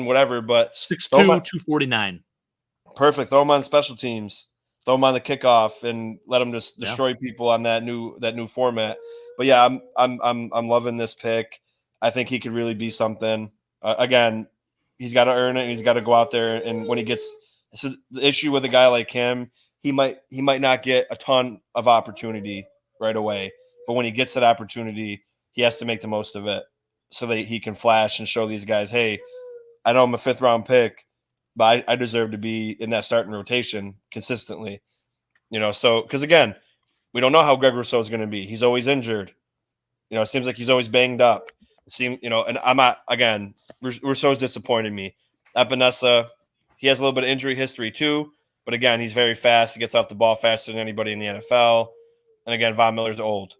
whatever, but 6'2", 249. Perfect. Throw him on special teams. Throw him on the kickoff and let him just destroy people on that new format. But yeah, I'm loving this pick. I think he could really be something. Again, he's got to earn it. And he's got to go out there, and when he gets, so the issue with a guy like him, he might not get a ton of opportunity right away. But when he gets that opportunity, he has to make the most of it so that he can flash and show these guys, hey, I know I'm a 5th round pick, but I deserve to be in that starting rotation consistently. So because again, we don't know how Greg Rousseau is going to be. He's always injured. It seems like he's always banged up. And I'm not, again, Rousseau's disappointed me. Epinesa, he has a little bit of injury history too, but again, he's very fast. He gets off the ball faster than anybody in the NFL. And again, Von Miller's old.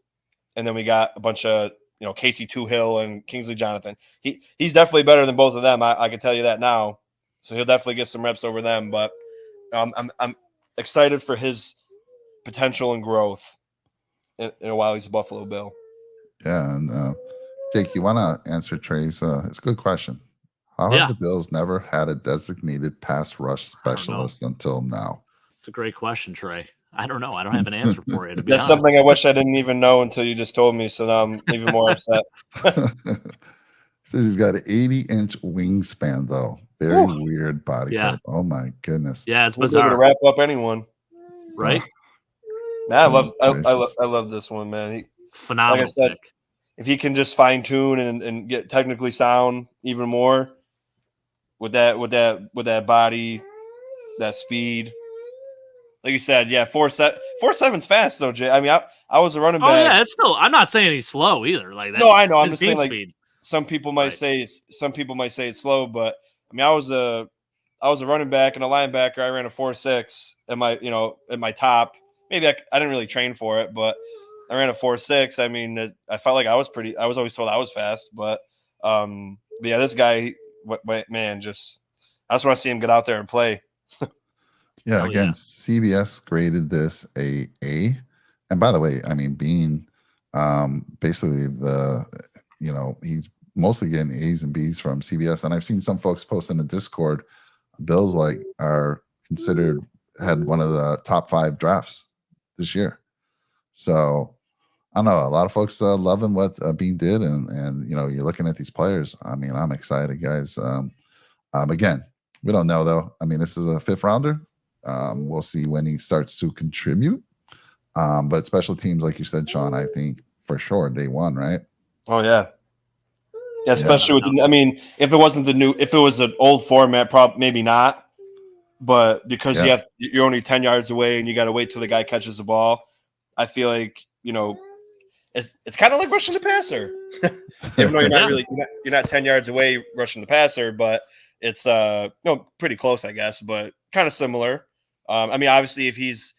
And then we got a bunch of, Casey Toohill and Kingsley Jonathan. He's definitely better than both of them. I can tell you that now. So he'll definitely get some reps over them. But I'm excited for his potential and growth in a while he's a Buffalo Bill. Yeah, and Jake, you want to answer Trey's? It's a good question. How have the Bills never had a designated pass rush specialist until now? It's a great question, Trey. I don't know. I don't have an answer for it. That's something I wish I didn't even know until you just told me. So now I'm even more upset. Says he's got an 80-inch wingspan, though. Very weird body type. Oh my goodness. Yeah, it's we'll bizarre. Be able to wrap up anyone, right? Man, I love this one, man. Phenomenal. Like I said, pick. If he can just fine tune and get technically sound even more with that body, that speed. Like you said, 4.7's fast though, Jay. I mean, I was a running back. Oh yeah, it's still. I'm not saying he's slow either. Like that. No, I know. I'm just saying, like, speed. some people might say it's slow, but I mean, I was a running back and a linebacker. I ran a 4.6 at my top. Maybe I didn't really train for it, but I ran a 4.6. I mean, I felt like I was always told I was fast, but yeah, this guy, man, I just want to see him get out there and play. Yeah, again, CBS graded this a A. And by the way, I mean, being basically he's mostly getting A's and B's from CBS. And I've seen some folks post in the Discord, Bills are considered had one of the top 5 drafts this year. So I don't know. A lot of folks loving what Bean did, and you're looking at these players. I mean, I'm excited, guys. Again, we don't know though. I mean, this is a 5th rounder. We'll see when he starts to contribute. But special teams, like you said, Sean, I think for sure day 1, right? Oh yeah. Especially with, I mean, if it was an old format, probably maybe not. But because you're only 10 yards away and you got to wait till the guy catches the ball, I feel like it's kind of like rushing the passer. Even though you're not 10 yards away rushing the passer, but it's pretty close, I guess, but kind of similar. I mean, obviously, if he's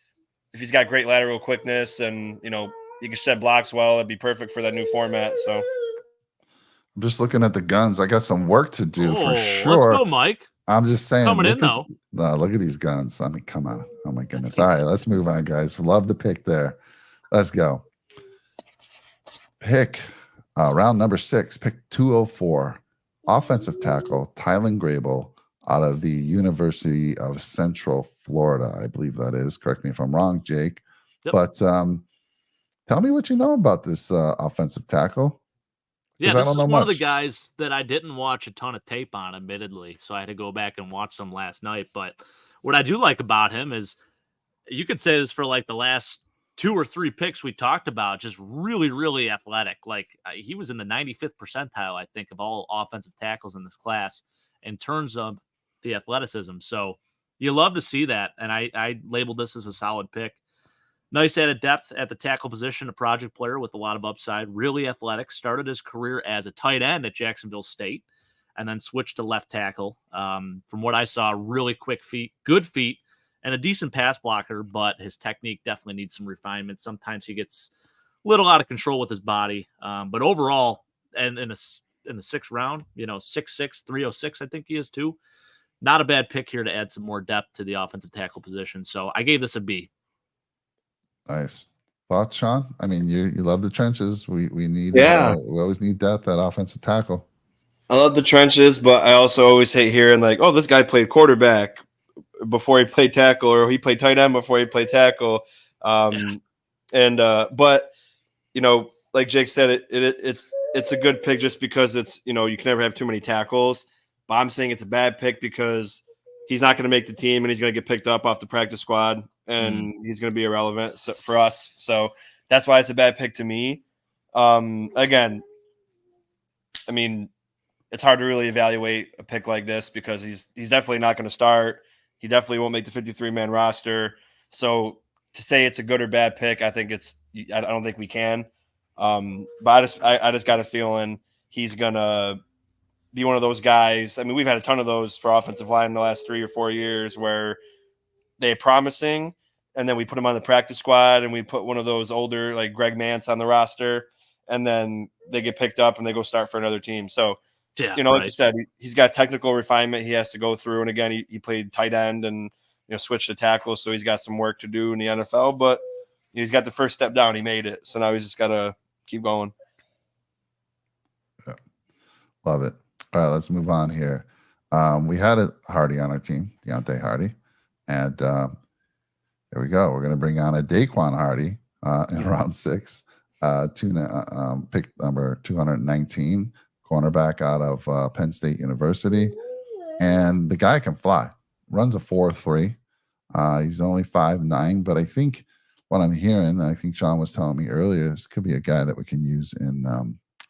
got great lateral quickness and he can shed blocks well, that'd be perfect for that new format. So I'm just looking at the guns. I got some work to do for sure. Let's go, Mike. I'm just saying. Coming in though. Look at these guns. I mean, come on. Oh my goodness. All right, let's move on, guys. Love the pick there. Let's go. Pick round number 6. Pick 204. Offensive tackle Tylen Grable out of the University of Central Florida. I believe that is. Correct me if I'm wrong, Jake. Yep. But tell me what you know about this offensive tackle. Yeah, this is one of the guys that I didn't watch a ton of tape on, admittedly. So I had to go back and watch some last night. But what I do like about him is you could say this for like the last 2 or 3 picks we talked about, just really, really athletic. Like he was in the 95th percentile, I think, of all offensive tackles in this class in terms of the athleticism. So you love to see that. And I labeled this as a solid pick. Nice added depth at the tackle position, a project player with a lot of upside, really athletic, started his career as a tight end at Jacksonville State and then switched to left tackle. From what I saw, really quick feet, good feet, and a decent pass blocker, but his technique definitely needs some refinement. Sometimes he gets a little out of control with his body. But overall, and in the 6th round, 6'6", 306, I think he is too. Not a bad pick here to add some more depth to the offensive tackle position. So I gave this a B. Nice. Thoughts, Sean? I mean, you love the trenches. We need we always need depth at offensive tackle. I love the trenches, but I also always hate hearing like, oh, this guy played quarterback before he played tackle, or he played tight end before he played tackle. But like Jake said, it's a good pick just because it's, you can never have too many tackles. But I'm saying it's a bad pick because he's not going to make the team and he's going to get picked up off the practice squad and he's going to be irrelevant for us. So that's why it's a bad pick to me. Again, I mean, it's hard to really evaluate a pick like this because he's definitely not going to start. He definitely won't make the 53-man roster. So to say it's a good or bad pick, I don't think we can. But I just got a feeling he's going to be one of those guys. I mean, we've had a ton of those for offensive line in the last 3 or 4 years where they're promising, and then we put them on the practice squad, and we put one of those older like Greg Mance on the roster, and then they get picked up and they go start for another team. So, like you said, he's got technical refinement he has to go through. And again, he played tight end and switched to tackle, so he's got some work to do in the NFL. But he's got the first step down. He made it, so now he's just got to keep going. Yeah. Love it. All right, let's move on here. We had a Hardy on our team, Deontay Hardy, and there we go. We're going to bring on a Daquan Hardy in round 6, pick number 219, cornerback out of Penn State University, and the guy can fly. Runs a 4.3. He's only 5'9", but I think what I'm hearing, I think Sean was telling me earlier, this could be a guy that we can use in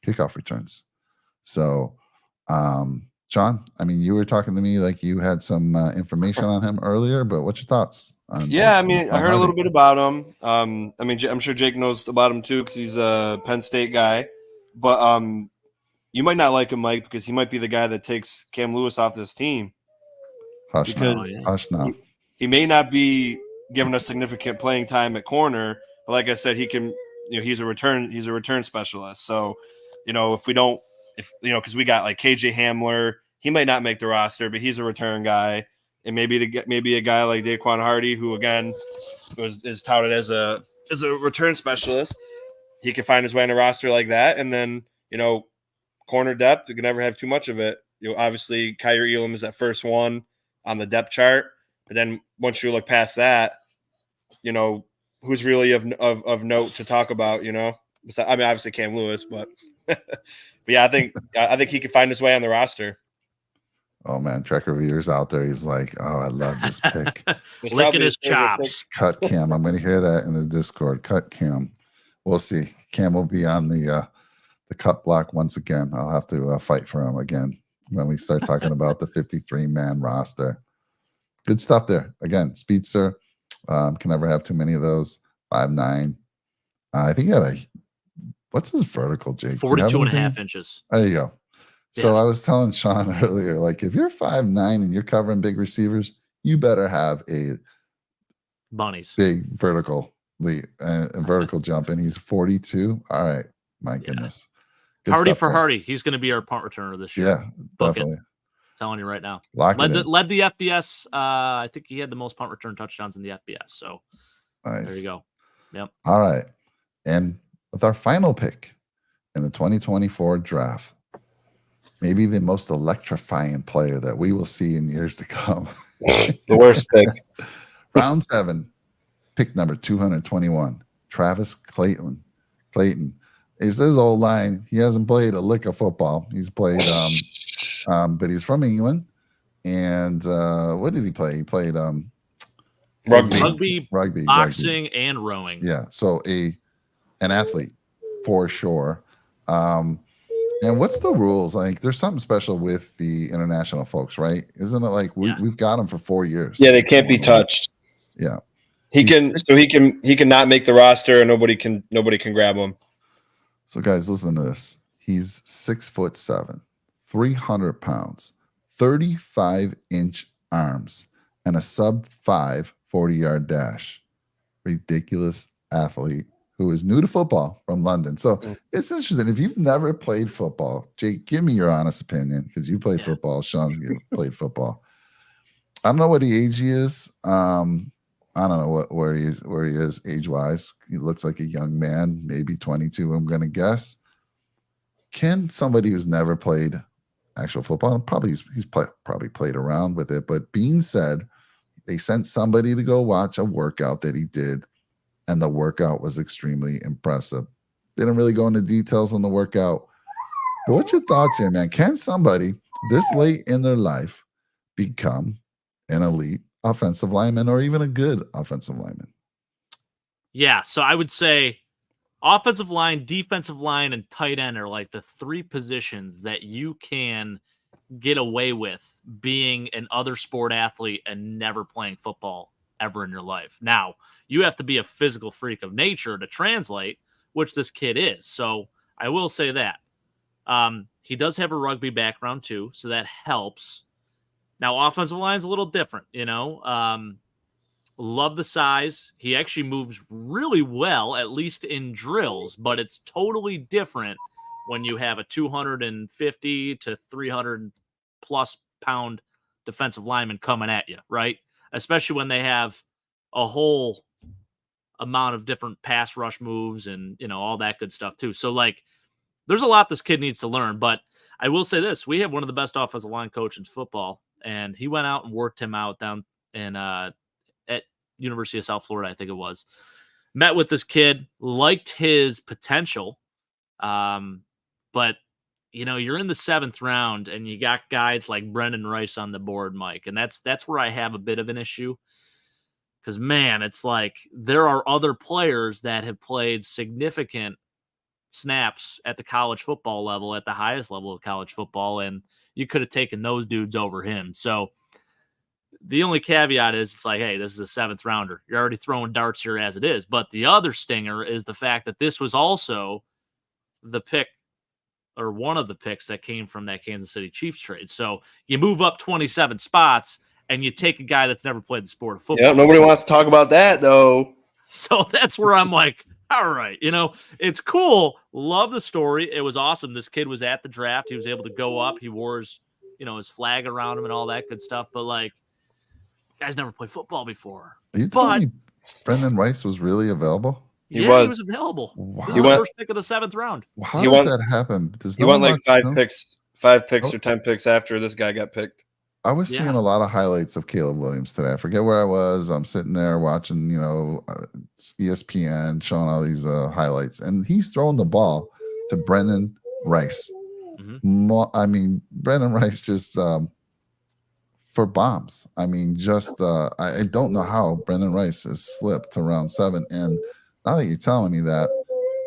kickoff returns. So. Sean, I mean, you were talking to me like you had some information on him earlier, but what's your thoughts? I heard a little bit about him. I mean, I'm sure Jake knows about him too because he's a Penn State guy. But you might not like him, Mike, because he might be the guy that takes Cam Lewis off this team. Hush now. He may not be given us significant playing time at corner, but like I said, he can. He's a return specialist. So, because we got like KJ Hamler, he might not make the roster, but he's a return guy. And maybe a guy like Daquan Hardy, who again is touted as a return specialist, he can find his way in a roster like that. And then, corner depth, you can never have too much of it. Obviously Kyrie Elam is that first one on the depth chart. But then once you look past that, who's really of note to talk about, I mean, obviously Cam Lewis, but but yeah, I think he could find his way on the roster. Oh man, Trek Revere's out there. He's like, oh, I love this pick. Licking his chops. Cut Cam. I'm going to hear that in the Discord. Cut Cam. We'll see. Cam will be on the cut block once again. I'll have to fight for him again when we start talking about the 53-man roster. Good stuff there. Again, speedster. Can never have too many of those. 5'9". I think he had what's his vertical, Jake? 42.5 inches. There you go. So I was telling Sean earlier, like if you're 5'9" and you're covering big receivers, you better have a big vertical jump, and he's 42. All right, my goodness. Good Hardy for Hardy. He's going to be our punt returner this year. Yeah, definitely. Telling you right now. Led the FBS. I think he had the most punt return touchdowns in the FBS. So nice. There you go. Yep. All right, and with our final pick in the 2024 draft, maybe the most electrifying player that we will see in years to come. The worst pick. Round 7, pick number 221, Travis Clayton. He says old line. He hasn't played a lick of football. He's played, but he's from England. And what did he play? He played Rugby. Boxing, and rowing. Yeah, so an athlete for sure. And what's the rules? Like, there's something special with the international folks, right? Isn't it like we've got them for 4 years? Yeah, they can't be touched. Yeah, he can not make the roster, and nobody can grab him. So guys, listen to this. He's 6'7", 300 pounds, 35-inch arms, and a sub-5 40-yard dash. Ridiculous athlete who is new to football from London. So it's interesting. If you've never played football, Jake, give me your honest opinion, because you played football. Sean's played football. I don't know what the age he is. I don't know where he is age-wise. He looks like a young man, maybe 22, I'm going to guess. Can somebody who's never played actual football, and probably he's probably played around with it, but being said, they sent somebody to go watch a workout that he did, and the workout was extremely impressive. They didn't really go into details on the workout. But what's your thoughts here, man? Can somebody this late in their life become an elite offensive lineman, or even a good offensive lineman? Yeah, so I would say offensive line, defensive line, and tight end are like the three positions that you can get away with being an other sport athlete and never playing football ever in your life. Now, you have to be a physical freak of nature to translate, which this kid is. So I will say that. He does have a rugby background too, so that helps. Now, offensive line is a little different, Love the size. He actually moves really well, at least in drills, but it's totally different when you have a 250 to 300 plus pound defensive lineman coming at you, right? Especially when they have a whole amount of different pass rush moves and, all that good stuff too. So like, there's a lot this kid needs to learn, but I will say this, we have one of the best offensive line coaches in football, and he went out and worked him out down in, at University of South Florida, I think it was. Met with this kid, liked his potential. But you're in the 7th round and you got guys like Brendan Rice on the board, Mike. And that's where I have a bit of an issue. Because, man, it's like there are other players that have played significant snaps at the college football level, at the highest level of college football, and you could have taken those dudes over him. So the only caveat is it's like, hey, this is a 7th rounder. You're already throwing darts here as it is. But the other stinger is the fact that this was also the pick, or one of the picks that came from that Kansas City Chiefs trade. So you move up 27 spots and you take a guy that's never played the sport of football. Yeah, nobody wants to talk about that, though. So that's where I'm like, all right, it's cool. Love the story. It was awesome. This kid was at the draft. He was able to go up. He wore his, his flag around him and all that good stuff. But like, guy's never played football before. Are you telling me Brendan Rice was really available? He was available. Wow. This is the first pick of the 7th round. How does that happen? He won like 5 picks or 10 picks after this guy got picked. I was seeing a lot of highlights of Caleb Williams today. I forget where I was. I'm sitting there watching, ESPN showing all these highlights, and he's throwing the ball to Brendan Rice. Mm-hmm. Brendan Rice just for bombs. I don't know how Brendan Rice has slipped to round 7. And now that you're telling me that,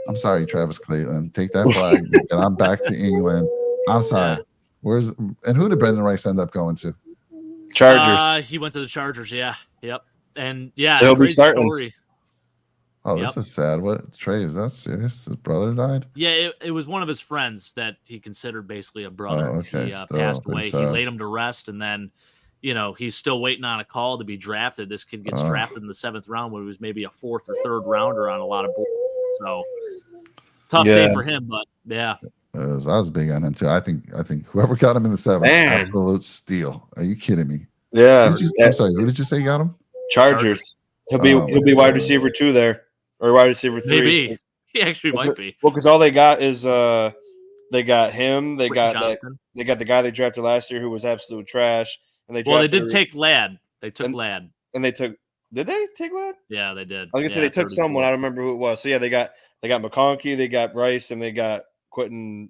I'm sorry, Travis Clayton. Take that flag, and I'm back to England. I'm sorry. Yeah. And who did Brendan Rice end up going to? Chargers. He went to the Chargers. Yeah. Yep. And so he'll be starting. Story. Oh, this is sad. What, Trey? Is that serious? His brother died? Yeah, it was one of his friends that he considered basically a brother. Oh, okay. He passed away. He laid him to rest, and then, he's still waiting on a call to be drafted. This kid gets drafted in the 7th round when he was maybe a 4th or 3rd rounder on a lot of boards. So tough day for him, but yeah. I was big on him too. I think whoever got him in the 7th, absolute steal. Are you kidding me? Yeah. I'm sorry. Who did you say got him? Chargers. He'll be wide receiver 2 there, or wide receiver 3. Maybe he actually might be. Well, because all they got is they got him. They got the guy they drafted last year who was absolute trash, and they did take Ladd. They took Ladd, and they took. Did they take Ladd? Yeah, they did. I was gonna say they took someone. I don't remember who it was. So yeah, they got McConkey, they got Rice, and they got Quentin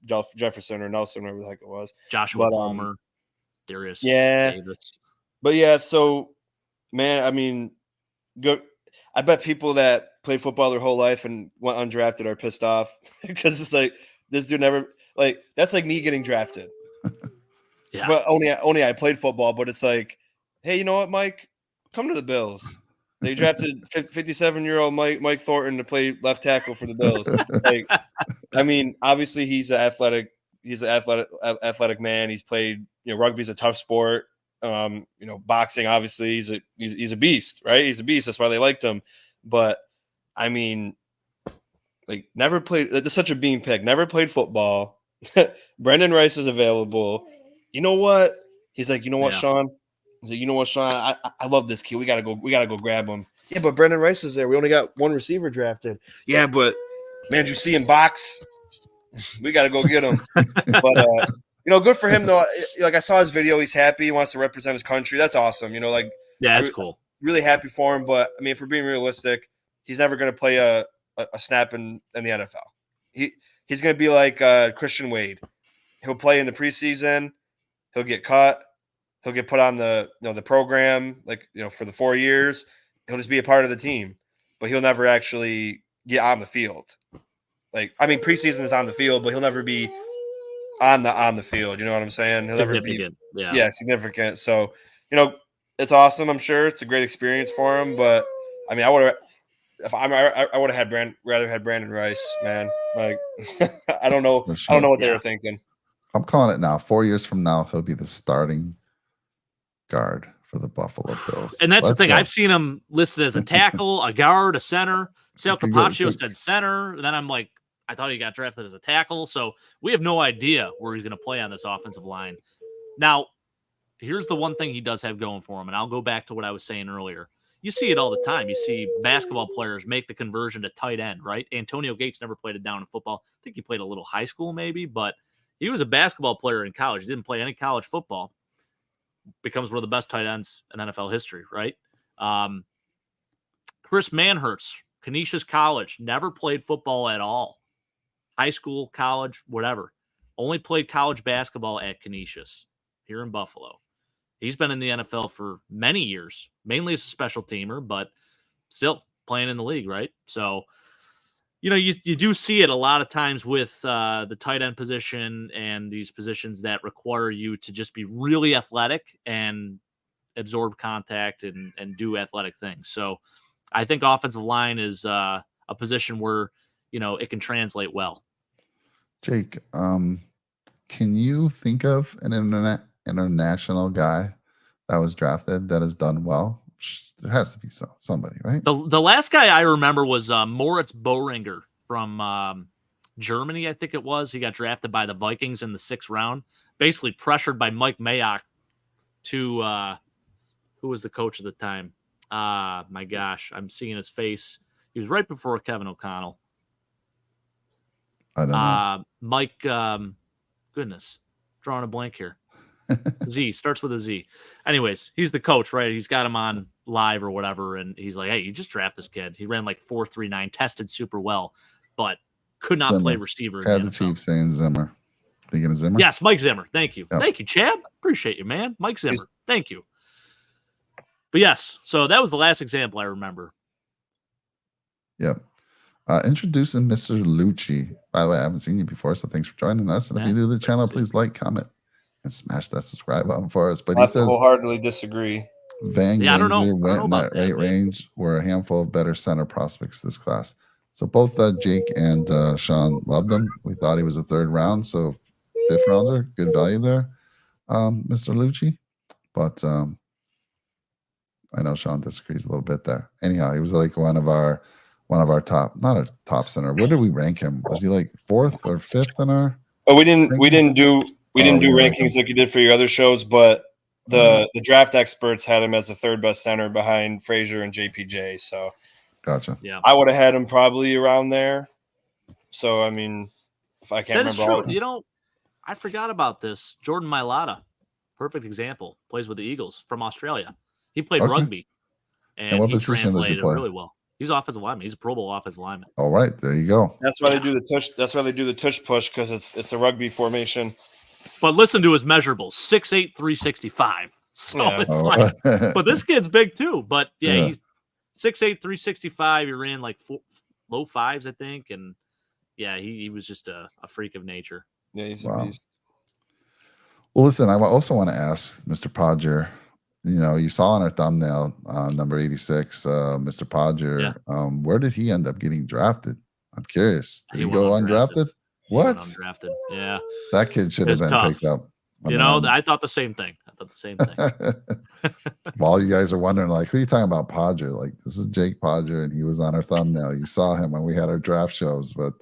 Jefferson or Nelson, whatever the heck it was. Joshua Palmer, Darius. Yeah. Davis. But yeah, so Man, I mean, go. I bet people that played football their whole life and went undrafted are pissed off because it's like this dude never that's like me getting drafted. Yeah. But only I played football, but it's like, hey, you know what, Mike? Come to the Bills. They drafted 57-year-old Mike Thornton to play left tackle for the Bills. Like, I mean, obviously he's an athletic man. He's played, rugby's a tough sport. Boxing, obviously he's a beast, right? He's a beast. That's why they liked him. But I mean, like, never played. That's such a bean pig. Never played football. Brendan Rice is available. You know what? He's like, you know what, Sean? He's like, you know what, Sean? I love this kid. We gotta go grab him. Yeah, but Brendan Rice is there. We only got one receiver drafted. Yeah, but man, did you see him box? We gotta go get him. But good for him though. Like, I saw his video. He's happy. He wants to represent his country. That's awesome. Yeah, that's cool. Really happy for him. But I mean, if we're being realistic, he's never gonna play a snap in the NFL. He's gonna be like Christian Wade. He'll play in the preseason. He'll get cut. He'll get put on the program, for the 4 years. He'll just be a part of the team, but he'll never actually get on the field. Preseason is on the field, but he'll never be on the field. You know what I'm saying? He'll never be significant. So, it's awesome. I'm sure it's a great experience for him. But I mean, I would have rather had Brandon Rice, man. Like, I don't know. Sure. I don't know what they were thinking. I'm calling it now. 4 years from now, he'll be the starting guard for the Buffalo Bills. And that's the thing. I've seen him listed as a tackle, a guard, a center. Sal Capaccio said center. Then I'm like, I thought he got drafted as a tackle. So we have no idea where he's going to play on this offensive line. Now, here's the one thing he does have going for him, and I'll go back to what I was saying earlier. You see it all the time. You see basketball players make the conversion to tight end, right? Antonio Gates never played it down in football. I think he played a little high school maybe, but he was a basketball player in college. He didn't play any college football. Becomes one of the best tight ends in NFL history, right? Chris Manhertz, Canisius College, never played football at all. High school, college, whatever. Only played college basketball at Canisius here in Buffalo. He's been in the NFL for many years, mainly as a special teamer, but still playing in the league, right? So, you do see it a lot of times with the tight end position and these positions that require you to just be really athletic and absorb contact and do athletic things. So I think offensive line is a position where, it can translate well. Jake, can you think of an international guy that was drafted that has done well? There has to be somebody, right? The last guy I remember was Moritz Boehringer from Germany, I think it was. He got drafted by the Vikings in the 6th round, basically pressured by Mike Mayock to who was the coach at the time? My gosh, I'm seeing his face. He was right before Kevin O'Connell. I don't know. Mike, goodness, drawing a blank here. Z, starts with a Z. Anyways, he's the coach, right? He's got him on live or whatever, and he's like, hey, you just draft this kid. He ran like 4.39, tested super well, but could not play receiver. Had the Chiefs saying Zimmer. Thinking of Zimmer? Yes, Mike Zimmer. Thank you. Yep. Thank you, Chad. Appreciate you, man. Mike Zimmer. Thank you. But yes, so that was the last example I remember. Yep. Introducing Mr. Lucci. By the way, I haven't seen you before, so thanks for joining us. And if you're new to the channel, please like, comment, and smash that subscribe button for us. But he says, wholeheartedly disagree. Van-Granger went in that rate range. Were a handful of better center prospects this class. So both Jake and Sean loved him. We thought he was a 3rd round, so 5th rounder, good value there, Mr. Lucci. But I know Sean disagrees a little bit there. Anyhow, he was like one of our top, not a top center. Where did we rank him? Was he like 4th or 5th in our? Oh, we didn't do rankings like you did for your other shows, but the draft experts had him as the 3rd best center behind Frazier and JPJ. So, gotcha. Yeah, I would have had him probably around there. So, I mean, if I can't remember, I forgot about this. Jordan Mailata, perfect example, plays with the Eagles from Australia. He played rugby, and what he position does he translated play? really well. He's an offensive lineman. He's a Pro Bowl offensive lineman. All right, there you go. That's why they do the tush. That's why they do the tush push, because it's a rugby formation. But listen to his measurables: 6'8", 365. So Yeah. it's Oh. like, but this kid's big too. But yeah, Yeah. he's 6'8", 365. He ran like low fives, I think. And yeah, he was just a freak of nature. Yeah, he's Wow. a beast. Well, listen, I also want to ask Mr. Podger. You know, you saw on our thumbnail, number 86, Mr. Podger. Where did he end up getting drafted? I'm curious. Did he went go undrafted. undrafted? He went What? undrafted. Yeah. That kid should have It's been tough. picked up. You know, I thought the same thing. While you guys are wondering, like, who are you talking about, Podger? Like, this is Jake Podger, and he was on our thumbnail. You saw him when we had our draft shows, but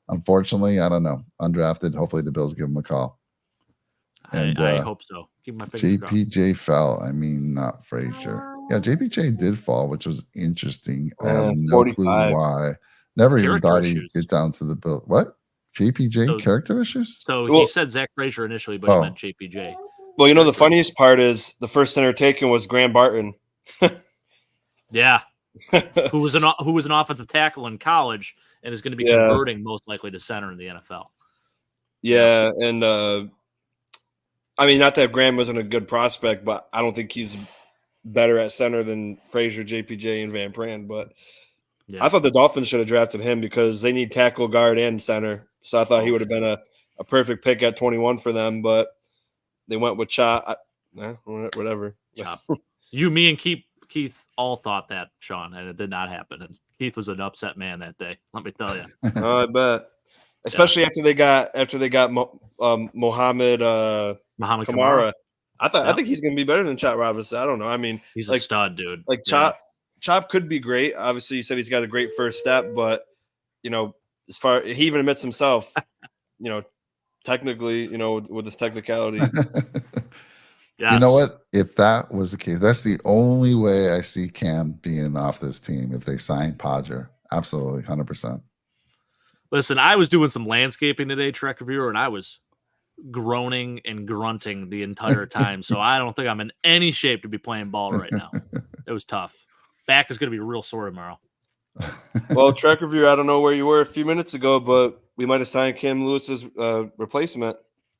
unfortunately, I don't know. Undrafted. Hopefully, the Bills give him a call. And I hope so. Keep my fingers crossed. JPJ fell. I mean, not Frazier. Yeah, JPJ did fall, which was interesting. I have no 45. clue why. Never even Character thought he'd issues. get down to the Bill. What? JPJ So- character issues? So Well- he said Zach Frazier initially, but he meant JPJ. Well, you know, the funniest part is the first center taken was Graham Barton. Yeah, who was an offensive tackle in college and is going to be Yeah. converting most likely to center in the NFL. Yeah, and I mean, not that Graham wasn't a good prospect, but I don't think he's better at center than Frazier, JPJ, and Van Pran. But Yeah. I thought the Dolphins should have drafted him because they need tackle, guard, and center. So I thought he would have been a perfect pick at 21 for them, but they went with Chop. Whatever. Chop. You, me, and Keith all thought that, Sean, and it did not happen. And Keith was an upset man that day. Let me tell you. Oh, I bet. Especially after they got Mohammed Kamara. I think he's going to be better than Chop Robinson. I don't know. I mean, he's a stud, dude. Like Chop could be great. Obviously, you said he's got a great first step, but you know, as far he even admits himself, you know, technically, you know, with his technicality. Yes. You know what? If that was the case, that's the only way I see Cam being off this team if they sign Podger. Absolutely, 100%. Listen, I was doing some landscaping today, Trek Reviewer, and I was groaning and grunting the entire time. So I don't think I'm in any shape to be playing ball right now. It was tough. Back is going to be real sore tomorrow. Well, Trek Reviewer, I don't know where you were a few minutes ago, but we might have signed Cam Lewis's replacement.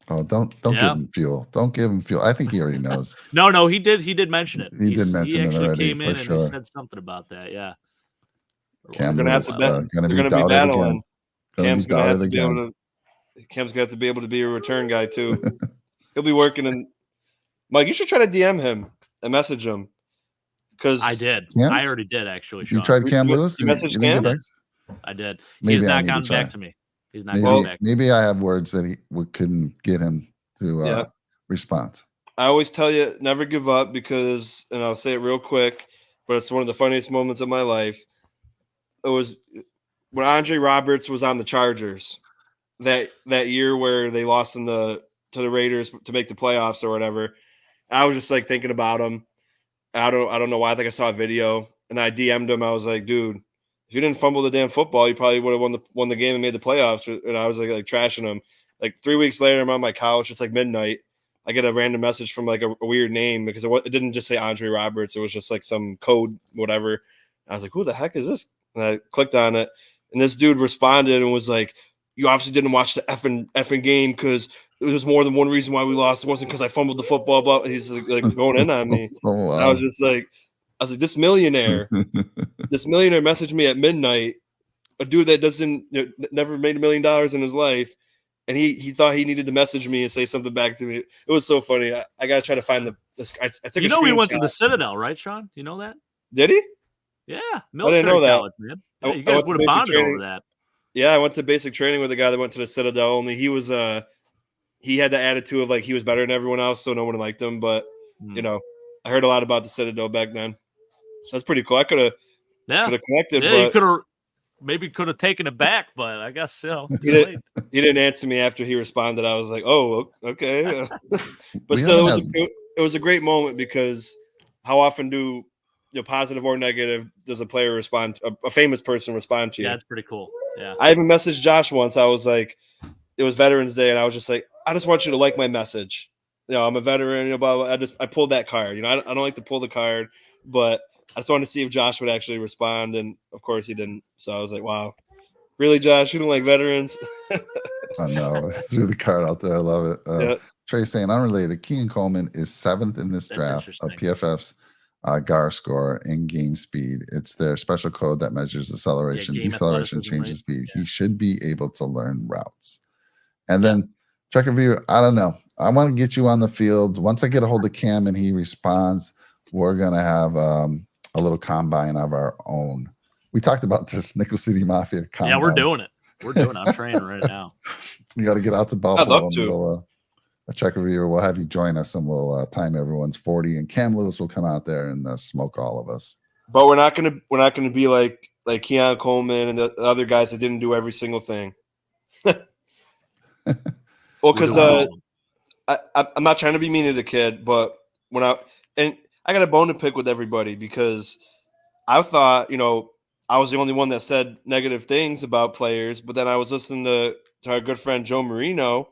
Oh, don't give him fuel. Don't give him fuel. I think he already knows. No, he did mention it. He did mention it already, came in for and sure. he said something about that. Yeah. Cam They're gonna have Lewis, to bet. gonna They're be gonna be doubted again. battling. Cam's gonna have to be again. able to. Cam's gonna have to be able to be a return guy too. He'll be working in. Mike, you should try to DM him and message him. Because I did. Cam? I already did actually. Sean. You tried Cam You Lewis? messaged and he didn't Cam? get back? I did. Maybe He's I not need to gotten try. back to me. He's not gotten back. Maybe I have words that we couldn't get him to respond. I always tell you, never give up because, and I'll say it real quick, but it's one of the funniest moments of my life. It was when Andre Roberts was on the Chargers that year where they lost to the Raiders to make the playoffs or whatever. I was just like thinking about him. I don't know why. I think I saw a video and I DM'd him. I was like, dude, if you didn't fumble the damn football, you probably would have won the game and made the playoffs. And I was like trashing him. Like 3 weeks later, I'm on my couch. It's like midnight. I get a random message from like a weird name because it didn't just say Andre Roberts. It was just like some code, whatever. I was like, who the heck is this? And I clicked on it. And this dude responded and was like, you obviously didn't watch the effing game because there's more than one reason why we lost. It wasn't because I fumbled the football, but he's like going in on me. Oh, wow. I was like, this millionaire messaged me at midnight, a dude that never made $1 million in his life. And he thought he needed to message me and say something back to me. It was so funny. I got to try to find this. I took a screenshot. He went to the Citadel, right, Sean? You know that? Did he? Yeah. Military know that. College, man. Yeah, you guys would have bonded over that. Yeah, I went to basic training with a guy that went to the Citadel. Only he was he had the attitude of like he was better than everyone else, so no one liked him. But you know, I heard a lot about the Citadel back then. So that's pretty cool. I could have connected. Yeah, but you could have taken it back, but I guess he didn't answer me after he responded. I was like, oh, okay. But still, it was a great moment because how often do positive or negative does a player respond? A famous person respond to you? Yeah, it's pretty cool. Yeah, I even messaged Josh once. I was like, it was Veterans Day, and I was just like, I just want you to like my message. I'm a veteran. Blah, blah. I pulled that card. I don't like to pull the card, but I just wanted to see if Josh would actually respond, and of course he didn't. So I was like, wow, really, Josh? You don't like veterans? I know. Threw the card out there. I love it. Trey saying unrelated. Kean Coleman is 7th in this That's draft of interesting. PFF's GAR score in game speed. It's their special code that measures acceleration, game deceleration, athleticism, change right? of speed. Yeah. He should be able to learn routes. And Yeah. then check review. I don't know. I want to get you on the field. Once I get a hold of Cam and he responds, we're gonna have a little combine of our own. We talked about this Nickel City Mafia combine. Yeah, we're doing it. We're doing it. I'm training right now. You got to get out to I'd Buffalo. love to. And we'll, a check reviewer. We'll have you join us, and we'll time everyone's 40. And Cam Lewis will come out there and smoke all of us. But we're not gonna be like Keon Coleman and the other guys that didn't do every single thing. Well, because I'm not trying to be mean to the kid, but I got a bone to pick with everybody because I thought I was the only one that said negative things about players, but then I was listening to our good friend Joe Marino,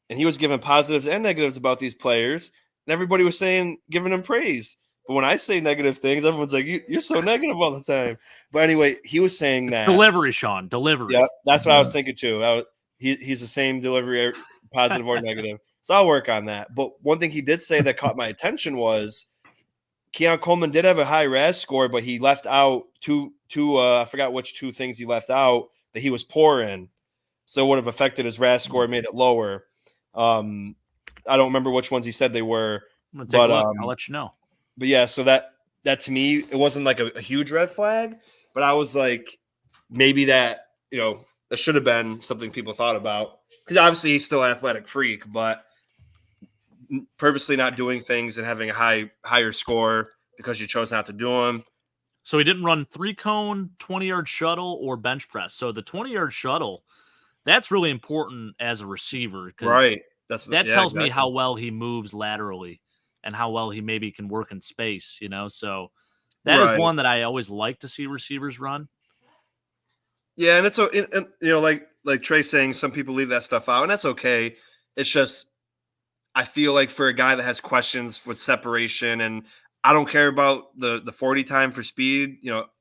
and he was giving positives and negatives about these players, and everybody was giving them praise. But when I say negative things, everyone's like, "You're so negative all the time." But anyway, he was saying that delivery, Sean, delivery. Yeah, that's what I was thinking too. He's the same delivery, positive or negative. So I'll work on that. But one thing he did say that caught my attention was Keon Coleman did have a high RAS score, but he left out two I forgot which 2 things he left out that he was poor in. So it would have affected his RAS score, made it lower. I don't remember which ones he said they were. I'm gonna take a look. I'll let you know. But yeah, so that to me, it wasn't like a huge red flag, but I was like, maybe that, that should have been something people thought about. Because obviously he's still an athletic freak, but purposely not doing things and having a higher score because you chose not to do them. So he didn't run 3-cone, 20-yard shuttle, or bench press. So the 20-yard shuttle, that's really important as a receiver. Right. That tells me how well he moves laterally and how well he maybe can work in space, So that is one that I always like to see receivers run. Yeah, and it's like Trey saying, some people leave that stuff out, and that's okay. It's just I feel like for a guy that has questions with separation, and I don't care about the 40 time for speed.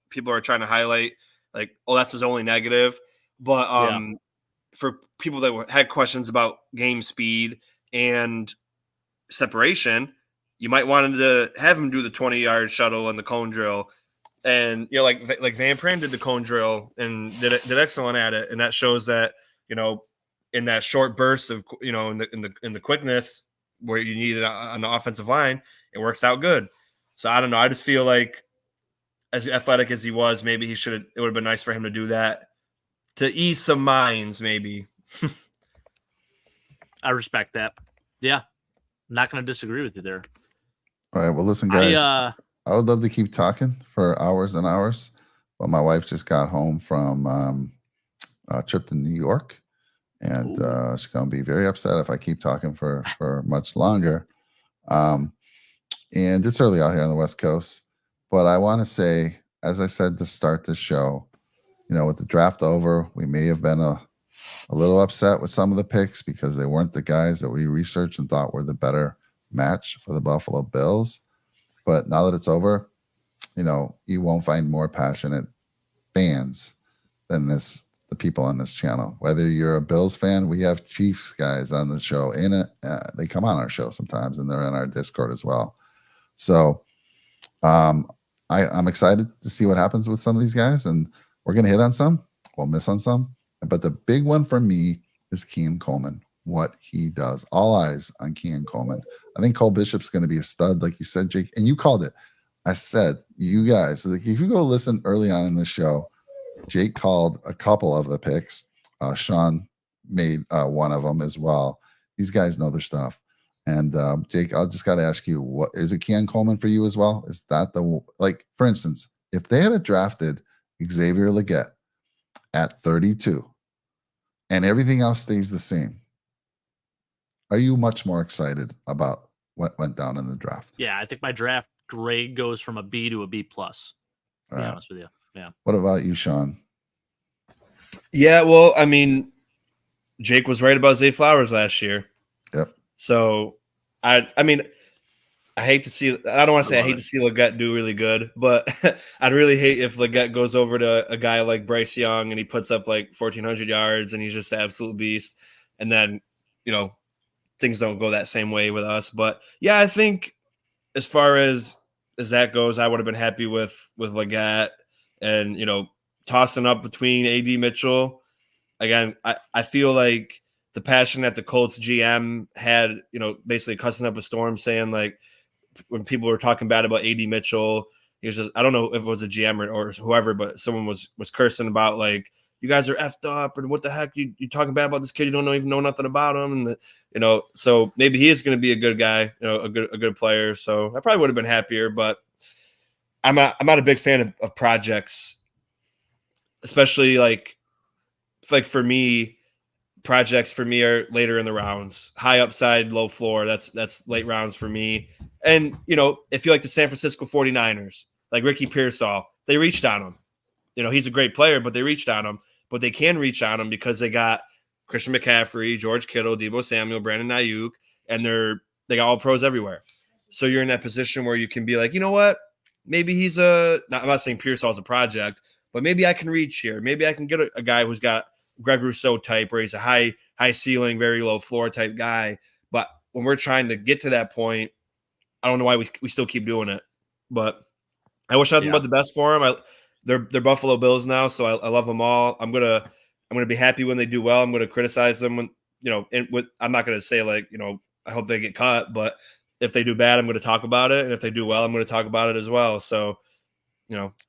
People are trying to highlight like, oh, that's his only negative. But for people that had questions about game speed and separation, you might want to have him do the 20-yard shuttle and the cone drill. And like Van Pran did the cone drill and did excellent at it, and that shows that in that short burst of in the quickness where you need it on the offensive line, it works out good. So I don't know. I just feel like as athletic as he was, maybe it would have been nice for him to do that to ease some minds, maybe. I respect that. Yeah, I'm not going to disagree with you there. All right. Well, listen, guys. I would love to keep talking for hours and hours, but my wife just got home from a trip to New York, and she's going to be very upset if I keep talking for much longer. And it's early out here on the West Coast, but I want to say, as I said to start the show, with the draft over, we may have been a little upset with some of the picks because they weren't the guys that we researched and thought were the better match for the Buffalo Bills. But now that it's over, you won't find more passionate fans than the people on this channel. Whether you're a Bills fan, we have Chiefs guys on the show. They come on our show sometimes, and they're in our Discord as well. So I'm excited to see what happens with some of these guys, and we're going to hit on some. We'll miss on some. But the big one for me is Keon Coleman, what he does. All eyes on Keon Coleman. I think Cole Bishop's going to be a stud, like you said, Jake, and you called it. I said, you guys, like, if you go listen early on in the show, Jake called a couple of the picks. Sean made one of them as well. These guys know their stuff. And Jake, I just got to ask you, what is it? Keon Coleman for you as well? Is that for instance, if they had drafted Xavier Legette at 32 and everything else stays the same, are you much more excited about what went down in the draft? Yeah, I think my draft grade goes from a B to a B+. To be honest with you. Yeah. What about you, Sean? Yeah, well, I mean, Jake was right about Zay Flowers last year. Yep. So, I hate to see. I don't want to say I hate to see Legette do really good, but I'd really hate if Legette goes over to a guy like Bryce Young and he puts up like 1,400 yards and he's just an absolute beast, and then things don't go that same way with us. But yeah, I think as far as that goes, I would have been happy with Leggett and, tossing up between AD Mitchell. Again, I feel like the passion that the Colts GM had, basically cussing up a storm, saying like when people were talking bad about AD Mitchell, he was just, I don't know if it was a GM or whoever, but someone was cursing about like, you guys are effed up and what the heck you talking bad about this kid? You don't even know nothing about him. And so maybe he is going to be a good guy, a good player. So I probably would have been happier, but I'm not a big fan of projects, especially like for me, projects for me are later in the rounds, high upside, low floor. That's late rounds for me. And, if you like the San Francisco 49ers, like Ricky Pearsall, they reached on him. He's a great player, but they reached on him. But they can reach on him because they got Christian McCaffrey, George Kittle, Deebo Samuel, Brandon Ayuk, and they got all pros everywhere. So you're in that position where you can be like, you know what? Maybe he's I'm not saying Pearsall's a project, but maybe I can reach here. Maybe I can get a guy who's got Greg Rousseau type, where he's a high ceiling, very low floor type guy. But when we're trying to get to that point, I don't know why we still keep doing it. But I wish nothing but the best for him. They're Buffalo Bills now, so I love them all. I'm gonna be happy when they do well. I'm gonna criticize them when I'm not gonna say like I hope they get cut, but if they do bad, I'm gonna talk about it, and if they do well, I'm gonna talk about it as well. So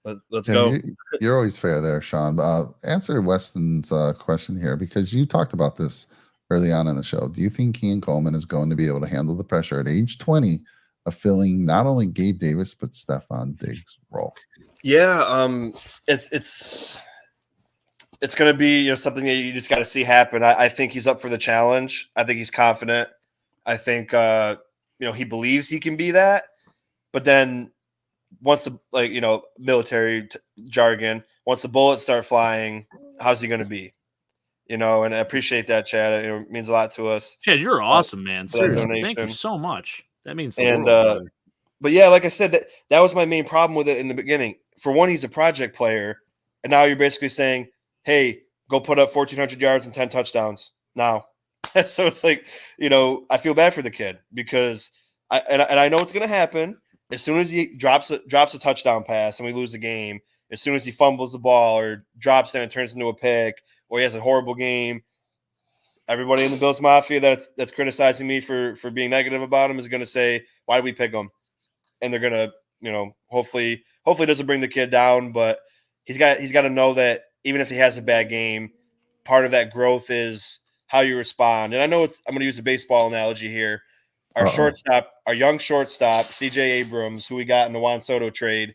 let's go. You're always fair there, Sean. Answer Weston's question here, because you talked about this early on in the show. Do you think Keon Coleman is going to be able to handle the pressure at age 20 of filling not only Gabe Davis but Stephon Diggs' role? Yeah, it's going to be something that you just got to see happen. I think he's up for the challenge. I think he's confident. I think he believes he can be that. But then once military jargon, once the bullets start flying, how's he going to be? And I appreciate that, Chad. It means a lot to us. Chad, you're awesome, man. Seriously, thank you so much. That means the world, brother. But yeah, like I said, that was my main problem with it in the beginning. For one, he's a project player, and now you're basically saying, hey, go put up 1,400 yards and 10 touchdowns now. So it's like, I feel bad for the kid because I know it's going to happen. As soon as he drops a touchdown pass and we lose the game, as soon as he fumbles the ball or drops it and turns into a pick, or he has a horrible game, everybody in the Bills Mafia that's criticizing me for being negative about him is going to say, why did we pick him? And they're going to, hopefully it doesn't bring the kid down, but he's got to know that even if he has a bad game, part of that growth is how you respond. And I know I'm going to use a baseball analogy here. Our young shortstop, CJ Abrams, who we got in the Juan Soto trade,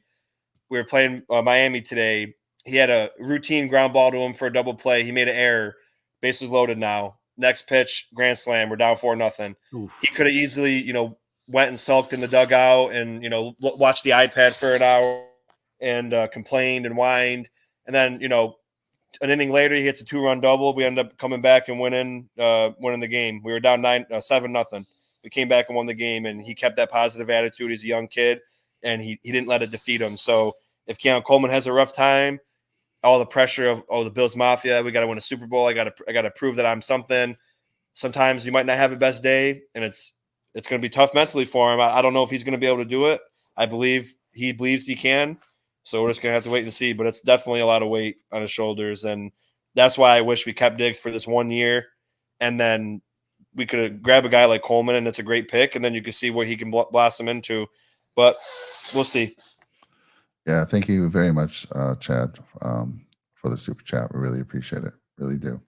we were playing Miami today. He had a routine ground ball to him for a double play. He made an error. Bases loaded now. Next pitch, grand slam. We're down 4-0. He could have easily, went and sulked in the dugout and, watched the iPad for an hour and complained and whined. And then, an inning later, he hits a 2-run double. We end up coming back and winning the game. We were down 7-0. We came back and won the game, and he kept that positive attitude. He's a young kid, and he didn't let it defeat him. So if Keon Coleman has a rough time, all the pressure of the Bills Mafia, we got to win a Super Bowl. I got to prove that I'm something. Sometimes you might not have a best day, and it's going to be tough mentally for him. I don't know if he's going to be able to do it. I believe he believes he can. So we're just going to have to wait and see. But it's definitely a lot of weight on his shoulders. And that's why I wish we kept Diggs for this 1 year. And then we could grab a guy like Coleman, and it's a great pick. And then you can see where he can blossom into. But we'll see. Yeah, thank you very much, Chad, for the super chat. We really appreciate it. Really do.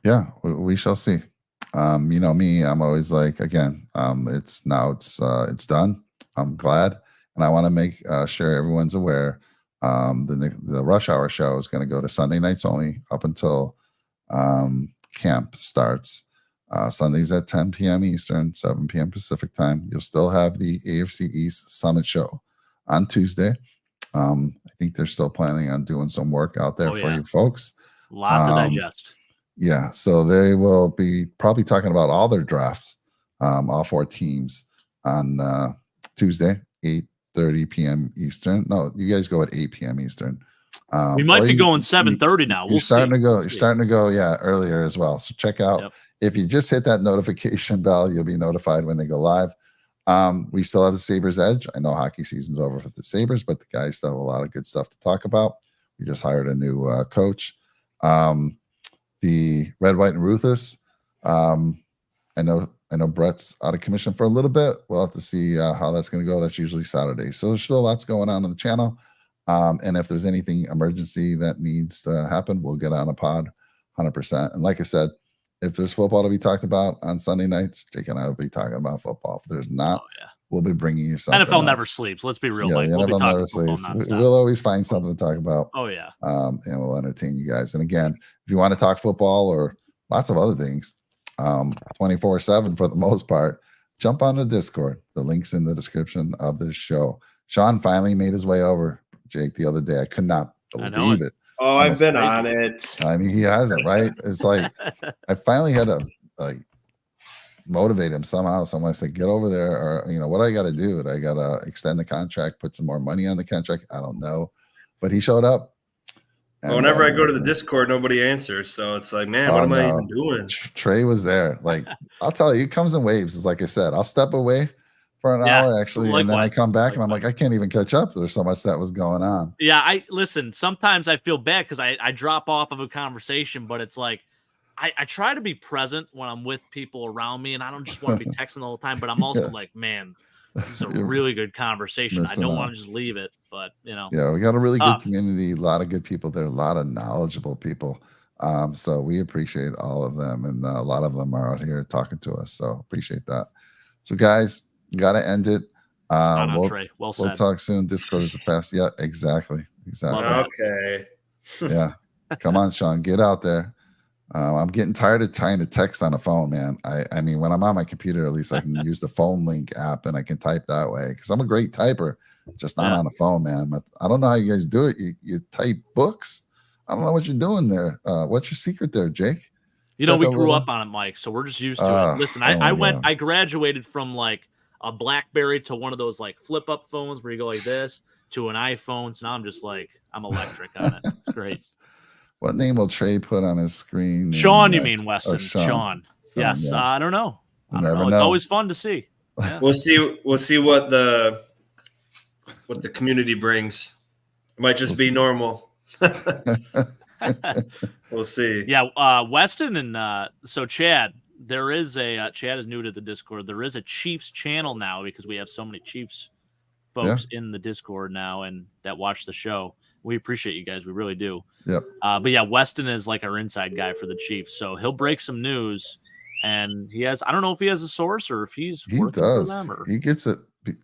Yeah, we shall see. Me, I'm always like, again, it's done. I'm glad. And I want to make sure everyone's aware. The Rush Hour show is going to go to Sunday nights only up until camp starts. Sundays at 10 p.m. Eastern, 7 p.m. Pacific time. You'll still have the AFC East Summit show on Tuesday. I think they're still planning on doing some work out there for you folks. A lot to digest. Yeah, so they will be probably talking about all their drafts, all 4 teams on Tuesday, 8:30 p.m. Eastern. No, you guys go at 8 p.m. Eastern. We might or be you- going you- 7:30 now. You're We'll starting see. to go. We'll You're see. starting to go. Yeah, earlier as well. So check out. Yep. If you just hit that notification bell, you'll be notified when they go live. We still have the Sabres Edge. I know hockey season's over for the Sabres, but the guys still have a lot of good stuff to talk about. We just hired a new coach. The Red, White, and Ruthless. I know Brett's out of commission for a little bit. We'll have to see how that's going to go. That's usually Saturday. So there's still lots going on the channel. And if there's anything emergency that needs to happen, we'll get on a pod 100%. And like I said, if there's football to be talked about on Sunday nights, Jake and I will be talking about football. If there's not, we'll be bringing you something NFL else. never sleeps. Let's be real. Yeah, Mike. the We'll be NFL talking never football sleeps. nonstop. We'll always find something to talk about. Oh, yeah. And we'll entertain you guys. And again, if you want to talk football or lots of other things, 24/7 for the most part, jump on the Discord. The link's in the description of this show. Sean finally made his way over, Jake, the other day. I could not believe it. Oh, I've been on it. I mean, he hasn't, right? It's like I finally had to motivate him somehow. Someone said, "Get over there," or what do I got to do? I got to extend the contract, put some more money on the contract. I don't know, but he showed up. Well, whenever I go to the Discord, nobody answers. So it's like, man, what am I even doing? Trey was there. Like, I'll tell you, he comes in waves. It's like I said, I'll step away for an hour actually, and then I come back and I'm like, I can't even catch up. There's so much that was going on. Yeah, listen. Sometimes I feel bad because I drop off of a conversation, but it's like I try to be present when I'm with people around me, and I don't just want to be texting the whole time. But I'm also like, man, this is a really good conversation. I don't want to just leave it, but Yeah, we got a really good community, a lot of good people there, a lot of knowledgeable people. So we appreciate all of them, and a lot of them are out here talking to us. So appreciate that. So guys, got to end it. We'll talk soon. Discord is the fast. Yeah, exactly. Okay. Yeah, come on, Sean, get out there. I'm getting tired of trying to text on a phone, man. I mean, when I'm on my computer, at least I can use the phone link app and I can type that way because I'm a great typer, just not on a phone, man. But I don't know how you guys do it. You type books. I don't know what you're doing there. What's your secret there, Jake? We grew up on it, Mike, so we're just used to it. Listen, I graduated from like a BlackBerry to one of those like flip up phones where you go like this to an iPhone. So now I'm just like, I'm electric on it. It's great. What name will Trey put on his screen? Sean, you mean Weston? Oh, Sean. Yes. Yeah. I don't know. Know. It's always fun to see. Yeah. We'll see what the community brings. It might just be normal. We'll see. Yeah. Weston and so Chad, there is Chad is new to the Discord. There is a Chiefs channel now because we have so many Chiefs folks in the Discord now and that watch the show. We appreciate you guys. We really do. Yep. But yeah, Weston is like our inside guy for the Chiefs. So he'll break some news and I don't know if he has a source or if he working does. For them or... He gets it.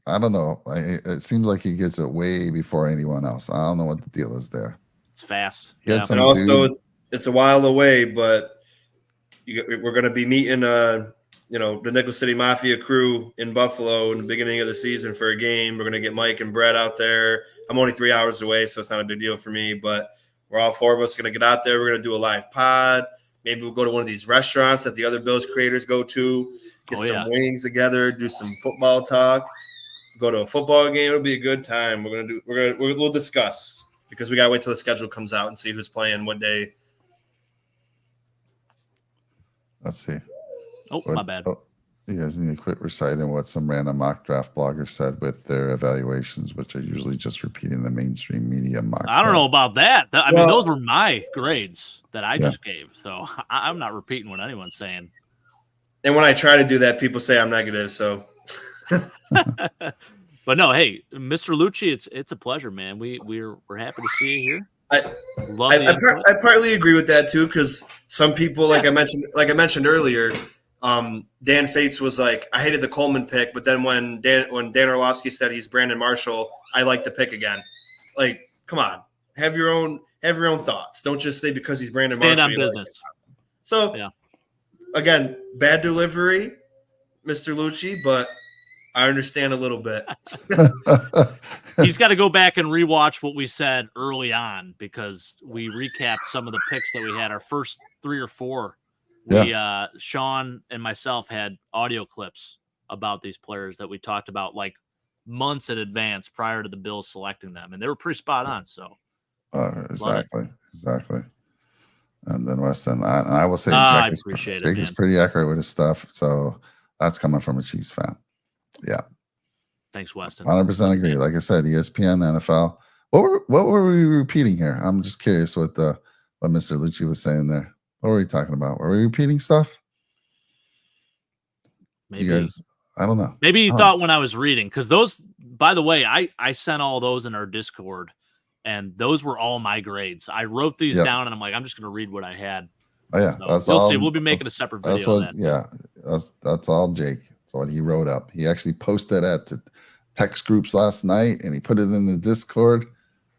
I don't know. It seems like he gets it way before anyone else. I don't know what the deal is there. It's fast. And also it's a while away, but we're going to be meeting, the Nickel City Mafia crew in Buffalo in the beginning of the season for a game. We're going to get Mike and Brett out there. I'm only 3 hours away, so it's not a big deal for me, but we're all four of us going to get out there. We're going to do a live pod. Maybe we'll go to one of these restaurants that the other Bills creators go to, get some wings together, do some football talk, go to a football game. It'll be a good time. We'll discuss because we got to wait till the schedule comes out and see who's playing what day. Let's see. My bad. You guys need to quit reciting what some random mock draft blogger said with their evaluations, which are usually just repeating the mainstream media mock. I don't know about that. I mean, those were my grades that I just gave. So I'm not repeating what anyone's saying. And when I try to do that, people say I'm negative. So, but no, hey, Mr. Lucci, it's a pleasure, man. We're happy to see you here. I partly agree with that too, because some people, like I mentioned earlier, Dan Fates was like, I hated the Coleman pick, but then when Dan Orlovsky said he's Brandon Marshall, I like the pick again. Like, come on, have your own thoughts. Don't just say because he's Brandon Marshall. Stand on business. So, again, bad delivery, Mr. Lucci, but I understand a little bit. He's got to go back and rewatch what we said early on because we recapped some of the picks that we had. Our first 3 or 4. Sean and myself had audio clips about these players that we talked about like months in advance prior to the Bills selecting them, and they were pretty spot on. So Exactly. And then Weston, and I will say I appreciate it, Jake is man. pretty accurate with his stuff. So that's coming from a Chiefs fan. Yeah. Thanks, Weston. 100% agree. Like I said, ESPN, NFL. What were we repeating here? I'm just curious what Mr. Lucci was saying there. What were we talking about? Were we repeating stuff? Maybe. You guys, I don't know. Maybe you thought when I was reading, because those, by the way, I sent all those in our Discord, and those were all my grades. I wrote these down, and I'm like, I'm just going to read what I had. Oh yeah, so you'll see. We'll be making a separate video. That's what. On that. Yeah, that's all Jake. That's what he wrote up. He actually posted at text groups last night, and he put it in the Discord.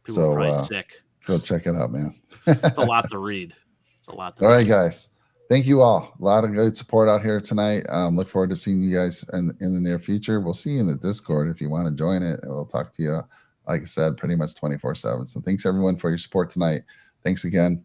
People are probably sick. Go check it out, man. It's a lot to read. It's a lot to read. All right, read. guys. Thank you all. A lot of good support out here tonight. Look forward to seeing you guys in the near future. We'll see you in the Discord if you want to join it, and we'll talk to you, like I said, pretty much 24/7. So thanks everyone for your support tonight. Thanks again,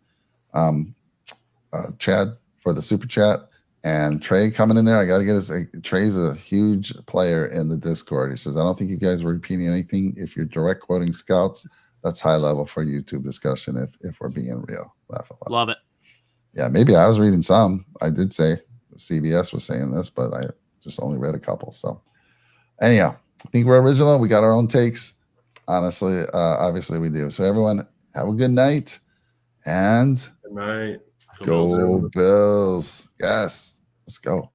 Chad, for the super chat, and Trey coming in there. I got to get his. Trey's a huge player in the Discord. He says, I don't think you guys were repeating anything. If you're direct quoting scouts, that's high level for YouTube discussion. If we're being real, laugh a lot. Love it. Yeah, maybe I was reading some. I did say CBS was saying this, but I just only read a couple. So anyhow, I think we're original. We got our own takes. Honestly, obviously we do. So everyone, have a good night. And Good night. Go Bills. Yes, let's go.